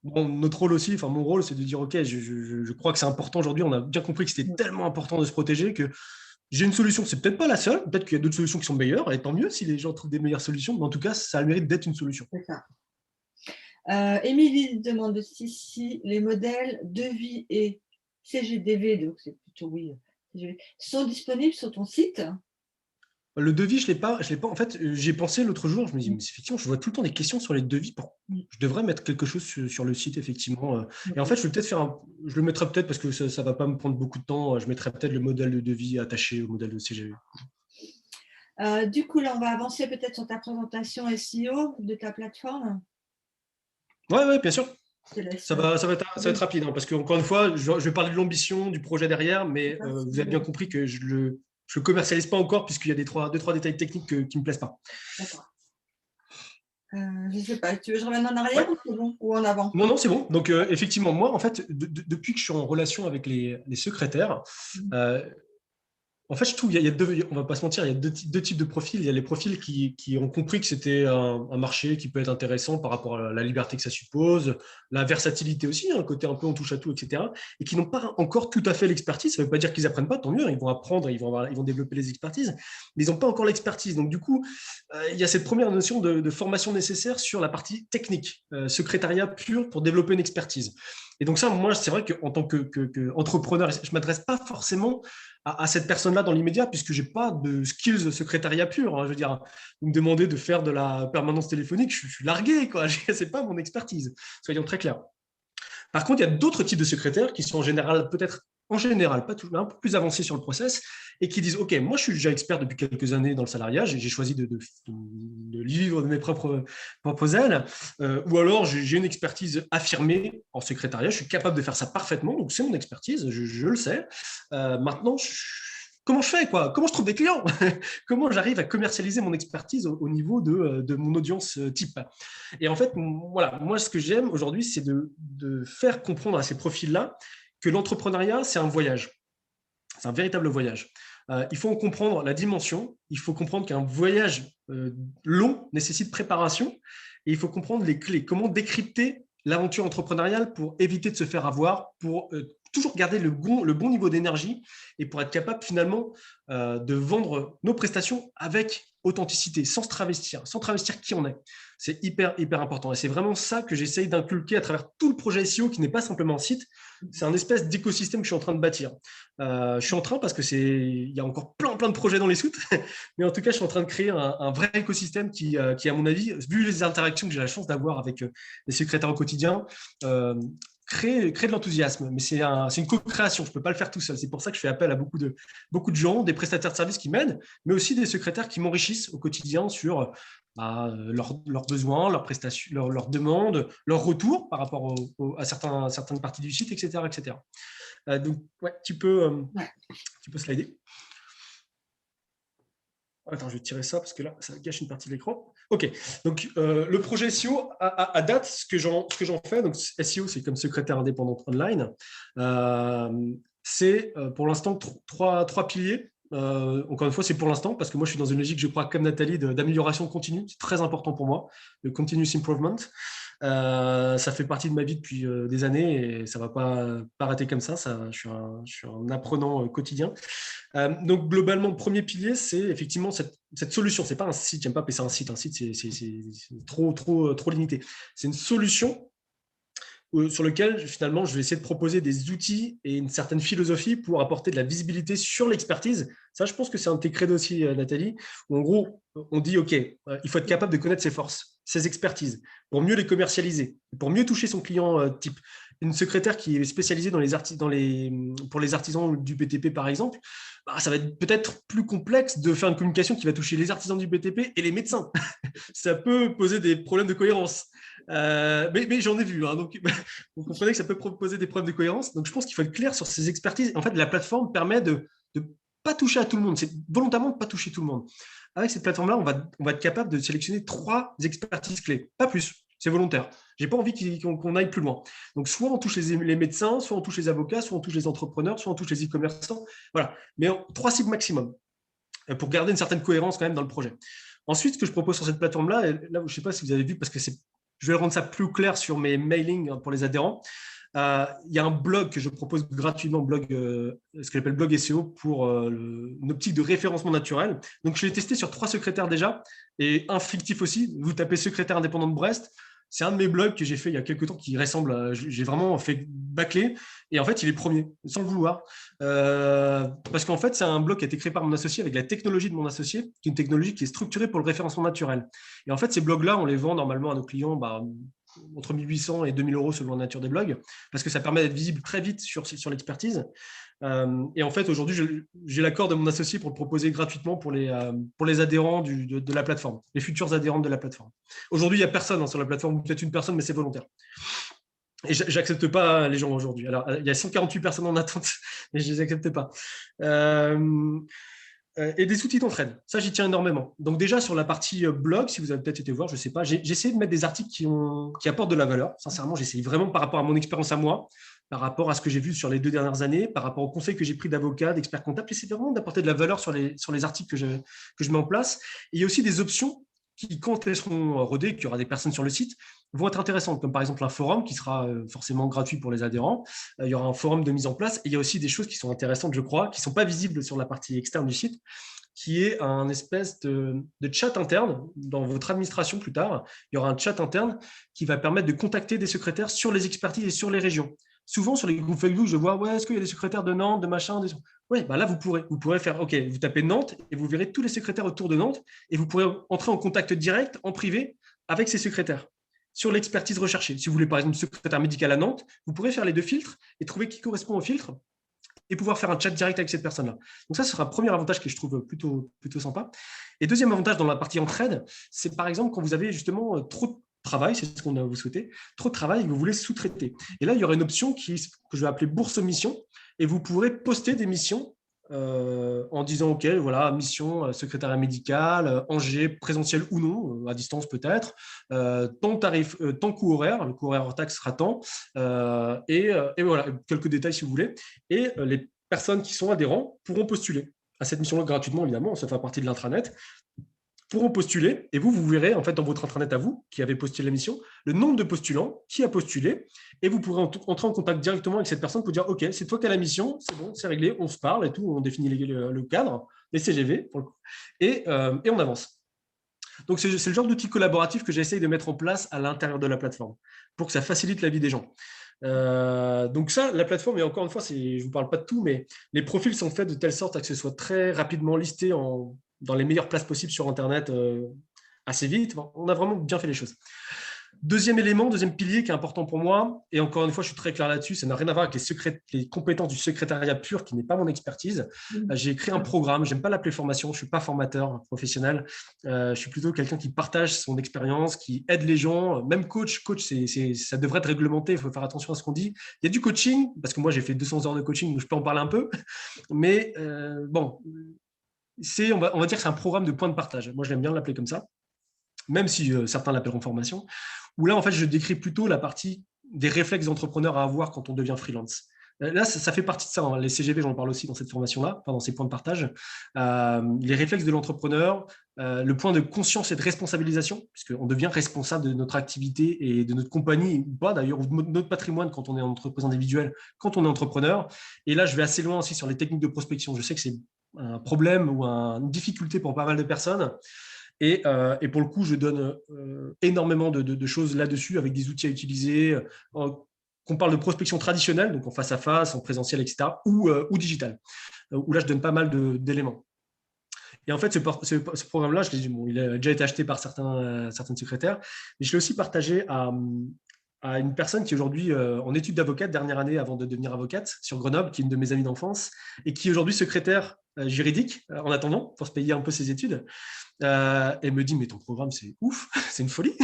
bon, notre rôle aussi, enfin mon rôle, c'est de dire, ok, je crois que c'est important aujourd'hui, on a bien compris que c'était tellement important de se protéger que j'ai une solution, c'est peut-être pas la seule, peut-être qu'il y a d'autres solutions qui sont meilleures, et tant mieux si les gens trouvent des meilleures solutions, mais en tout cas, ça a le mérite d'être une solution. C'est ça. Émilie demande si les modèles devis et CGDV, donc c'est plutôt oui, CGV, sont disponibles sur ton site. Le devis, je l'ai pas. En fait, j'y ai pensé l'autre jour. Je me dis, mais effectivement, je vois tout le temps des questions sur les devis. Je devrais mettre quelque chose sur le site, effectivement. Et en fait, je vais peut-être je le mettrai peut-être parce que ça ne va pas me prendre beaucoup de temps. Je mettrai peut-être le modèle de devis attaché au modèle de CGV. Du coup, là, on va avancer peut-être sur ta présentation SEO de ta plateforme. Ouais, bien sûr. Ça va être rapide, hein, parce qu'encore une fois, je vais parler de l'ambition, du projet derrière, mais vous avez bien compris que je le commercialise pas encore puisqu'il y a deux, trois détails techniques qui me plaisent pas. D'accord. Je ne sais pas, tu veux que je revienne en arrière ou en avant? Non, c'est bon. Donc, effectivement, moi, en fait, depuis que je suis en relation avec les secrétaires, en fait, je trouve qu'il y a on va pas se mentir, il y a deux types de profils. Il y a les profils qui ont compris que c'était un marché qui peut être intéressant par rapport à la liberté que ça suppose, la versatilité aussi, un côté un peu on touche à tout, etc. Et qui n'ont pas encore tout à fait l'expertise. Ça ne veut pas dire qu'ils apprennent pas, tant mieux, ils vont apprendre, ils vont développer les expertises, mais ils n'ont pas encore l'expertise. Donc, du coup, il y a cette première notion de formation nécessaire sur la partie technique, secrétariat pur pour développer une expertise. Et donc ça, moi, c'est vrai qu'en tant qu'entrepreneur, je ne m'adresse pas forcément à cette personne-là dans l'immédiat, puisque je n'ai pas de skills de secrétariat pur. Hein. Je veux dire, vous me demandez de faire de la permanence téléphonique, je suis largué, quoi. Ce n'est pas mon expertise, soyons très clairs. Par contre, il y a d'autres types de secrétaires qui sont en général, pas toujours, un peu plus avancés sur le process et qui disent, OK, moi, je suis déjà expert depuis quelques années dans le salariat, j'ai choisi de vivre de mes propres ailes, ou alors j'ai une expertise affirmée en secrétariat, je suis capable de faire ça parfaitement, donc c'est mon expertise, je le sais. Maintenant, comment je fais, quoi? Comment je trouve des clients? Comment j'arrive à commercialiser mon expertise au niveau de mon audience type? Et en fait, voilà, moi, ce que j'aime aujourd'hui, c'est de faire comprendre à ces profils-là que l'entrepreneuriat, c'est un voyage. C'est un véritable voyage. Il faut comprendre la dimension, il faut comprendre qu'un voyage long nécessite préparation et il faut comprendre les clés. Comment décrypter l'aventure entrepreneuriale pour éviter de se faire avoir, pour toujours garder le bon niveau d'énergie et pour être capable finalement de vendre nos prestations avec authenticité, sans se travestir qui on est. C'est hyper important. Et c'est vraiment ça que j'essaye d'inculquer à travers tout le projet SEO qui n'est pas simplement un site. C'est un espèce d'écosystème que je suis en train de bâtir. Je suis en train parce il y a encore plein de projets dans les soutes, mais en tout cas, je suis en train de créer un vrai écosystème qui, à mon avis, vu les interactions que j'ai la chance d'avoir avec les secrétaires au quotidien, créer de l'enthousiasme, mais c'est une co-création, je ne peux pas le faire tout seul. C'est pour ça que je fais appel à beaucoup de gens, des prestataires de services qui m'aident, mais aussi des secrétaires qui m'enrichissent au quotidien sur leurs besoins, leurs prestations, leurs demandes, leurs retours par rapport à certaines parties du site, etc. etc. Donc, ouais, tu peux slider. Attends, je vais tirer ça parce que là, ça gâche une partie de l'écran. OK. Donc, le projet SEO, à date, ce que j'en fais, donc SEO, c'est comme secrétaire indépendant online. C'est pour l'instant trois piliers. Encore une fois, c'est pour l'instant parce que moi, je suis dans une logique, je crois, comme Nathalie, d'amélioration continue. C'est très important pour moi, le continuous improvement. Ça fait partie de ma vie depuis des années et ça ne va pas arrêter comme ça. Je suis un apprenant quotidien. Donc, globalement, le premier pilier, c'est effectivement cette solution. Ce n'est pas un site, j'aime pas appeler ça un site. Un site, c'est trop limité. C'est une solution sur lequel, finalement, je vais essayer de proposer des outils et une certaine philosophie pour apporter de la visibilité sur l'expertise. Ça, je pense que c'est un de tes credos aussi, Nathalie, où en gros, on dit, OK, il faut être capable de connaître ses forces, ses expertises, pour mieux les commercialiser, pour mieux toucher son client type. Une secrétaire qui est spécialisée pour les artisans du BTP, par exemple, ça va être peut-être plus complexe de faire une communication qui va toucher les artisans du BTP et les médecins. Ça peut poser des problèmes de cohérence. Mais j'en ai vu, hein, donc vous comprenez que ça peut poser des problèmes de cohérence. Donc je pense qu'il faut être clair sur ces expertises. En fait, la plateforme permet de pas toucher à tout le monde. C'est volontairement de pas toucher tout le monde. Avec cette plateforme-là, on va être capable de sélectionner 3 expertises clés, pas plus. C'est volontaire. J'ai pas envie qu'on aille plus loin. Donc, soit on touche les médecins, soit on touche les avocats, soit on touche les entrepreneurs, soit on touche les e-commerçants. Voilà. Mais 3 cibles maximum pour garder une certaine cohérence quand même dans le projet. Ensuite, ce que je propose sur cette plateforme-là, là, je ne sais pas si vous avez vu, parce que je vais rendre ça plus clair sur mes mailings pour les adhérents. Il y a un blog que je propose gratuitement, ce que j'appelle blog SEO pour une optique de référencement naturel. Donc, je l'ai testé sur 3 secrétaires déjà et un fictif aussi. Vous tapez secrétaire indépendant de Brest. C'est un de mes blogs que j'ai fait il y a quelques temps qui ressemble j'ai vraiment fait bâcler et en fait, il est premier, sans le vouloir. Parce qu'en fait, c'est un blog qui a été créé par mon associé avec la technologie de mon associé, qui est une technologie qui est structurée pour le référencement naturel. Et en fait, ces blogs-là, on les vend normalement à nos clients entre 1 800 et 2 000 euros selon la nature des blogs, parce que ça permet d'être visible très vite sur l'expertise. Et en fait, aujourd'hui, j'ai l'accord de mon associé pour le proposer gratuitement pour les adhérents de la plateforme, les futurs adhérents de la plateforme. Aujourd'hui, il n'y a personne sur la plateforme, peut-être une personne, mais c'est volontaire. Et j'accepte pas les gens aujourd'hui. Alors, il y a 148 personnes en attente, mais je ne les accepte pas. Et des outils d'entraide, ça j'y tiens énormément. Donc déjà sur la partie blog, si vous avez peut-être été voir, je ne sais pas, j'ai essayé de mettre des articles qui apportent de la valeur. Sincèrement, j'essaye vraiment par rapport à mon expérience à moi, par rapport à ce que j'ai vu sur les 2 dernières années, par rapport aux conseils que j'ai pris d'avocats, d'experts comptables. J'essaie vraiment d'apporter de la valeur sur les articles que je mets en place. Et il y a aussi des options qui, quand elles seront rodées, qu'il y aura des personnes sur le site, vont être intéressantes, comme par exemple un forum qui sera forcément gratuit pour les adhérents. Il y aura un forum de mise en place et il y a aussi des choses qui sont intéressantes, je crois, qui ne sont pas visibles sur la partie externe du site, qui est un espèce de chat interne dans votre administration plus tard. Il y aura un chat interne qui va permettre de contacter des secrétaires sur les expertises et sur les régions. Souvent, sur les groupes Facebook, je vois, est-ce qu'il y a des secrétaires de Nantes, de machin Oui, là, vous pourrez faire, OK, vous tapez Nantes et vous verrez tous les secrétaires autour de Nantes et vous pourrez entrer en contact direct, en privé, avec ces secrétaires sur l'expertise recherchée. Si vous voulez, par exemple, secrétaire médical à Nantes, vous pourrez faire les 2 filtres et trouver qui correspond au filtre et pouvoir faire un chat direct avec cette personne-là. Donc ça, ce sera un premier avantage que je trouve plutôt sympa. Et deuxième avantage dans la partie entraide, c'est par exemple quand vous avez justement trop de travail, c'est ce qu'on vous souhaitez, trop de travail et que vous voulez sous-traiter. Et là, il y aura une option que je vais appeler bourse aux missions et vous pourrez poster des missions en disant, OK, voilà, mission secrétariat médical, Angers, présentiel ou non, à distance peut-être, tant tarif, tant coût horaire, le coût horaire hors taxe sera tant, et voilà, quelques détails si vous voulez. Et les personnes qui sont adhérents pourront postuler à cette mission-là gratuitement, évidemment, ça fait partie de l'intranet. pourront postuler et vous verrez en fait dans votre intranet à vous qui avez postulé l'émission le nombre de postulants qui a postulé et vous pourrez entrer en contact directement avec cette personne pour dire ok, c'est toi qui as la mission, c'est bon, c'est réglé, on se parle et tout, on définit le cadre, les CGV pour le coup, et on avance. Donc, c'est le genre d'outil collaboratif que j'essaye de mettre en place à l'intérieur de la plateforme pour que ça facilite la vie des gens. Donc ça, la plateforme, et encore une fois, je ne vous parle pas de tout, mais les profils sont faits de telle sorte à que ce soit très rapidement listé dans les meilleures places possibles sur Internet assez vite. On a vraiment bien fait les choses. Deuxième élément, deuxième pilier qui est important pour moi, et encore une fois, je suis très clair là-dessus, ça n'a rien à voir avec les compétences du secrétariat pur, qui n'est pas mon expertise. J'ai créé un programme, je n'aime pas l'appeler formation, je ne suis pas formateur professionnel, je suis plutôt quelqu'un qui partage son expérience, qui aide les gens, même coach, ça devrait être réglementé, il faut faire attention à ce qu'on dit. Il y a du coaching, parce que moi j'ai fait 200 heures de coaching, donc je peux en parler un peu, mais bon, on va dire que c'est un programme de points de partage. Moi, j'aime bien l'appeler comme ça, même si certains l'appelleront formation, où là, en fait, je décris plutôt la partie des réflexes d'entrepreneur à avoir quand on devient freelance. Là, ça fait partie de ça. Hein. Les CGV, j'en parle aussi dans cette formation-là, dans ces points de partage. Les réflexes de l'entrepreneur, le point de conscience et de responsabilisation, puisqu'on devient responsable de notre activité et de notre compagnie, ou pas d'ailleurs, ou de notre patrimoine quand on est en entreprise individuelle, quand on est entrepreneur. Et là, je vais assez loin aussi sur les techniques de prospection. Je sais que c'est un problème ou une difficulté pour pas mal de personnes. Et pour le coup, je donne énormément de choses là-dessus avec des outils à utiliser, qu'on parle de prospection traditionnelle, donc en face à face, en présentiel, etc., ou digital, où là, je donne pas mal d'éléments. Et en fait, ce programme-là, il a déjà été acheté par certaines secrétaires, mais je l'ai aussi partagé à une personne qui est aujourd'hui en études d'avocate, dernière année avant de devenir avocate, sur Grenoble, qui est une de mes amies d'enfance, et qui est aujourd'hui secrétaire juridique, en attendant, pour se payer un peu ses études. Elle me dit, mais ton programme, c'est ouf, c'est une folie.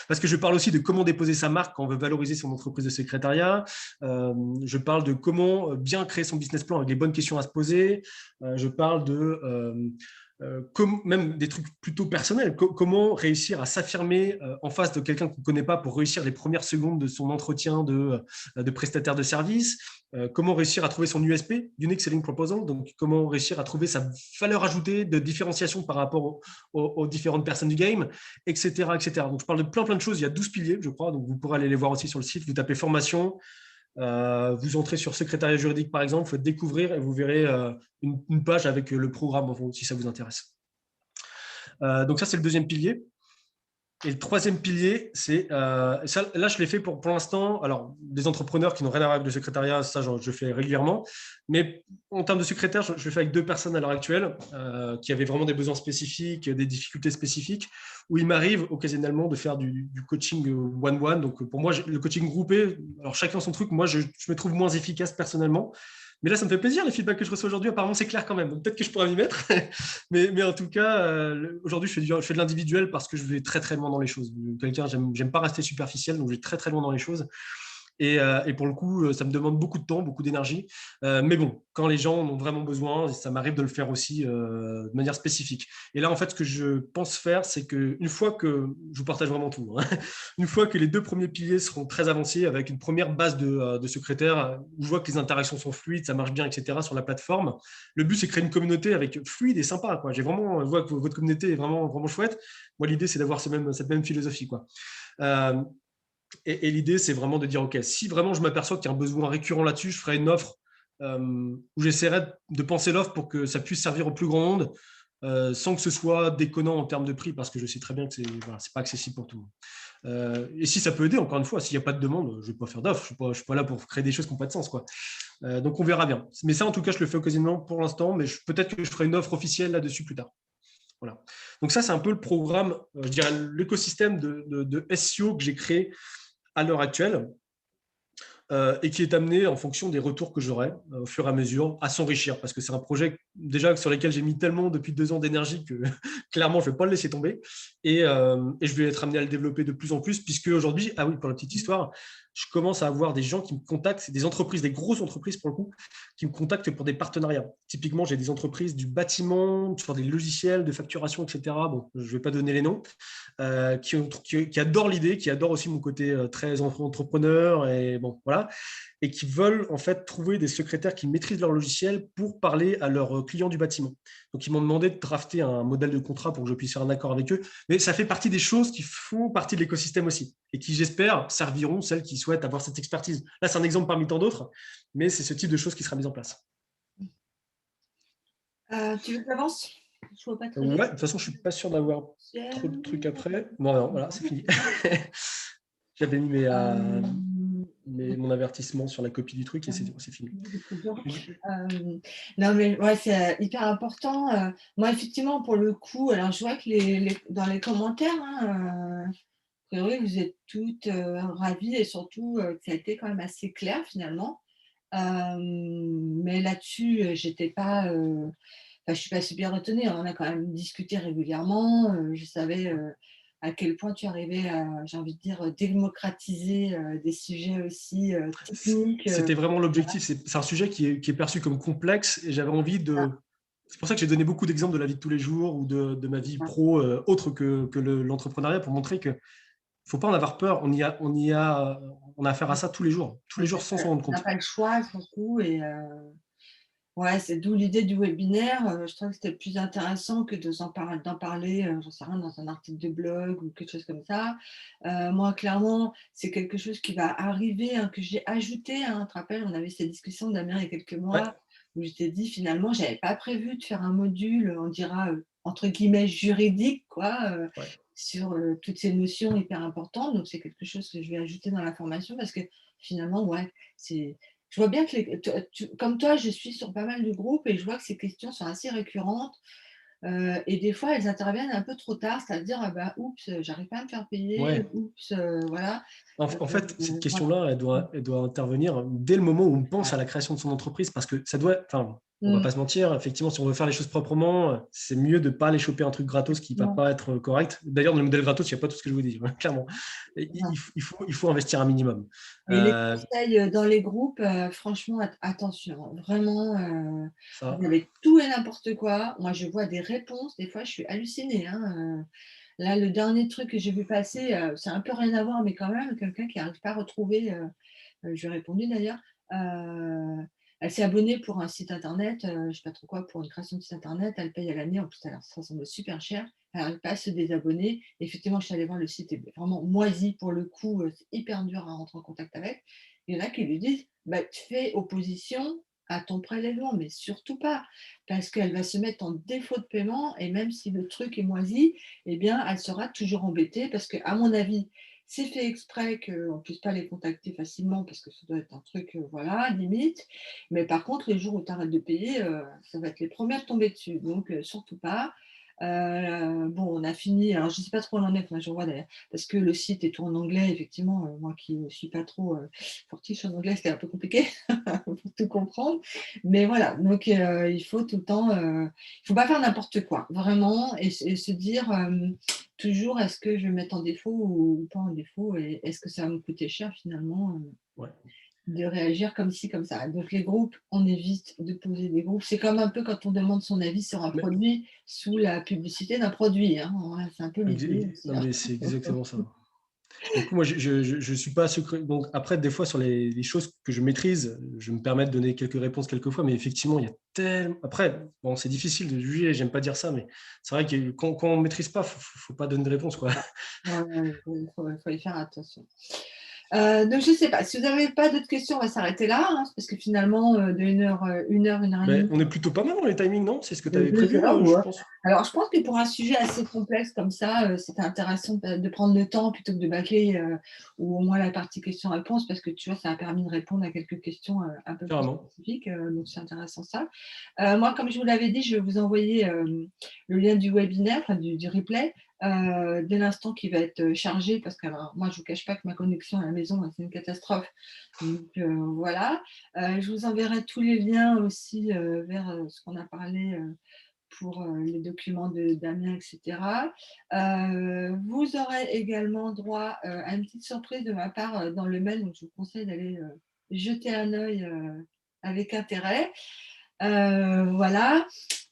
Parce que je parle aussi de comment déposer sa marque quand on veut valoriser son entreprise de secrétariat. Je parle de comment bien créer son business plan avec les bonnes questions à se poser. Je parle même des trucs plutôt personnels. Comment réussir à s'affirmer en face de quelqu'un qu'on ne connaît pas pour réussir les premières secondes de son entretien de prestataire de service. Comment réussir à trouver son USP, Unique Selling Proposal, donc comment réussir à trouver sa valeur ajoutée de différenciation par rapport aux différentes personnes du game, etc., etc. Donc, je parle de plein de choses. Il y a 12 piliers, je crois, donc vous pourrez aller les voir aussi sur le site. Vous tapez formation, vous entrez sur secrétariat juridique, par exemple, vous faites découvrir et vous verrez une page avec le programme, si ça vous intéresse. Donc, ça, c'est le deuxième pilier. Et le troisième pilier, c'est là, je l'ai fait pour l'instant. Alors, des entrepreneurs qui n'ont rien à voir avec le secrétariat, ça, je fais régulièrement. Mais en termes de secrétaire, je le fais avec 2 personnes à l'heure actuelle qui avaient vraiment des besoins spécifiques, des difficultés spécifiques, où il m'arrive occasionnellement de faire du coaching one-one. Donc, pour moi, le coaching groupé, alors chacun son truc, moi, je me trouve moins efficace personnellement. Mais là, ça me fait plaisir, les feedbacks que je reçois aujourd'hui. Apparemment, c'est clair quand même. Donc, peut-être que je pourrais m'y mettre. mais en tout cas, aujourd'hui, je fais de l'individuel parce que je vais très, très loin dans les choses. J'aime pas rester superficiel, donc je vais très, très loin dans les choses. Et pour le coup, ça me demande beaucoup de temps, beaucoup d'énergie. Mais bon, quand les gens en ont vraiment besoin, ça m'arrive de le faire aussi de manière spécifique. Et là, en fait, ce que je pense faire, c'est qu'une fois que, je vous partage vraiment tout, hein, une fois que les 2 premiers piliers seront très avancés avec une première base de secrétaires, où je vois que les interactions sont fluides, ça marche bien, etc. sur la plateforme, le but, c'est de créer une communauté avec fluide et sympa, quoi. Je vois que votre communauté est vraiment, vraiment chouette. Moi, l'idée, c'est d'avoir cette même philosophie, quoi. Et l'idée, c'est vraiment de dire, OK, si vraiment je m'aperçois qu'il y a un besoin récurrent là-dessus, je ferai une offre où j'essaierai de penser l'offre pour que ça puisse servir au plus grand monde sans que ce soit déconnant en termes de prix, parce que je sais très bien que c'est pas accessible pour tout le monde. Et si ça peut aider, encore une fois, s'il n'y a pas de demande, je ne vais pas faire d'offre, je ne suis pas là pour créer des choses qui n'ont pas de sens, quoi. Donc, on verra bien. Mais ça, en tout cas, je le fais occasionnellement pour l'instant, mais peut-être que je ferai une offre officielle là-dessus plus tard. Voilà. Donc ça, c'est un peu le programme, je dirais, l'écosystème de SEO que j'ai créé à l'heure actuelle et qui est amené en fonction des retours que j'aurai au fur et à mesure à s'enrichir, parce que c'est un projet déjà sur lequel j'ai mis tellement depuis 2 ans d'énergie que clairement, je ne vais pas le laisser tomber et je vais être amené à le développer de plus en plus, puisque aujourd'hui, ah oui, pour la petite histoire, je commence à avoir des gens qui me contactent, c'est des entreprises, des grosses entreprises pour le coup, qui me contactent pour des partenariats. Typiquement, j'ai des entreprises du bâtiment, sur des logiciels de facturation, etc. Bon, je ne vais pas donner les noms, qui adorent l'idée, qui adorent aussi mon côté très entrepreneur, et bon, voilà, et qui veulent en fait trouver des secrétaires qui maîtrisent leur logiciel pour parler à leurs clients du bâtiment. Donc, ils m'ont demandé de drafter un modèle de contrat pour que je puisse faire un accord avec eux. Mais ça fait partie des choses qui font partie de l'écosystème aussi et qui, j'espère, serviront celles qui souhaitent avoir cette expertise. Là, c'est un exemple parmi tant d'autres, mais c'est ce type de choses qui sera mis en place. Tu veux que j'avance? Je vois pas très Ouais, bien. de toute façon, je ne suis pas sûr d'avoir trop de trucs après. Non, non, voilà, c'est fini. J'avais mis mon avertissement sur la copie du truc et c'est fini. Non, mais ouais, c'est hyper important. Moi, effectivement, pour le coup, alors je vois que dans les commentaires, a priori, vous êtes toutes ravies et surtout que ça a été quand même assez clair finalement. Mais là-dessus, j'étais pas, je suis pas super étonnée. On en a quand même discuté régulièrement. Je savais à quel point tu arrivais à, j'ai envie de dire, démocratiser des sujets aussi techniques. C'était vraiment l'objectif. C'est un sujet qui est perçu comme complexe et j'avais envie de. C'est pour ça que j'ai donné beaucoup d'exemples de la vie de tous les jours ou de ma vie pro autre que l'entrepreneuriat pour montrer que faut pas en avoir peur. On a affaire à ça tous les jours sans s'en rendre On n'a compte. pas le choix, surtout. Et ouais, c'est d'où l'idée du webinaire. Je trouve que c'était plus intéressant que d'en parler, j'en sais rien, dans un article de blog ou quelque chose comme ça. Moi, clairement, c'est quelque chose qui va arriver, hein, que j'ai ajouté. Hein. Tu te rappelles, on avait cette discussion, Damien, il y a quelques Ouais. mois, où je t'ai dit, finalement, je n'avais pas prévu de faire un module, on dira, entre guillemets, juridique, quoi, Ouais. sur toutes ces notions hyper importantes. Donc, c'est quelque chose que je vais ajouter dans la formation parce que finalement, ouais, je vois bien que, comme toi, je suis sur pas mal de groupes et je vois que ces questions sont assez récurrentes. Et des fois, elles interviennent un peu trop tard, c'est-à-dire, ah bah, oups, j'arrive pas à me faire payer, Ouais. oups, voilà. En fait, cette Voilà. question-là, elle doit intervenir dès le moment où on pense à la création de son entreprise parce que ça doit. Enfin, on va pas se mentir, effectivement, si on veut faire les choses proprement, c'est mieux de ne pas aller choper un truc gratos qui ne va pas être correct. D'ailleurs, dans le modèle gratos, il n'y a pas tout ce que je vous dis, clairement. Il faut investir un minimum. Et les conseils dans les groupes, franchement, attention, hein, vraiment, vous avez tout et n'importe quoi. Moi, je vois des réponses, des fois, je suis hallucinée. Hein. Là, le dernier truc que j'ai vu passer, c'est un peu rien à voir, mais quand même, quelqu'un qui n'arrive pas à retrouver, je lui ai répondu d'ailleurs, elle s'est abonnée pour un site internet, je ne sais pas trop quoi, pour une création de site internet, elle paye à l'année, en plus, ça semble super cher, elle n'arrive pas à se désabonner. Effectivement, je suis allée voir, le site est vraiment moisi pour le coup, c'est hyper dur à rentrer en contact avec. Il y en a qui lui disent, bah, tu fais opposition à ton prélèvement, mais surtout pas, parce qu'elle va se mettre en défaut de paiement et même si le truc est moisi, eh bien, elle sera toujours embêtée parce qu'à mon avis, c'est fait exprès qu'on ne puisse pas les contacter facilement parce que ça doit être un truc, voilà, limite. Mais par contre, les jours où tu arrêtes de payer, ça va être les premières à tomber dessus. Donc, surtout pas. Bon, on a fini. Alors, je ne sais pas trop où on en est, je vois d'ailleurs, parce que le site est tout en anglais, effectivement. Moi qui ne suis pas trop fortiche en anglais, c'était un peu compliqué pour tout comprendre. Mais voilà, donc il faut tout le temps, il ne faut pas faire n'importe quoi, vraiment, et se dire toujours est-ce que je vais mettre en défaut ou pas en défaut, et est-ce que ça va me coûter cher finalement de réagir comme ci, comme ça. Donc les groupes, on évite de poser des groupes. C'est comme un peu quand on demande son avis sur un produit sous la publicité d'un produit. Hein. Ouais, c'est un peu l'idée. Non, mais c'est exactement ça. Donc, moi, je suis pas secret. Donc, après, des fois, sur les choses que je maîtrise, je me permets de donner quelques réponses quelquefois, mais effectivement, il y a tellement. Après, bon, c'est difficile de juger, j'aime pas dire ça, mais c'est vrai que quand on ne maîtrise pas, faut pas donner de réponse, quoi. Il faut y faire attention. Donc, je ne sais pas. Si vous n'avez pas d'autres questions, on va s'arrêter là, hein, parce que finalement, de 1 heure et demie. On est plutôt pas mal dans les timings, non? C'est ce que tu avais prévu, je pense. Alors, je pense que pour un sujet assez complexe comme ça, c'était intéressant de prendre le temps plutôt que de bâcler ou au moins la partie questions-réponses, parce que tu vois, ça a permis de répondre à quelques questions un peu plus spécifiques. Donc, c'est intéressant ça. Moi, comme je vous l'avais dit, je vais vous envoyer le lien du webinaire, enfin du replay, dès l'instant qu'il va être chargé, parce que moi, je ne vous cache pas que ma connexion à la maison, c'est une catastrophe. Donc, voilà. Je vous enverrai tous les liens aussi vers ce qu'on a parlé pour les documents de Damien, etc. Vous aurez également droit à une petite surprise de ma part dans le mail, donc je vous conseille d'aller jeter un œil avec intérêt. Voilà.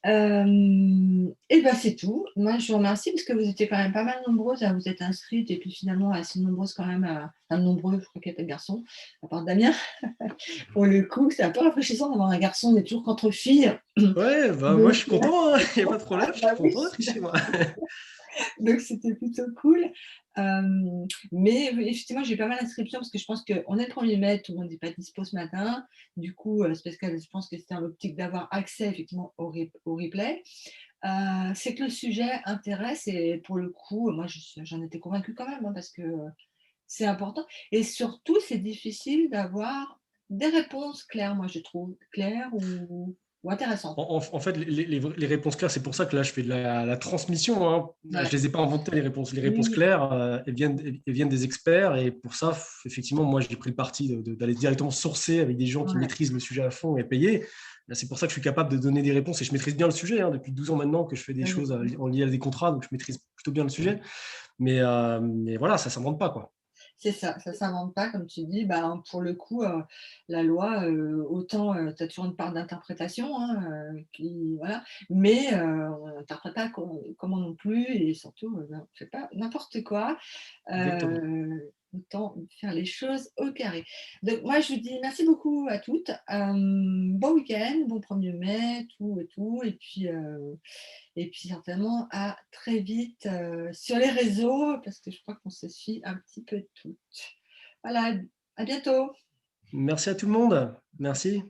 Et ben c'est tout. Moi, je vous remercie parce que vous étiez quand même pas mal nombreuses à vous être inscrites et puis finalement assez nombreuses quand même, nombreux, je crois qu'il y a pas de garçons, à part Damien. Pour le coup, c'est un peu rafraîchissant d'avoir un garçon, on est toujours qu'entre filles. Ouais, bah, moi, je suis content, hein. Il n'y a pas de problème, je suis content d'être ici, moi. Donc, c'était plutôt cool. Mais effectivement, j'ai eu pas mal d'inscriptions parce que je pense qu'on est le 1er mai, tout le monde n'est pas dispo ce matin. Du coup, c'est parce que je pense que c'était dans l'optique d'avoir accès effectivement au replay. C'est que le sujet intéresse et pour le coup, moi, j'en étais convaincue quand même, hein, parce que c'est important. Et surtout, c'est difficile d'avoir des réponses claires, moi, je trouve, claires ou intéressantes. En fait, les réponses claires, c'est pour ça que là, je fais de la transmission, hein. Ouais. Je ne les ai pas inventées, les réponses. Les réponses Oui. claires, elles viennent des experts. Et pour ça, effectivement, moi, j'ai pris le parti d'aller directement sourcer avec des gens qui Ouais. maîtrisent le sujet à fond et payer. C'est pour ça que je suis capable de donner des réponses. Et je maîtrise bien le sujet, hein, depuis 12 ans maintenant que je fais des choses en lien à des contrats. Donc, je maîtrise plutôt bien le sujet. Mais voilà, ça ne s'invente pas, quoi. C'est ça, ça ne s'invente pas, comme tu dis. Bah, pour le coup, la loi, autant tu as toujours une part d'interprétation, hein, voilà, mais on n'interprète pas comment non plus, et surtout, on ne fait pas n'importe quoi. Exactement. Autant faire les choses au carré. Donc, moi, je vous dis merci beaucoup à toutes. Bon week-end, bon 1er mai, tout et tout. Et puis certainement à très vite sur les réseaux, parce que je crois qu'on se suit un petit peu toutes. Voilà, à bientôt. Merci à tout le monde. Merci.